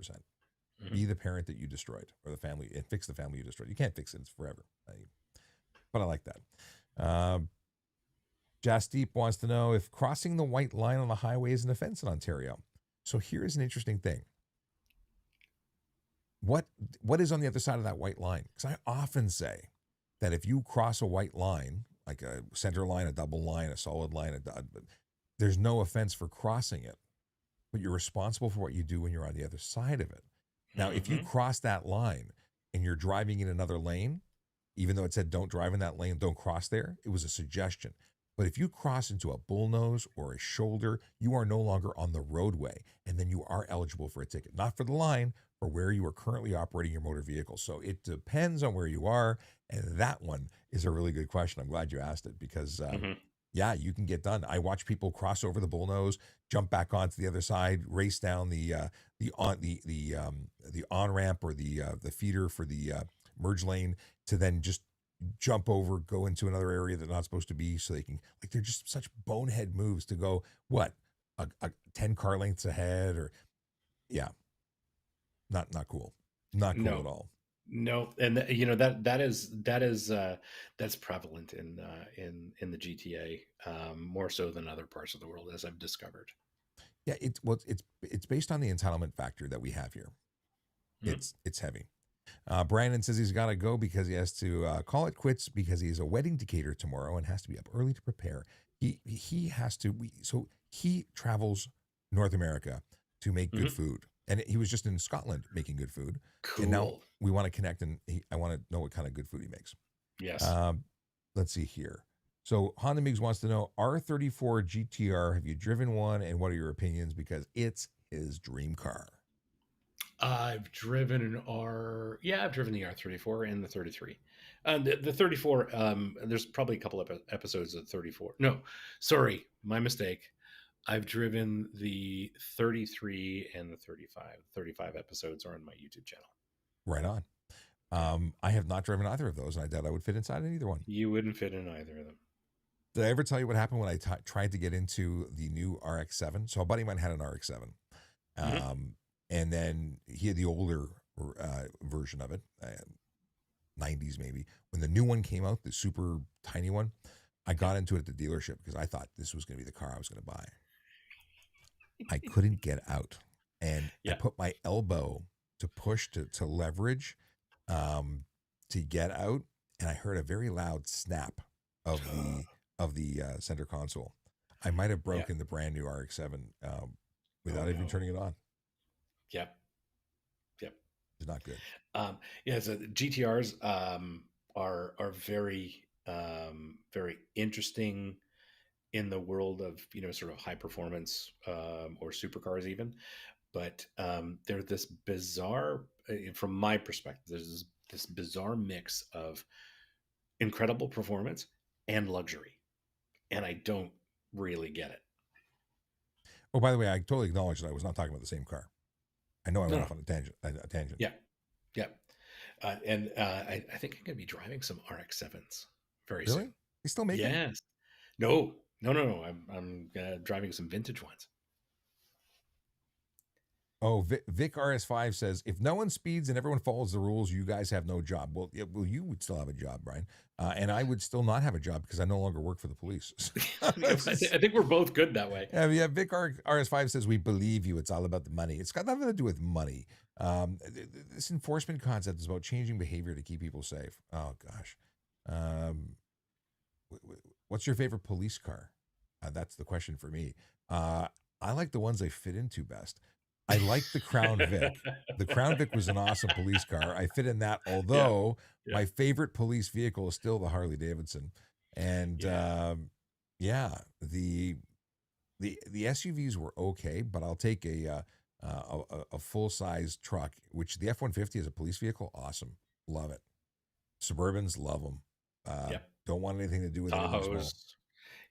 Be the parent that you destroyed, or the family, and fix the family you destroyed. You can't fix it. It's forever. But I like that. Jasdeep wants to know if crossing the white line on the highway is an offense in Ontario. So here's an interesting thing. What is on the other side of that white line? Because I often say that if you cross a white line, like a center line, a double line, a solid line, there's no offense for crossing it, but you're responsible for what you do when you're on the other side of it. Now, if you cross that line and you're driving in another lane, even though it said don't drive in that lane, don't cross there, it was a suggestion. But if you cross into a bullnose or a shoulder, you are no longer on the roadway, and then you are eligible for a ticket. Not for the line, or where you are currently operating your motor vehicle. So it depends on where you are, and that one is a really good question. I'm glad you asked it, because you can get done. I watch people cross over the bullnose, jump back onto the other side, race down the on ramp or the feeder for the merge lane, to then just jump over, go into another area they're not supposed to be, so they can, like, they're just such bonehead moves to go what, a 10 car lengths ahead, or yeah, not cool, not cool No, at all. no, and that is that's prevalent in the GTA, more so than other parts of the world, as I've discovered. Yeah, it's based on the entitlement factor that we have here. Mhm. It's heavy. Brandon says he's got to go because he has to call it quits because he has a wedding to cater tomorrow and has to be up early to prepare. He has to. So he travels North America to make good Mhm. food, and he was just in Scotland making good food, and now Cool. we want to connect, and I want to know what kind of good food he makes. Yes. Um, let's see here. So Honda Migs wants to know R34 GTR. Have you driven one, and what are your opinions? Because it's his dream car. I've driven an R. Yeah, I've driven the R34 and the 33. The 34. There's probably a couple of episodes of 34. No, sorry, my mistake. I've driven the 33 and the 35. 35 episodes are on my YouTube channel. Right on. Yeah, I have not driven either of those, and I doubt I would fit inside in either one. you wouldn't fit in either of them. Did I ever tell you what happened when I tried to get into the new RX-7? So a buddy of mine had an RX-7, Hmm. um, and then he had the older version of it, 90s maybe. When the new one came out, the super tiny one, I Yeah, got into it at the dealership because I thought this was going to be the car I was going to buy. I couldn't get out, and I yeah. put my elbow to push to leverage, um, to get out, and I heard a very loud snap of the center console. I might have Yeah. broken the brand new RX-7 Oh without even no. turning it on. Yep. Yep. It's not good. Yeah. So the GTRs are very very interesting in the world of sort of high performance or supercars even, but they're this bizarre, from my perspective, there's this bizarre mix of incredible performance and luxury, and I don't really get it. Oh, by the way, I totally acknowledge that I was not talking about the same car. I know I No, went no. off on a tangent. A tangent. Yeah, yeah. And I think I'm going to be driving some RX-7s very soon. Really? They still make them? Yes. No, no, no, no. I'm driving some vintage ones. Oh, Vic RS5 says if no one speeds and everyone follows the rules, you guys have no job. Well, yeah, well, you would still have a job, Brian, and I would still not have a job because I no longer work for the police. I think we're both good that way. Yeah. Vic RS5 says we believe you. It's all about the money. It's got nothing to do with money. This enforcement concept is about changing behavior to keep people safe. Oh gosh, um, what's your favorite police car? That's the question for me. I like the ones I fit into best. I like the Crown Vic. The Crown Vic was an awesome police car. I fit in that, Yeah, although yeah, my favorite police vehicle is still the Harley Davidson. And yeah. yeah, the SUVs were okay, but I'll take a full size truck, which the F-150 is a police vehicle. Awesome, love it. Suburbans, love them. Yeah. Don't want anything to do with anything small. Tahoes.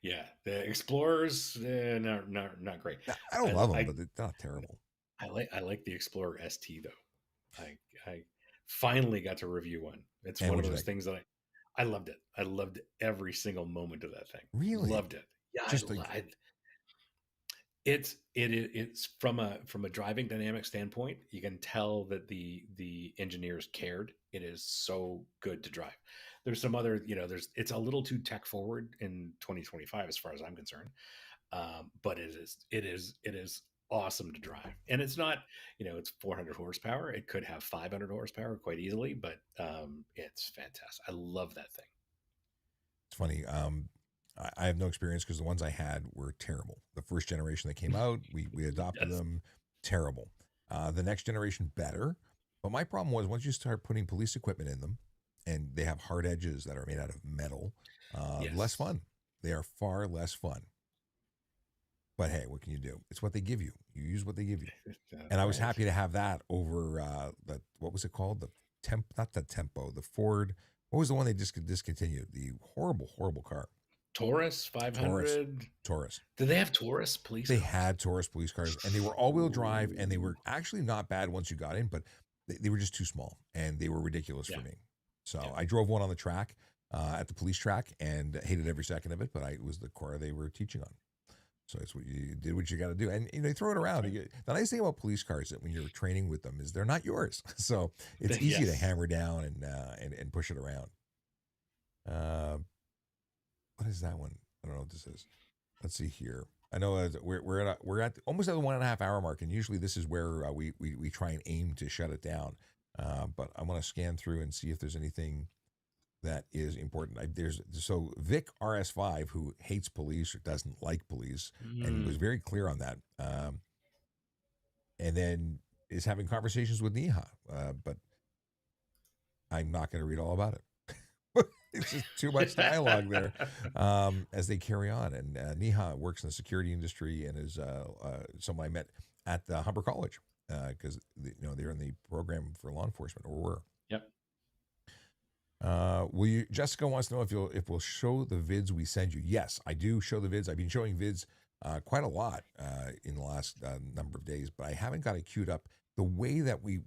Yeah. The Explorers, not great. I don't I, love them, I but they're not terrible. I like the Explorer ST though. I finally got to review one. It's And one of what'd you those think? things that I loved it. I loved every single moment of that thing. Really? Loved it. Yeah, Just like, it's from a driving dynamic standpoint, you can tell that the engineers cared. It is so good to drive. There's some other, it's a little too tech forward in 2025 as far as I'm concerned. But it is awesome to drive, and it's not, it's 400 horsepower. It could have 500 horsepower quite easily, but it's fantastic. I love that thing. it's funny. I have no experience because the ones I had were terrible. The first generation that came out, we adopted Yes. them, terrible. The next generation, better. But my problem was once you start putting police equipment in them, and they have hard edges that are made out of metal, less Yes. fun. They are far less fun. But hey, what can you do? It's what they give you. You use what they give you. And That's I was right. happy to have that over the, what was it called? The not the Tempo, the Ford. What was the one they just discontinued? The horrible, horrible car. Taurus Taurus. 500. Taurus. Do they have Taurus police They cars? had Taurus police cars, and they were all-wheel drive, and they Ooh. were actually not bad once you got in, but they were just too small, and they were ridiculous for Yeah. me. So Yeah. I drove one on the track. at the police track and hated every second of it. But it was the car they were teaching on. So it's what you did, what you got to do, and they throw it That's around. right. The nice thing about police cars that when you're training with them is they're not yours, so it's easy to Yes. hammer down and push it around. Uh, what is that one? I don't know what this is. Let's see here. I know we're at almost at the 1.5 hour mark, and usually this is where we try and aim to shut it down. But I want to scan through and see if there's anything that is important. There's so Vic RS5, who hates police or doesn't like police, and was Mm. very clear on that. And then is having conversations with Neha, but I'm not going to read all about it. It's just too much dialogue there as they carry on. And Neha works in the security industry and is someone I met at the Humber College because they're in the program for law enforcement, or were. Yep. Will you? Jessica wants to know if we'll show the vids we send you. Yes, I do show the vids. I've been showing vids quite a lot in the last number of days, but I haven't got it queued up. The way that we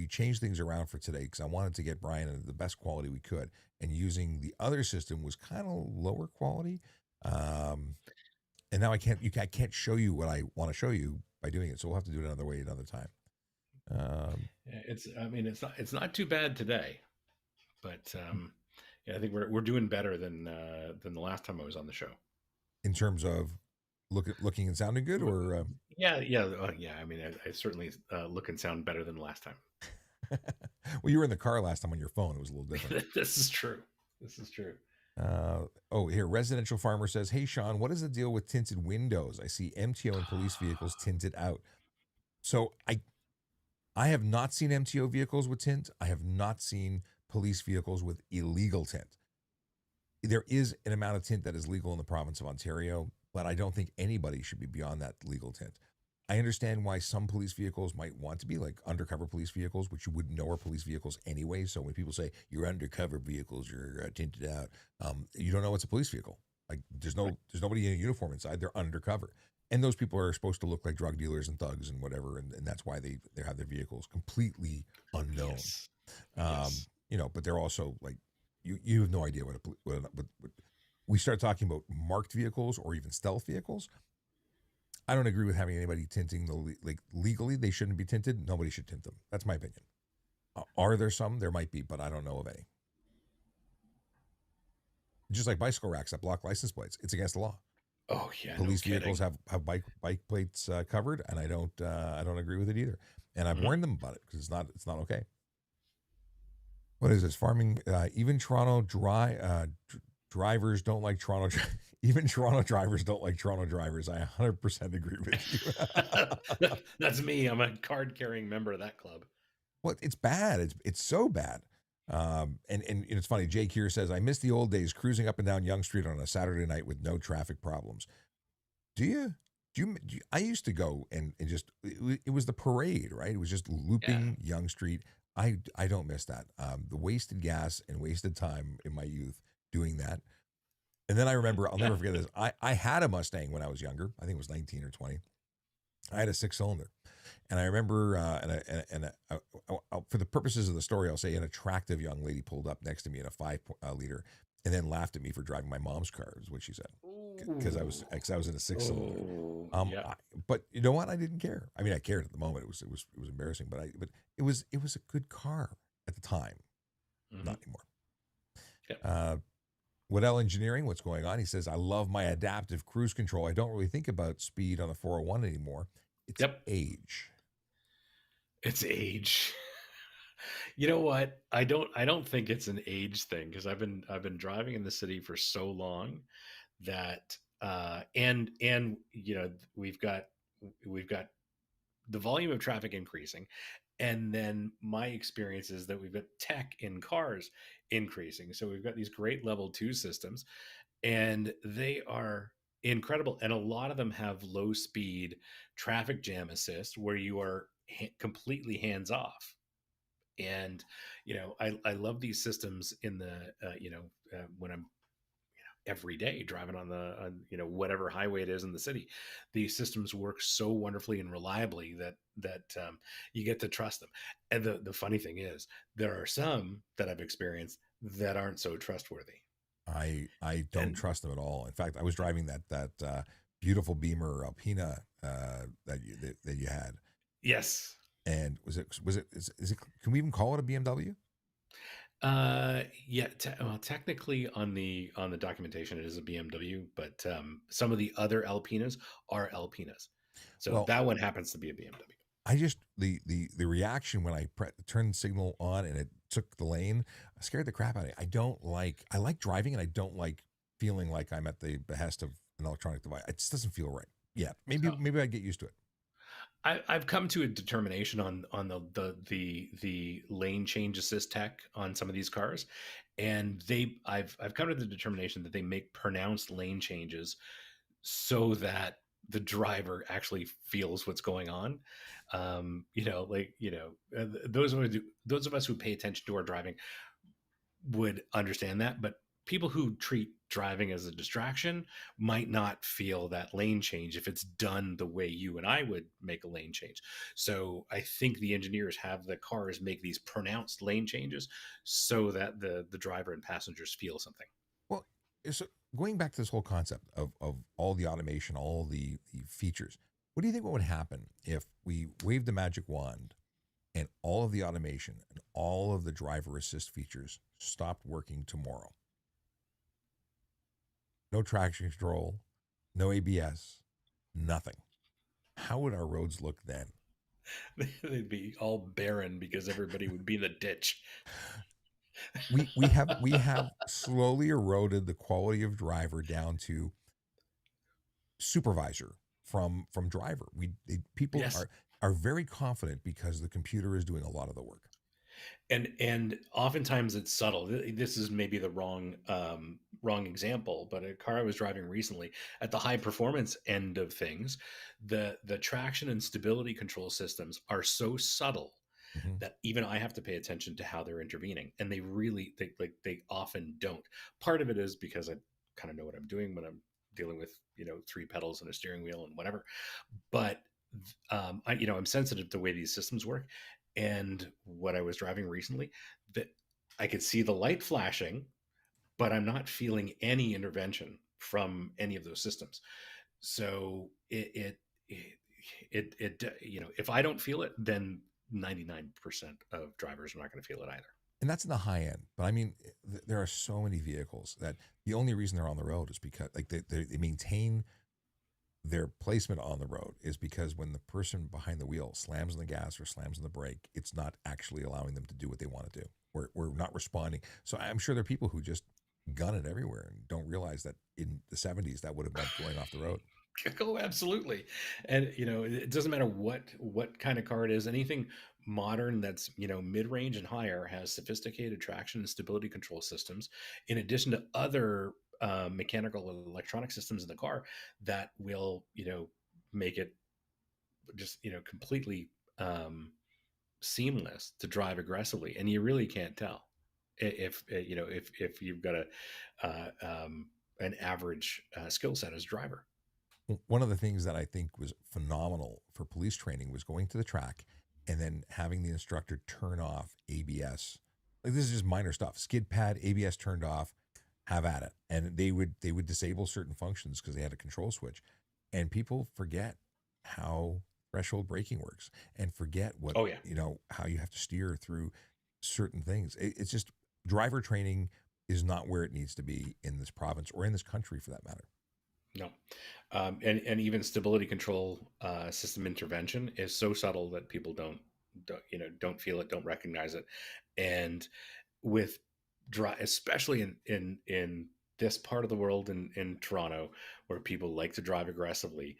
changed things around for today, because I wanted to get Brian in the best quality we could, and using the other system was kind of lower quality. And now I can't show you what I want to show you by doing it, so we'll have to do it another way another time. I mean, it's not too bad today, but yeah, I think we're doing better than the last time I was on the show. In terms of looking and sounding good, or Yeah. I mean, I certainly look and sound better than the last time. well, you were in the car last time on your phone. It was a little different. This is true. This is true. Here, residential farmer says, "Hey, Sean, what is the deal with tinted windows? I see MTO and police vehicles tinted out." So I have not seen MTO vehicles with tint. I have not seen police vehicles with illegal tint. There is an amount of tint that is legal in the province of Ontario, but I don't think anybody should be beyond that legal tint. I understand why some police vehicles might want to be like undercover police vehicles, which you wouldn't know are police vehicles anyway. So when people say you're undercover vehicles, you're tinted out, you don't know it's a police vehicle. Like there's nobody in a uniform inside. They're undercover, and those people are supposed to look like drug dealers and thugs and whatever, and that's why they have their vehicles completely unknown. Yes. Yes. But they're also like you have no idea what we start talking about marked vehicles or even stealth vehicles. I don't agree with having anybody tinting legally. They shouldn't be tinted. Nobody should tint them. That's my opinion. Are there some? There might be, but I don't know of any. Just like bicycle racks that block license plates, it's against the law. Oh yeah. Police No vehicles kidding. have bike plates covered, and I don't agree with it either. And I've warned them about it because it's not okay. What is this farming? Even Toronto drivers don't like Toronto. Even Toronto drivers don't like Toronto drivers. I 100% agree with you. That's me. I'm a card-carrying member of that club. Well, it's bad. It's so bad. And it's funny. Jake here says, "I miss the old days cruising up and down Yonge Street on a Saturday night with no traffic problems." Do you? I used to go and just it was the parade, right? It was just looping Yonge Street. I don't miss that. The wasted gas and wasted time in my youth doing that. And then I remember, I'll never forget this. I had a Mustang when I was younger. I think it was 19 or 20. I had a 6-cylinder. And I remember, for the purposes of the story, I'll say an attractive young lady pulled up next to me in a 5-liter and then laughed at me for driving my mom's car, is what she said. Because I was in a 6-cylinder. Yeah. But you know what? I didn't care. I mean, I cared at the moment. It was embarrassing, but it was a good car at the time. Not anymore. Yep. Waddell Engineering, what's going on? He says, "I love my adaptive cruise control. I don't really think about speed on the 401 anymore. It's age." It's age. You know what? I don't think it's an age thing, because I've been driving in the city for so long that and we've got the volume of traffic increasing, and then my experience is that we've got tech in cars increasing. So we've got these great level 2 systems, and they are incredible, and a lot of them have low speed traffic jam assist where you are completely hands off. And I love these systems in the when I'm every day driving on whatever highway it is in the city. These systems work so wonderfully and reliably that you get to trust them. And the funny thing is, there are some that I've experienced that aren't so trustworthy. I don't And trust them at all. In fact, I was driving that beautiful Beamer Alpina that you had, yes, and is it, can we even call it a BMW? yeah. Well, technically, on the documentation, it is a BMW, but some of the other Alpinas are Alpinas. So Well, that one happens to be a BMW. I just the reaction when I turned the signal on and it took the lane scared the crap out of me. I like driving and I don't like feeling like I'm at the behest of an electronic device. It just doesn't feel right. Yeah, So maybe I get used to it. I've come to a determination on the lane change assist tech on some of these cars, and I've come to the determination that they make pronounced lane changes so that the driver actually feels what's going on. Those of us who pay attention to our driving would understand that, but people who treat driving as a distraction might not feel that lane change if it's done the way you and I would make a lane change. So I think the engineers have the cars make these pronounced lane changes so that the driver and passengers feel something. Well, so going back to this whole concept of all the automation, all the features, what do you think what would happen if we waved the magic wand and all of the automation and all of the driver assist features stopped working tomorrow? No traction control, no ABS, nothing. How would our roads look then? They'd be all barren because everybody would be in the ditch. We have slowly eroded the quality of driver down to supervisor from driver. People Yes. are very confident because the computer is doing a lot of the work. And oftentimes it's subtle. This is maybe the wrong example, but a car I was driving recently, at the high performance end of things, the traction and stability control systems are so subtle Mm-hmm. that even I have to pay attention to how they're intervening, and they often don't. Part of it is because I kind of know what I'm doing when I'm dealing with three pedals and a steering wheel and whatever, but I'm sensitive to the way these systems work. And what I was driving recently, that I could see the light flashing, but I'm not feeling any intervention from any of those systems. So if I don't feel it, then 99% of drivers are not going to feel it either. And that's in the high end. But I mean, there are so many vehicles that the only reason they're on the road is because like they maintain their placement on the road is because when the person behind the wheel slams on the gas or slams on the brake, it's not actually allowing them to do what they want to do. We're not responding. So I'm sure there are people who just gun it everywhere and don't realize that in the 70s that would have meant going off the road. Oh, absolutely. And it doesn't matter what kind of car it is. Anything modern that's mid-range and higher has sophisticated traction and stability control systems, in addition to other mechanical and electronic systems in the car that will make it just completely seamless to drive aggressively, and you really can't tell if you've got an average skill set as a driver. One of the things that I think was phenomenal for police training was going to the track and then having the instructor turn off ABS. Like this is just minor stuff. Skid pad, ABS turned off, have at it. And they would disable certain functions because they had a control switch. And people forget how threshold braking works and forget what, Oh yeah. how you have to steer through certain things. It's just driver training is not where it needs to be in this province or in this country for that matter. No, and even stability control system intervention is so subtle that people don't feel it, don't recognize it, and with especially in this part of the world in Toronto, where people like to drive aggressively,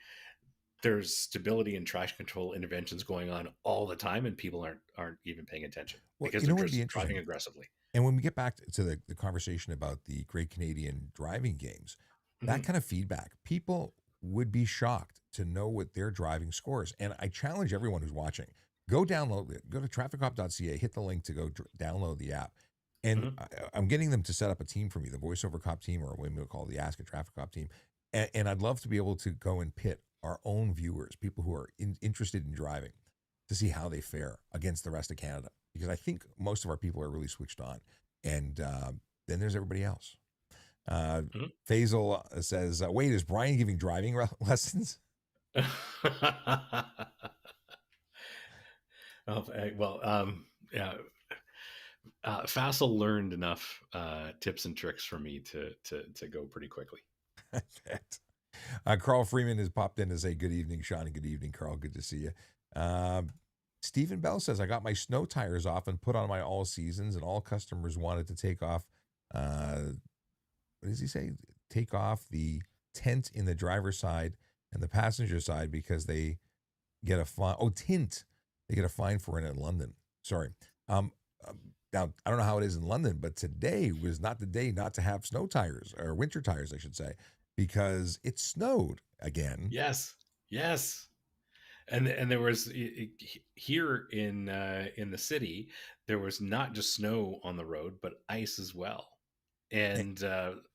there's stability and traction control interventions going on all the time, and people aren't even paying attention Well, because you they're know what would be just driving interesting? aggressively. And when we get back to the conversation about the Great Canadian Driving Games, that Mhm. kind of feedback, people would be shocked to know what their driving scores. And I challenge everyone who's watching, go download it. Go to trafficcop.ca, hit the link to go download the app. And Mhm. I'm getting them to set up a team for me, the voiceover cop team, or what we call the Ask a Traffic Cop team. And I'd love to be able to go and pit our own viewers, people who are interested in driving, to see how they fare against the rest of Canada. Because I think most of our people are really switched on. And then there's everybody else. Mhm. Faisal says, wait, is Brian giving driving lessons? Oh, well, yeah. Fassel learned enough tips and tricks for me to go pretty quickly. Carl Freeman has popped in to say good evening, Sean, and good evening, Carl. Good to see you. Stephen Bell says, I got my snow tires off and put on my all seasons, and all customers wanted to take off. What does he say? Take off the tent in the driver's side and the passenger side because they get a fine. Oh, tint. They get a fine for it in London. Sorry. Now, I don't know how it is in London, but today was not the day not to have snow tires, or winter tires, I should say, because it snowed again. Yes, yes. And there was here in the city, there was not just snow on the road, but ice as well, and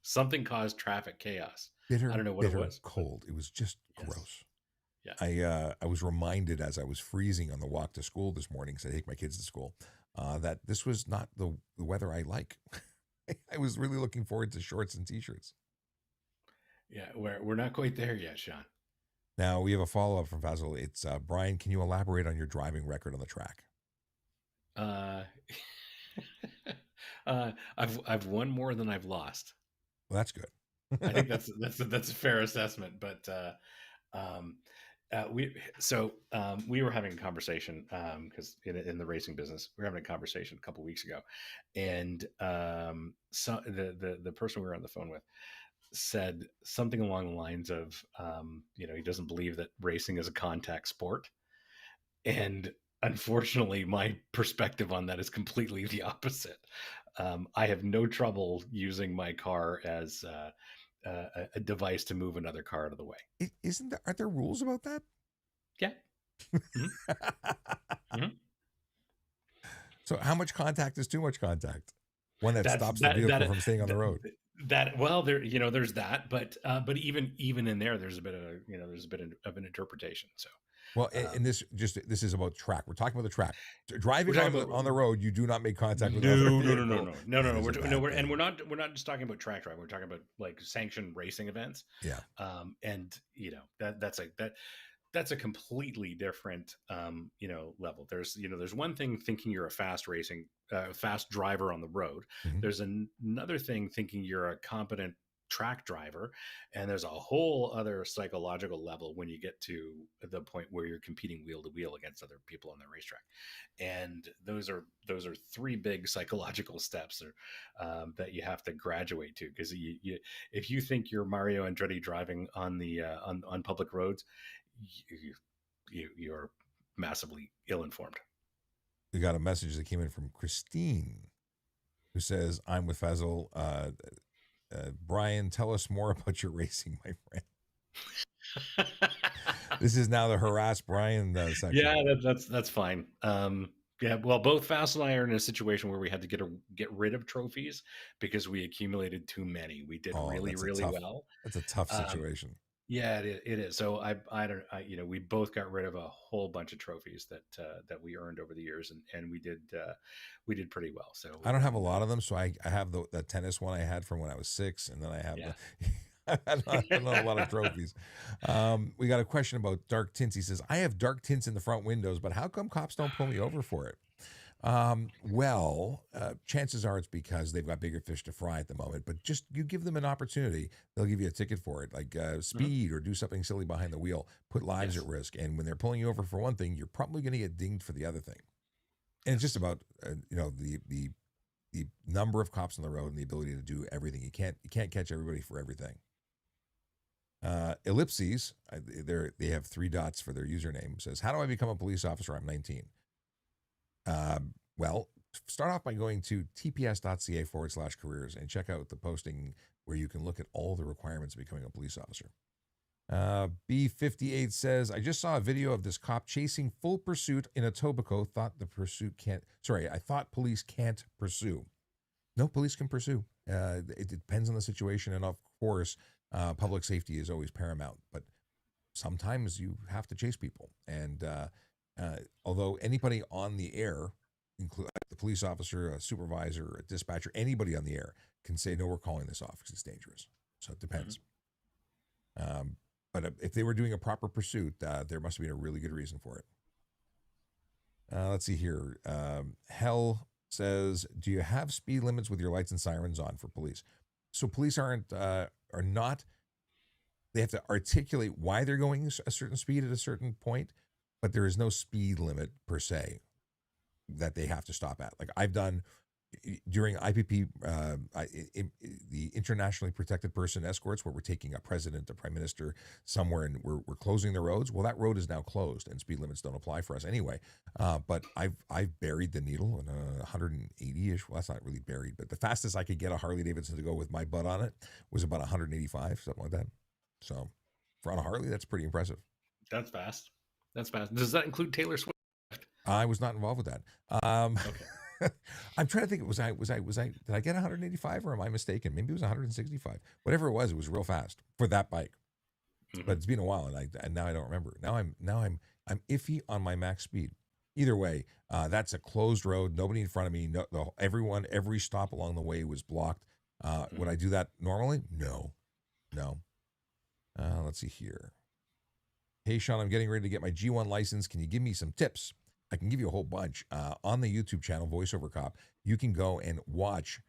something caused traffic chaos. I don't know what it Bitter was, but cold. It was just yes, gross. yeah, I was reminded as I was freezing on the walk to school this morning, because I take my kids to school, that this was not the weather I like. I was really looking forward to shorts and t-shirts. yeah. We're not quite there yet, Sean. Now we have a follow-up from Faisal. It's Brian, can you elaborate on your driving record on the track? Uh, I've won more than I've lost. Well, that's good. I think that's a fair assessment. But um, we were having a conversation because in the racing business, we were having a conversation a couple weeks ago, and so the person we were on the phone with said something along the lines of he doesn't believe that racing is a contact sport, and unfortunately my perspective on that is completely the opposite. I have no trouble using my car as a device to move another car out of the way. Isn't there, aren't there rules about that? Yeah. Mm-hmm. Mm-hmm. So how much contact is too much contact? One that That's stops the vehicle from staying on the that, road. that well there there's that, but even in there there's a bit of of an interpretation. So Well, and this is about track. We're talking about the track. we're Driving talking on about the road, you do not make contact with another no, no, no, no, vehicle. no, no, That no. is a bad thing. We're not just talking about track driving. We're talking about like sanctioned racing events. Yeah. And that's a completely different level. There's one thing thinking you're a fast driver on the road. Mm-hmm. There's another thing thinking you're a competent track driver, and there's a whole other psychological level when you get to the point where you're competing wheel to wheel against other people on the racetrack. And those are three big psychological steps that you have to graduate to, because if you think you're Mario Andretti driving on the on public roads, you're massively ill-informed. We got a message that came in from Christine, who says, I'm with Faisal. Brian, tell us more about your racing, my friend. This is now the harass Brian section. Yeah, that's fine. Yeah, well, both Fast and I are in a situation where we had to get rid of trophies because we accumulated too many. We did really well. That's a tough situation. Yeah, it is. So we both got rid of a whole bunch of trophies that we earned over the years, and we did pretty well. So I don't have a lot of them. So I have the tennis one I had from when I was 6, and then I have I don't know a lot of trophies. We got a question about dark tints. He says, I have dark tints in the front windows, but how come cops don't pull me over for it? Chances are it's because they've got bigger fish to fry at the moment, but just you give them an opportunity, they'll give you a ticket for it, like speed or do something silly behind the wheel, put lives at risk. And when they're pulling you over for one thing, you're probably going to get dinged for the other thing. And it's just about, the number of cops on the road and the ability to do everything. You can't catch everybody for everything. Ellipses, they have 3 dots for their username. Says, how do I become a police officer? I'm 19. Well, start off by going to tps.ca/careers and check out the posting where you can look at all the requirements of becoming a police officer. B58 says, I just saw a video of this cop chasing full pursuit in Etobicoke. I thought police can't pursue. No, police can pursue. It depends on the situation. And of course, public safety is always paramount, but sometimes you have to chase people. And although anybody on the air include the police officer, a supervisor, a dispatcher, anybody on the air can say, no, we're calling this off because it's dangerous. So it depends. But if they were doing a proper pursuit, there must have been a really good reason for it. Let's see here. Hell says, do you have speed limits with your lights and sirens on for police? So police are not, they have to articulate why they're going a certain speed at a certain point, but there is no speed limit per se that they have to stop at. Like I've done during IPP, the internationally protected person escorts, where we're taking a president, a prime minister somewhere, and we're closing the roads. Well, that road is now closed, and speed limits don't apply for us anyway. But I've buried the needle in 180-ish. Well, that's not really buried, but the fastest I could get a Harley Davidson to go with my butt on it was about 185, something like that. So for on a Harley, that's pretty impressive. That's fast. That's fast. Does that include Taylor Swift? I was not involved with that. Okay. I'm trying to think. Did I get 185 or am I mistaken? Maybe it was 165. Whatever it was real fast for that bike. Mm-hmm. But it's been a while, and now I don't remember. Now I'm iffy on my max speed. Either way, that's a closed road. Nobody in front of me. No, every stop along the way was blocked. Would I do that normally? No. Let's see here. Hey Sean, I'm getting ready to get my G1 license. Can you give me some tips? I can give you a whole bunch. On the YouTube channel, VoiceOver Cop, you can go and watch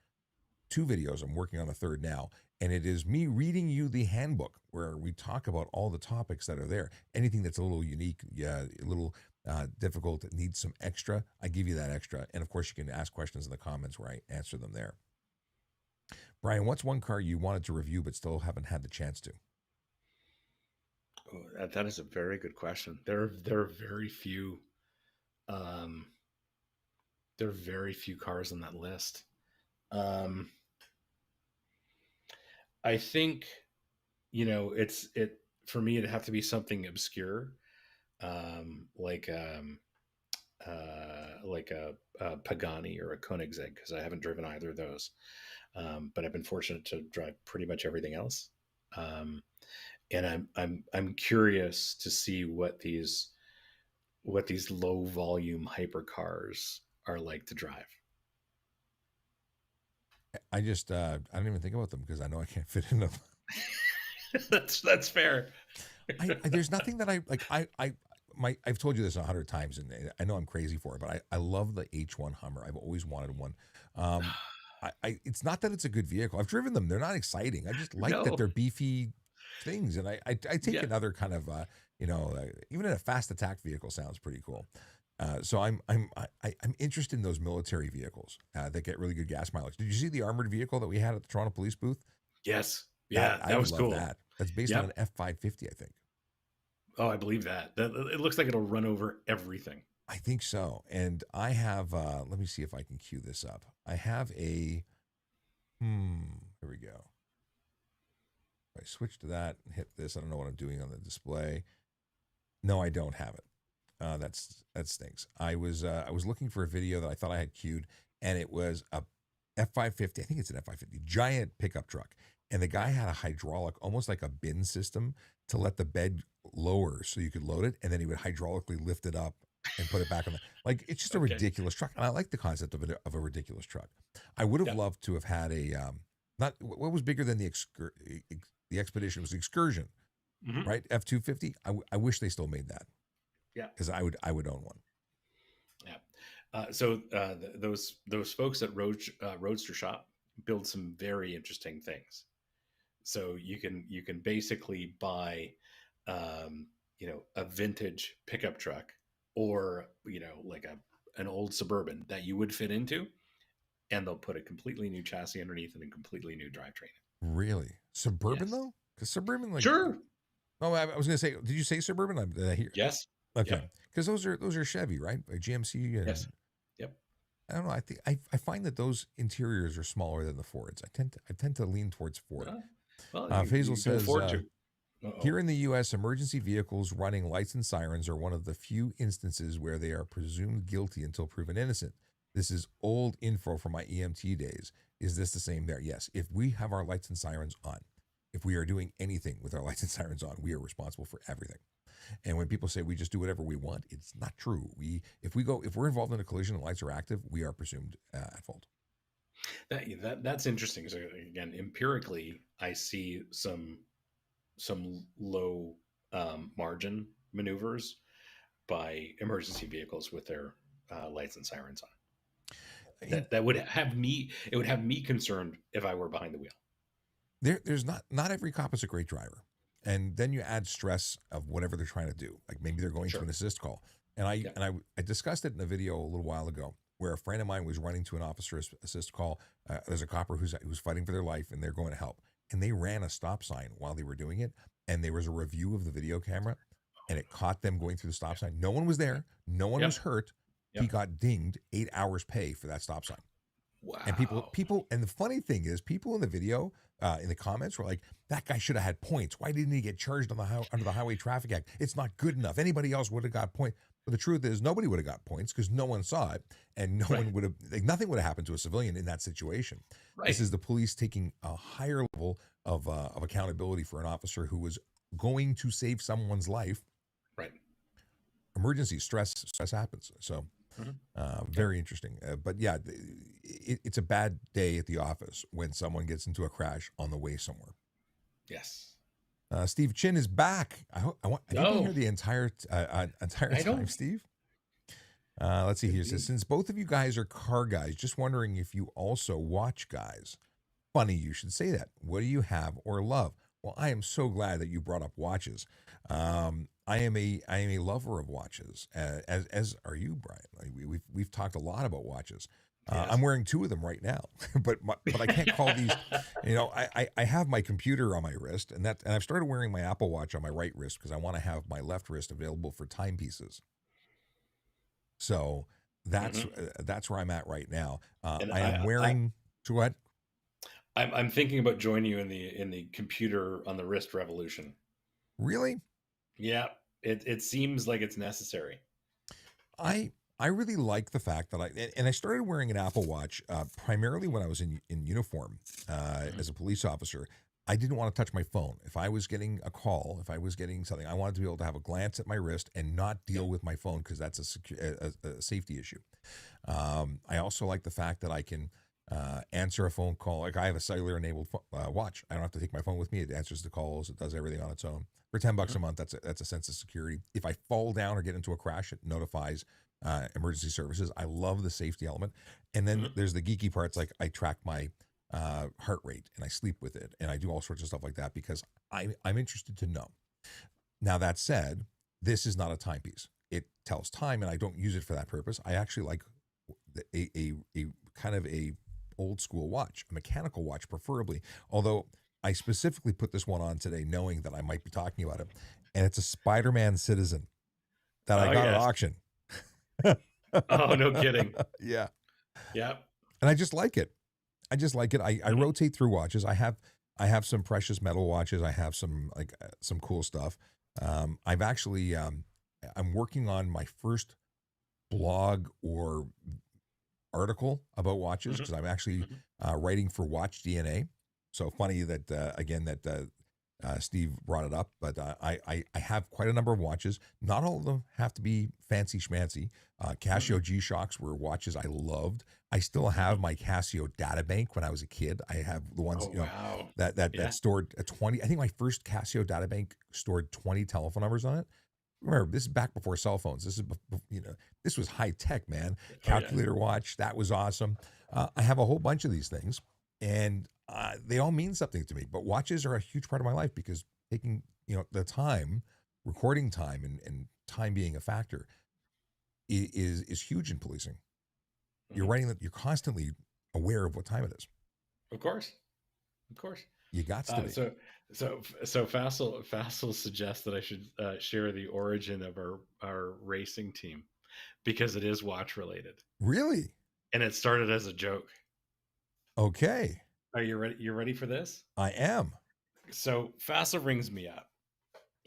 2 videos. I'm working on the 3rd now. And it is me reading you the handbook where we talk about all the topics that are there. Anything that's a little unique, a little difficult, that needs some extra, I give you that extra. And of course, you can ask questions in the comments where I answer them there. Brian, what's one car you wanted to review but still haven't had the chance to? Oh, that is a very good question. There are very few. There are very few cars on that list. I think, for me, it'd have to be something obscure, like a Pagani or a Koenigsegg, because I haven't driven either of those. But I've been fortunate to drive pretty much everything else. And I'm curious to see what these low volume hypercars are like to drive. I don't even think about them because I know I can't fit in them. That's fair. There's nothing that I like. I've told you this 100 times, and I know I'm crazy for it, but I love the H1 Hummer. I've always wanted one. It's not that it's a good vehicle. I've driven them. They're not exciting. I just like that they're beefy things, and I take another kind of even in a fast attack vehicle sounds pretty cool. So I'm interested in those military vehicles that get really good gas mileage. Did you see the armored vehicle that we had at the Toronto Police booth? Yes. Yeah, that was cool. That's based on an F550, I think. Oh, I believe that. It looks like it'll run over everything. I think so. And I have, let me see if I can cue this up. I have here we go. If I switch to that and hit this, I don't know what I'm doing on the display. No, I don't have it. That stinks. I was looking for a video that I thought I had queued, and it was a F550. I think it's an F550 giant pickup truck, and the guy had a hydraulic, almost like a bin system, to let the bed lower so you could load it, and then he would hydraulically lift it up and put it back on. Like, it's just a ridiculous truck, and I like the concept of a ridiculous truck. I would have loved to have had a not what was bigger than the Expedition was the Excursion, right? F250. I wish they still made that. Yeah, because I would own one. Yeah. So those folks at Roadster Shop build some very interesting things. So you can basically buy, a vintage pickup truck, or like an old Suburban that you would fit into, and they'll put a completely new chassis underneath and a completely new drivetrain. Really, Suburban though? Because Suburban, like, sure. Oh, I was going to say, did you say Suburban? Did I hear? Yes. Okay, because those are Chevy, right? Like GMC. And, yes. Yep. I don't know. I think I find that those interiors are smaller than the Fords. I tend to lean towards Ford. Faisal says, here in the U.S., emergency vehicles running lights and sirens are one of the few instances where they are presumed guilty until proven innocent. This is old info from my EMT days. Is this the same there? Yes. If we have our lights and sirens on, if we are doing anything with our lights and sirens on, we are responsible for everything. And when people say we just do whatever we want, it's not true. If we're involved in a collision and lights are active, we are presumed at fault. That's interesting. So again, empirically, I see some low margin maneuvers by emergency vehicles with their lights and sirens on. That would have me. It would have me concerned if I were behind the wheel. There's not every cop is a great driver, and then you add stress of whatever they're trying to do. Like maybe they're going to an assist call, and I discussed it in a video a little while ago where a friend of mine was running to an officer assist call. There's a copper who's fighting for their life, and they're going to help, and they ran a stop sign while they were doing it, and there was a review of the video camera, and it caught them going through the stop sign. No one was there, no one was hurt. He got dinged 8 hours pay for that stop sign. Wow. And people, and the funny thing is, people in the video, in the comments were like, "That guy should have had points. Why didn't he get charged under the Highway Traffic Act? It's not good enough. Anybody else would have got points." But the truth is, nobody would have got points because no one saw it, and no one would have. Like, nothing would have happened to a civilian in that situation. Right. This is the police taking a higher level of accountability for an officer who was going to save someone's life. Right. Emergency stress happens. So. Very interesting. But yeah, it's a bad day at the office when someone gets into a crash on the way somewhere. Yes. Steve Chin is back. I didn't hear the entire time, Steve. Let's see here. Says, since both of you guys are car guys, just wondering if you also watch guys. Funny you should say that. What do you have or love? Well, I am so glad that you brought up watches. I am a lover of watches, as are you, Brian. Like we've talked a lot about watches. Yes. I'm wearing 2 of them right now, but I can't call these. You know, I have my computer on my wrist, and I've started wearing my Apple Watch on my right wrist because I want to have my left wrist available for timepieces. So that's where I'm at right now. I am wearing. To what? I'm thinking about joining you in the computer on the wrist revolution. Really? Yeah, it seems like it's necessary. I really like the fact that I started wearing an Apple Watch primarily when I was in uniform as a police officer. I didn't want to touch my phone. If I was getting a call, if I was getting something, I wanted to be able to have a glance at my wrist and not deal with my phone because that's a safety issue. I also like the fact that I can answer a phone call. Like I have a cellular enabled watch. I don't have to take my phone with me. It answers the calls. It does everything on its own. For $10 a month, that's a sense of security. If I fall down or get into a crash, it notifies emergency services. I love the safety element. And then there's the geeky parts. Like I track my heart rate and I sleep with it and I do all sorts of stuff like that because I'm interested to know. Now that said, this is not a timepiece. It tells time and I don't use it for that purpose. I actually like a kind of a old school watch, a mechanical watch preferably, although I specifically put this one on today knowing that I might be talking about it, and it's a Spider-Man Citizen that I got at auction. Oh, no kidding. Yeah. Yeah. And I just like it. I rotate through watches. I have some precious metal watches. I have some cool stuff. I've actually I'm working on my first blog or article about watches because I'm actually writing for Watch DNA. So funny that Steve brought it up, but I have quite a number of watches. Not all of them have to be fancy schmancy. Casio G-Shocks were watches I loved. I still have my Casio data bank when I was a kid. I have the ones that stored 20. I think my first Casio data bank stored 20 telephone numbers on it. Remember, this is back before cell phones. This was high tech, man. Calculator watch, that was awesome. I have a whole bunch of these things, and they all mean something to me. But watches are a huge part of my life because taking the time, recording time, and time being a factor is huge in policing. You're writing that you're constantly aware of what time it is. Of course. You got to be. So Fassel suggests that I should share the origin of our racing team because it is watch related. Really? And it started as a joke. Okay. Are you ready? You're ready for this? I am. So Fassel rings me up,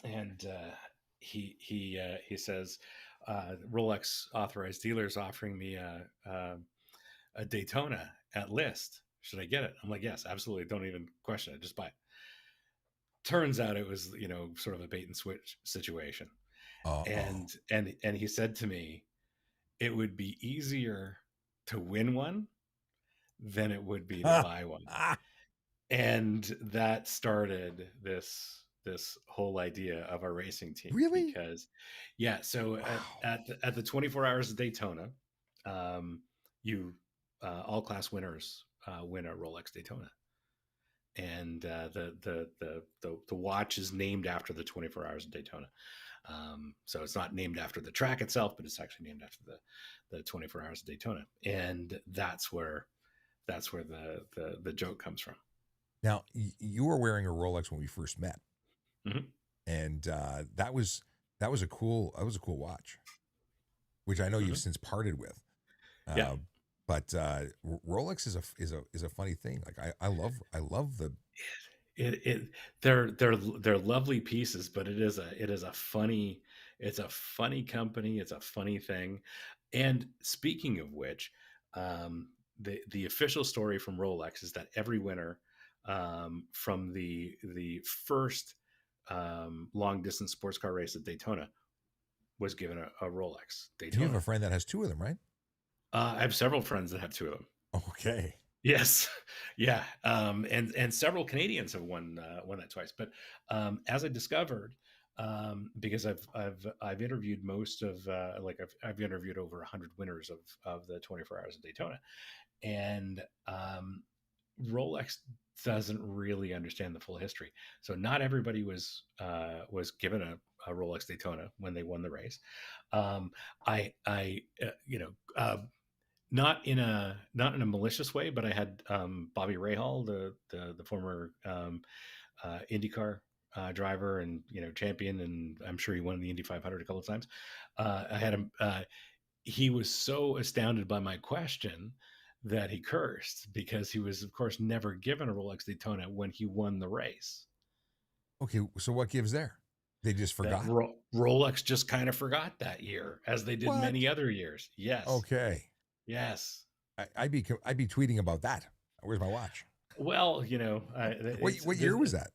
and he says, Rolex authorized dealers offering me a Daytona at list. Should I get it? I'm like, yes, absolutely. Don't even question it. Just buy it. Turns out it was, sort of a bait and switch situation. Oh. And he said to me, it would be easier to win one than it would be to buy one. Ah, And that started this whole idea of a racing team really? because yeah, so Wow. at the 24 hours of Daytona, you all class winners win a Rolex Daytona, and the watch is named after the 24 hours of Daytona. So it's not named after the track itself, but it's actually named after the 24 hours of Daytona, and that's where the joke comes from. Now, you were wearing a Rolex when we first met, Mm-hmm. and that was a cool watch, which I know you've Mm-hmm. since parted with. Yeah, Uh, but Rolex is a funny thing. Like I love the it they're lovely pieces, but it is a funny, it's a funny company, it's a funny thing. And speaking of which, the official story from Rolex is that every winner from the first long distance sports car race at Daytona was given a Rolex and you have Daytona. a friend that has two of them, right? I have several friends that have two of them. Okay. Yes, yeah, and several Canadians have won that twice. But as I discovered, because I've interviewed most of like I've interviewed over 100 winners of the 24 Hours of Daytona, and Rolex doesn't really understand the full history. So not everybody was given a Rolex Daytona when they won the race. I you know. Not in a malicious way, but I had Bobby Rahal, the former IndyCar driver and champion, and I'm sure he won the Indy 500 a couple of times. I had him. He was so astounded by my question that he cursed because he was, of course, never given a Rolex Daytona when he won the race. Okay. So what gives there? They just That forgot. Rolex just kind of forgot that year, as they did many What? other years. Yes, Okay. yes. I'd be tweeting about that. Where's my watch? Well, it's What year was that?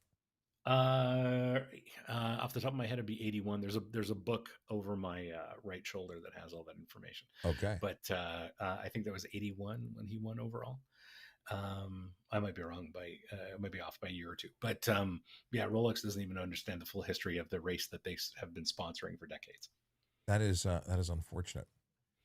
Uh, off the top of my head, it'd be 81. There's a book over my right shoulder that has all that information. Okay. But I think that was 81 when he won overall. I might be wrong I might be off by a year or two. But yeah, Rolex doesn't even understand the full history of the race that they have been sponsoring for decades. That is unfortunate.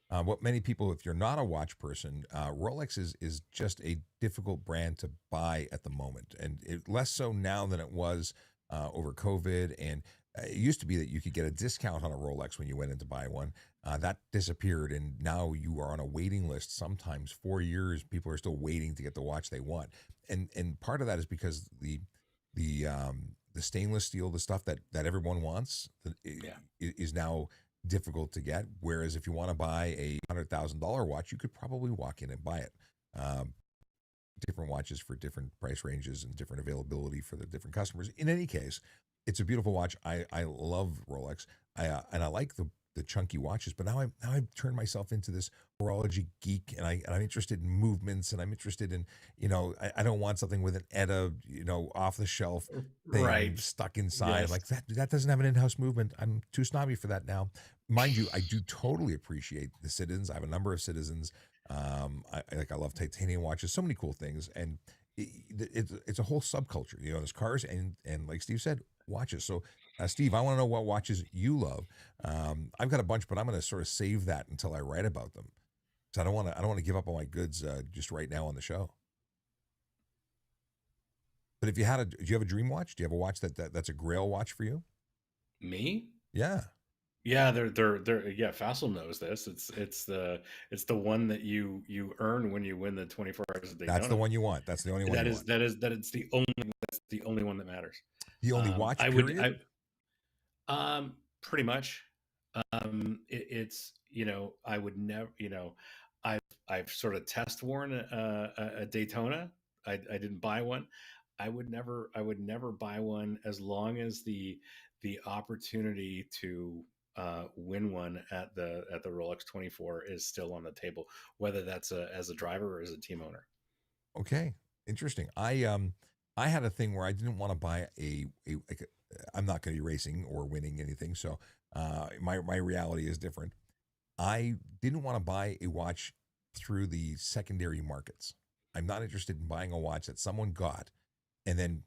What many people, if you're not a watch person, Rolex is just a difficult brand to buy at the moment, and less so now than it was over COVID. And it used to be that you could get a discount on a Rolex when you went in to buy one. That disappeared, and now you are on a waiting list. Sometimes 4 years, people are still waiting to get the watch they want, and part of that is because the stainless steel, the stuff that everyone wants, Yeah. is now difficult to get. Whereas if you want to buy a $100,000 watch, you could probably walk in and buy it. Um, Different watches for different price ranges and different availability for the different customers. In any case, it's a beautiful watch. I love Rolex. And I like the chunky watches. But now I've turned myself into this horology geek, and I'm interested in movements, and I'm interested in I don't want something with an ETA off the shelf thing Right. stuck inside. I'm Yes. like that doesn't have an in-house movement. I'm too snobby for that now. Mind you, I do totally appreciate the Citizens. I have a number of Citizens. I love titanium watches, so many cool things, and it's a whole subculture. There's cars and like Steve said, watches. So, Steve, I want to know what watches you love. I've got a bunch, but I'm going to sort of save that until I write about them. So I don't want to give up on my goods just right now on the show. But if you had do you have a dream watch? Do you have a watch that's a Grail watch for you? Me? Yeah, Yeah, they're yeah, Fassel knows this. It's the one that you earn when you win the 24 hours of that's the Daytona. one you want. That's the only one you want. That it's the only one that matters. The only watch, I would period. pretty much. It's I would never I've I've sort of test worn a Daytona. I didn't buy one. I would never buy one as long as the opportunity to win one at the Rolex 24 is still on the table, whether that's as a driver or as a team owner. Okay, interesting. I had a thing where I didn't want to buy a like I'm not going to be racing or winning anything. So my reality is different. I didn't want to buy a watch through the secondary markets. I'm not interested in buying a watch that someone got and then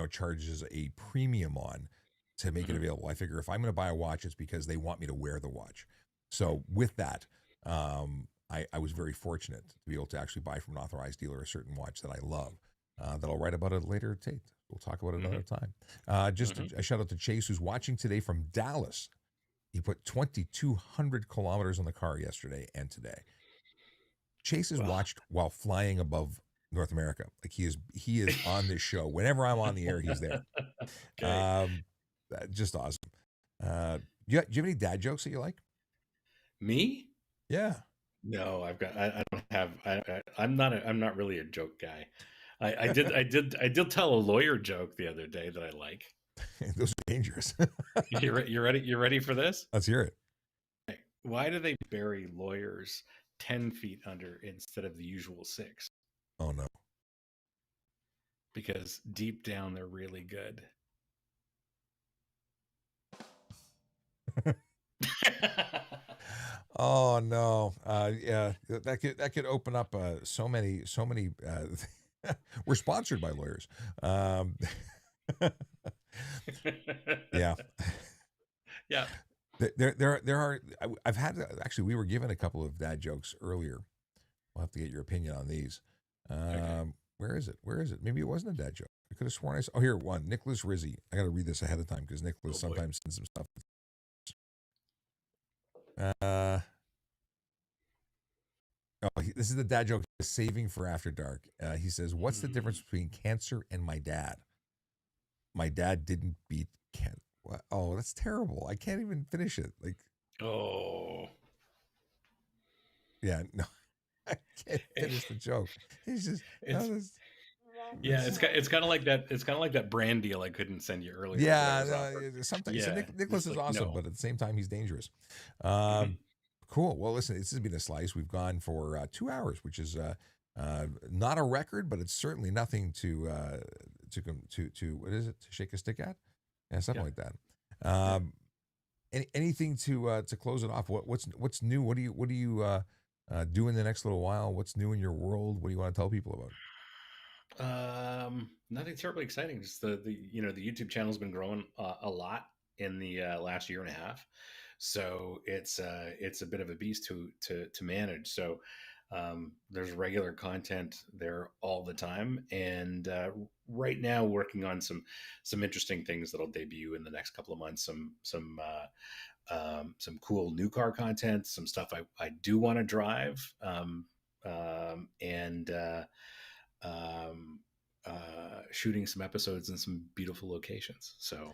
charges a premium on to make it Mhm. available. I figure if I'm going to buy a watch, it's because they want me to wear the watch. So with that, I was very fortunate to be able to actually buy from an authorized dealer a certain watch that I love. That I'll write about at a later date. We'll talk about it another Mhm. time. Just Mhm. a shout out to Chase, who's watching today from Dallas. He put 2,200 kilometers on the car yesterday and today. Chase is Well, watched while flying above North America. Like he is on this show. Whenever I'm on the air, he's there. okay. Um, just awesome. Do you have any dad jokes that you like? Me? Yeah, No, I don't have. I'm not really a joke guy. I did tell a lawyer joke the other day that I like. those are dangerous. You ready? You ready for this? Let's hear it. Okay. Why do they bury lawyers 10 feet under instead of the usual 6? Oh no. Because deep down they're really good. Oh no. Yeah, that could open up so many. We're sponsored by lawyers. Um, yeah. Yeah. There are. I've had actually. We were given a couple of dad jokes earlier. We'll have to get your opinion on these. Okay. Where is it? Where is it? Maybe it wasn't a dad joke. I could have sworn I saw. Oh, here one. Nicholas Rizzi. I got to read this ahead of time because Nicholas Oh boy. sometimes sends some stuff. Uh, this is the dad joke. Saving for After Dark. He says, "What's the difference between cancer and my dad? My dad didn't beat can." What? Oh, that's terrible. I can't even finish it. Like, Oh. yeah, no, I can't finish the joke. He's just, oh, It's yeah, this, it's kind of like that. It's kind of like that brand deal I couldn't send you earlier that I yeah, was offered. sometimes so Yeah, Nicholas it's is like awesome, no. but at the same time he's dangerous. Mhm. Um, cool. Well, listen, this has been a slice. We've gone for 2 hours, which is not a record, but it's certainly nothing to what is it, to shake a stick at? Yeah, something Yeah, like that. yeah. Anything to close it off? What's new? What do you do in the next little while? What's new in your world? What do you want to tell people about? Nothing terribly exciting. Just the the YouTube channel's been growing a lot in the last year and a half, so it's a bit of a beast to manage. So there's regular content there all the time, and right now working on some interesting things that'll debut in the next couple of months. Some cool new car content, some stuff I do want to drive, and um, shooting some episodes in some beautiful locations. So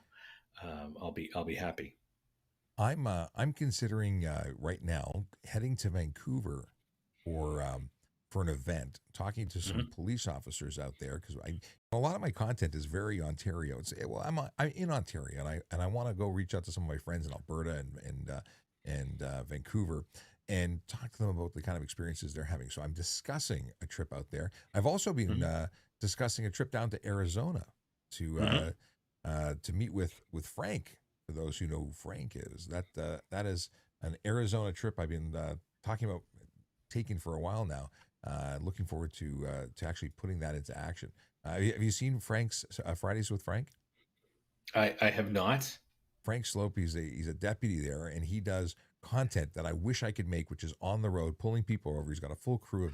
I'll be happy. I'm considering right now heading to Vancouver for um, for an event, talking to some Hmm. police officers out there because a lot of my content is very Ontario. Well, I'm in Ontario and I want to go reach out to some of my friends in Alberta and Vancouver and talk to them about the kind of experiences they're having. So I'm discussing a trip out there. I've also been Hmm. discussing a trip down to Arizona Hmm. to meet with Frank. For those who know who Frank is, that is an Arizona trip I've been talking about taking for a while now. Looking forward to actually putting that into action. Have you seen Frank's Fridays with Frank? I have not. Frank Slope, he's a deputy there, and he does content that I wish I could make, which is on the road, pulling people over. He's got a full crew of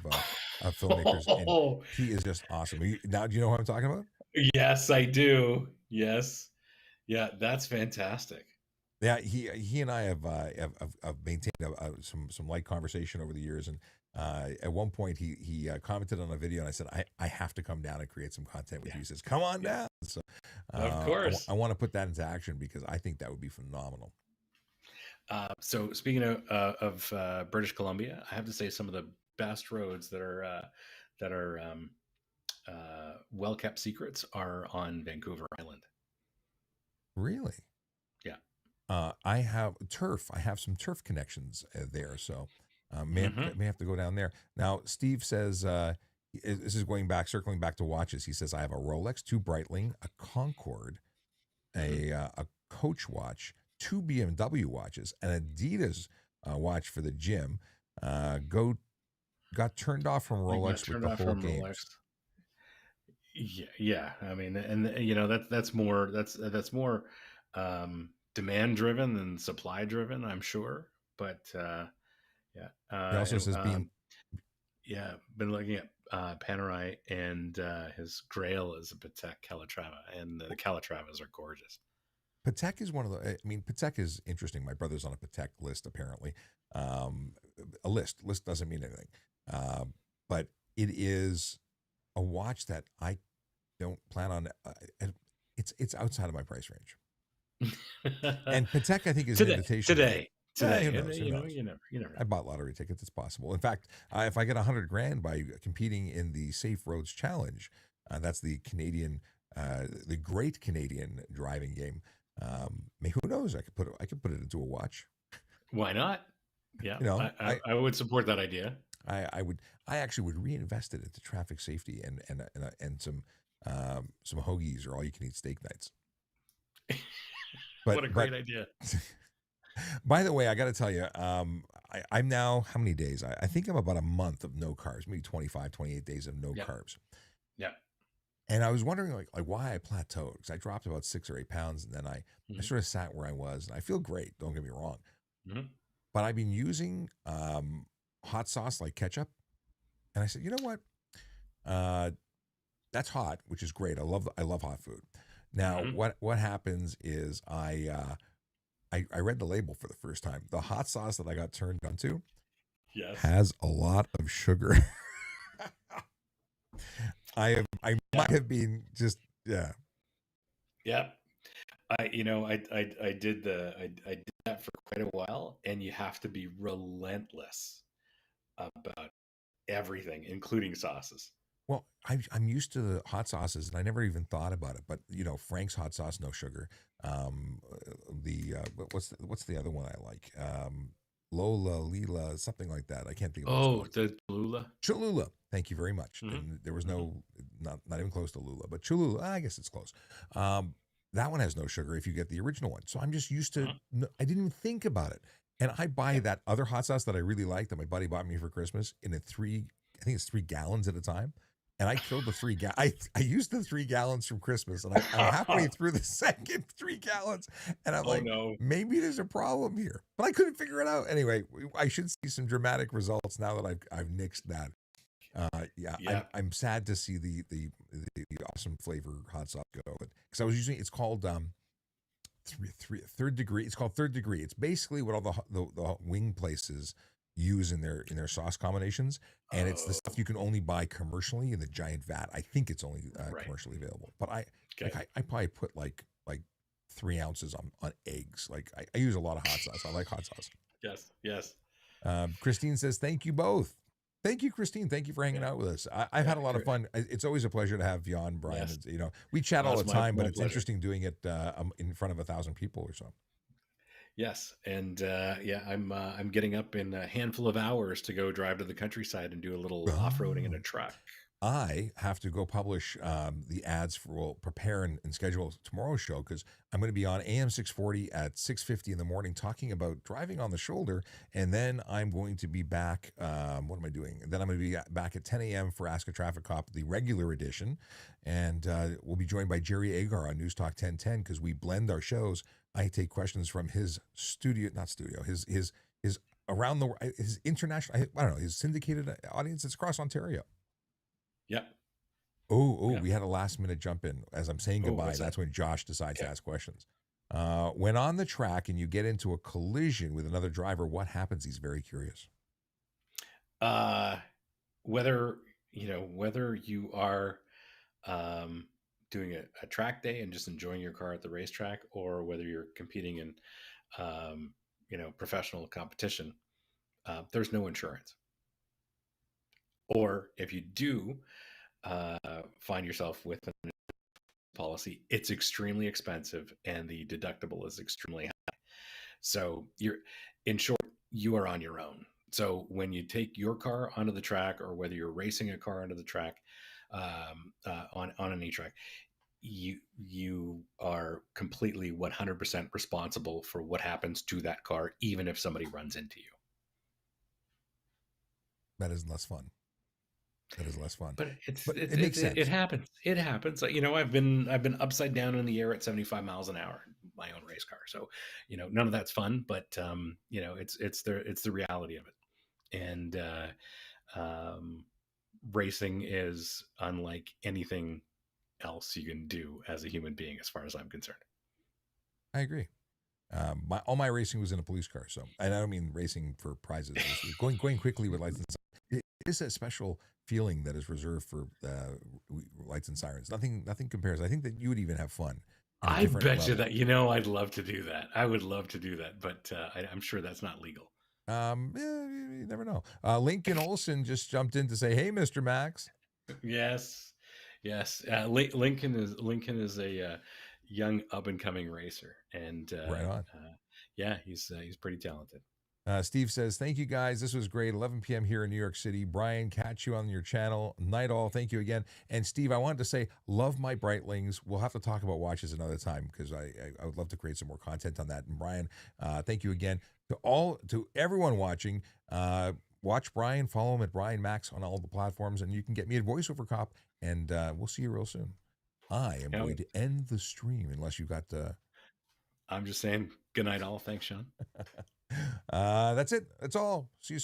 filmmakers, and Oh, he is just awesome. Now, do you know what I'm talking about? yes, I do. Yes. Yeah, that's fantastic. Yeah, he and I have maintained some light conversation over the years, and at one point he commented on a video, and I said I have to come down and create some content with Yeah. you. He says, "Come on Yeah. down." So Of course. I want to put that into action because I think that would be phenomenal. So speaking of British Columbia, I have to say some of the best roads that are well kept secrets are on Vancouver Island. Really, Yeah. I have turf. I have some turf connections there, so Hmm. may have to go down there. Now, Steve says this is circling back to watches. He says I have a Rolex, two Breitling, a Concorde, a Coach watch, 2 BMW watches, an Adidas watch for the gym. Got turned off from You got Rolex with turned the off whole from Rolex. games. Yeah, yeah. I mean, and that's more demand driven than supply driven, I'm sure. But yeah, He also says being yeah, been looking at Panerai, and his Grail is a Patek Calatrava, and the Calatravas are gorgeous. Patek is one of the. I mean, Patek is interesting. My brother's on a Patek list apparently. Um, a list doesn't mean anything, but it is a watch that I don't plan on. It's outside of my price range. And Patek, I think, is an today, invitation to today, get. Who and knows? Who knows? you never I bought lottery tickets. It's possible. In fact, if I get 100 grand by competing in the Safe Roads Challenge, that's the Canadian, the Great Canadian driving game. Who knows? I could put it into a watch. know. Why not? Yeah, You know, I would support that idea. I would I actually would reinvest it into traffic safety and some hoagies or all you can eat steak nights. What a great idea. By the way, I got to tell you, I'm now how many days? I think I'm about a month of no carbs, maybe 25, 28 days of no Yep. carbs. Yeah. And I was wondering like why I plateaued, because I dropped about 6 or 8 pounds, and then I sort of sat where I was, and I feel great. Don't get me wrong, but I've been using hot sauce like ketchup, and I said, you know what? That's hot, which is great. I love hot food. Now, what happens is I read the label for the first time. The hot sauce that I got turned onto has a lot of sugar. I might have been just Yeah. I did that for quite a while, and you have to be relentless about everything, including sauces. Well, I'm used to the hot sauces, and I never even thought about it. But Frank's hot sauce, no sugar. What's the other one I like? Lola, Leela, something like that. I can't think of what it's called. The Cholula. Cholula. Thank you very much. And there was not even close to Lula, but Cholula, I guess it's close. That one has no sugar if you get the original one. So I'm just used to, I didn't even think about it. And I buy that other hot sauce that I really like that my buddy bought me for Christmas in I think it's 3 gallons at a time. And I killed the 3 I used the 3 gallons from Christmas, and I'm halfway through the second 3 gallons, and I'm no. maybe there's a problem here, but I couldn't figure it out. Anyway, I should see some dramatic results now that I've nixed that. I'm sad to see the awesome flavor hot sauce go, because I was using it's called third degree. It's called Third Degree. It's basically what all the wing places use in their sauce combinations, and it's the stuff you can only buy commercially in the giant vat. I think it's only commercially available, but I probably put like 3 ounces on eggs. Like I use a lot of hot sauce. I like hot sauce. Yes. Christine says thank you both. Thank you, Christine. Thank you for hanging out with us. I've had a lot of fun. It's always a pleasure to have Jan, Brian. Yes. We chat all the time, but it's pleasure. interesting doing it in front of 1,000 people or so. Yes, and I'm getting up in a handful of hours to go drive to the countryside and do a little off-roading in a truck. I have to go publish the ads prepare and schedule tomorrow's show, because I'm going to be on AM 640 at 6:50 in the morning talking about driving on the shoulder, and then I'm going to be back. What am I doing? Then I'm going to be back at 10 a.m. for Ask a Traffic Cop, the regular edition, and we'll be joined by Jerry Agar on News Talk 1010, because we blend our shows. I take questions from his his around the his international, I don't know, his syndicated audience. It's across Ontario. Yep. We had a last minute jump in. As I'm saying goodbye, that's when Josh decides to ask questions. When on the track and you get into a collision with another driver, what happens? He's very curious. Whether you are doing a track day and just enjoying your car at the racetrack, or whether you're competing in professional competition, there's no insurance. Or if you do find yourself with a policy, it's extremely expensive and the deductible is extremely high. So in short, you are on your own. So when you take your car onto the track, or whether you're racing a car onto the track on any track, you are completely 100% responsible for what happens to that car, even if somebody runs into you. That is less fun. That is less fun. But But it makes it sense. happens. It happens. Like, you know, I've been upside down in the air at 75 miles an hour in my own race car. So, you know, none of that's fun, but you know, it's the reality of it. And um, racing is unlike anything else you can do as a human being, as far as I'm concerned. I agree. All my racing was in a police car, so and I don't mean racing for prizes. Just going quickly with lights and sirens. It is a special feeling that is reserved for lights and sirens. Nothing compares. I think that you would even have fun in a I different bet you level. that, you know, I'd love to do that. I would love to do that, but I'm sure that's not legal. You never know. Lincoln Olson just jumped in to say, "Hey, Mr. Max." Yes, yes. Lincoln is a young up and coming racer, and Right on. yeah, he's pretty talented. Steve says, "Thank you guys. This was great. 11 p.m. here in New York City. Brian, catch you on your channel. Night all. Thank you again." And Steve, I wanted to say, love my Breitlings. We'll have to talk about watches another time because I would love to create some more content on that. And Brian, thank you again to everyone watching. Watch Brian. Follow him at Brian Makse on all the platforms, and you can get me at VoiceOver Cop. And we'll see you real soon. I am You know, going to end the stream unless you got. I'm just saying, good night, all. Thanks, Sean. That's it. That's all. See you soon.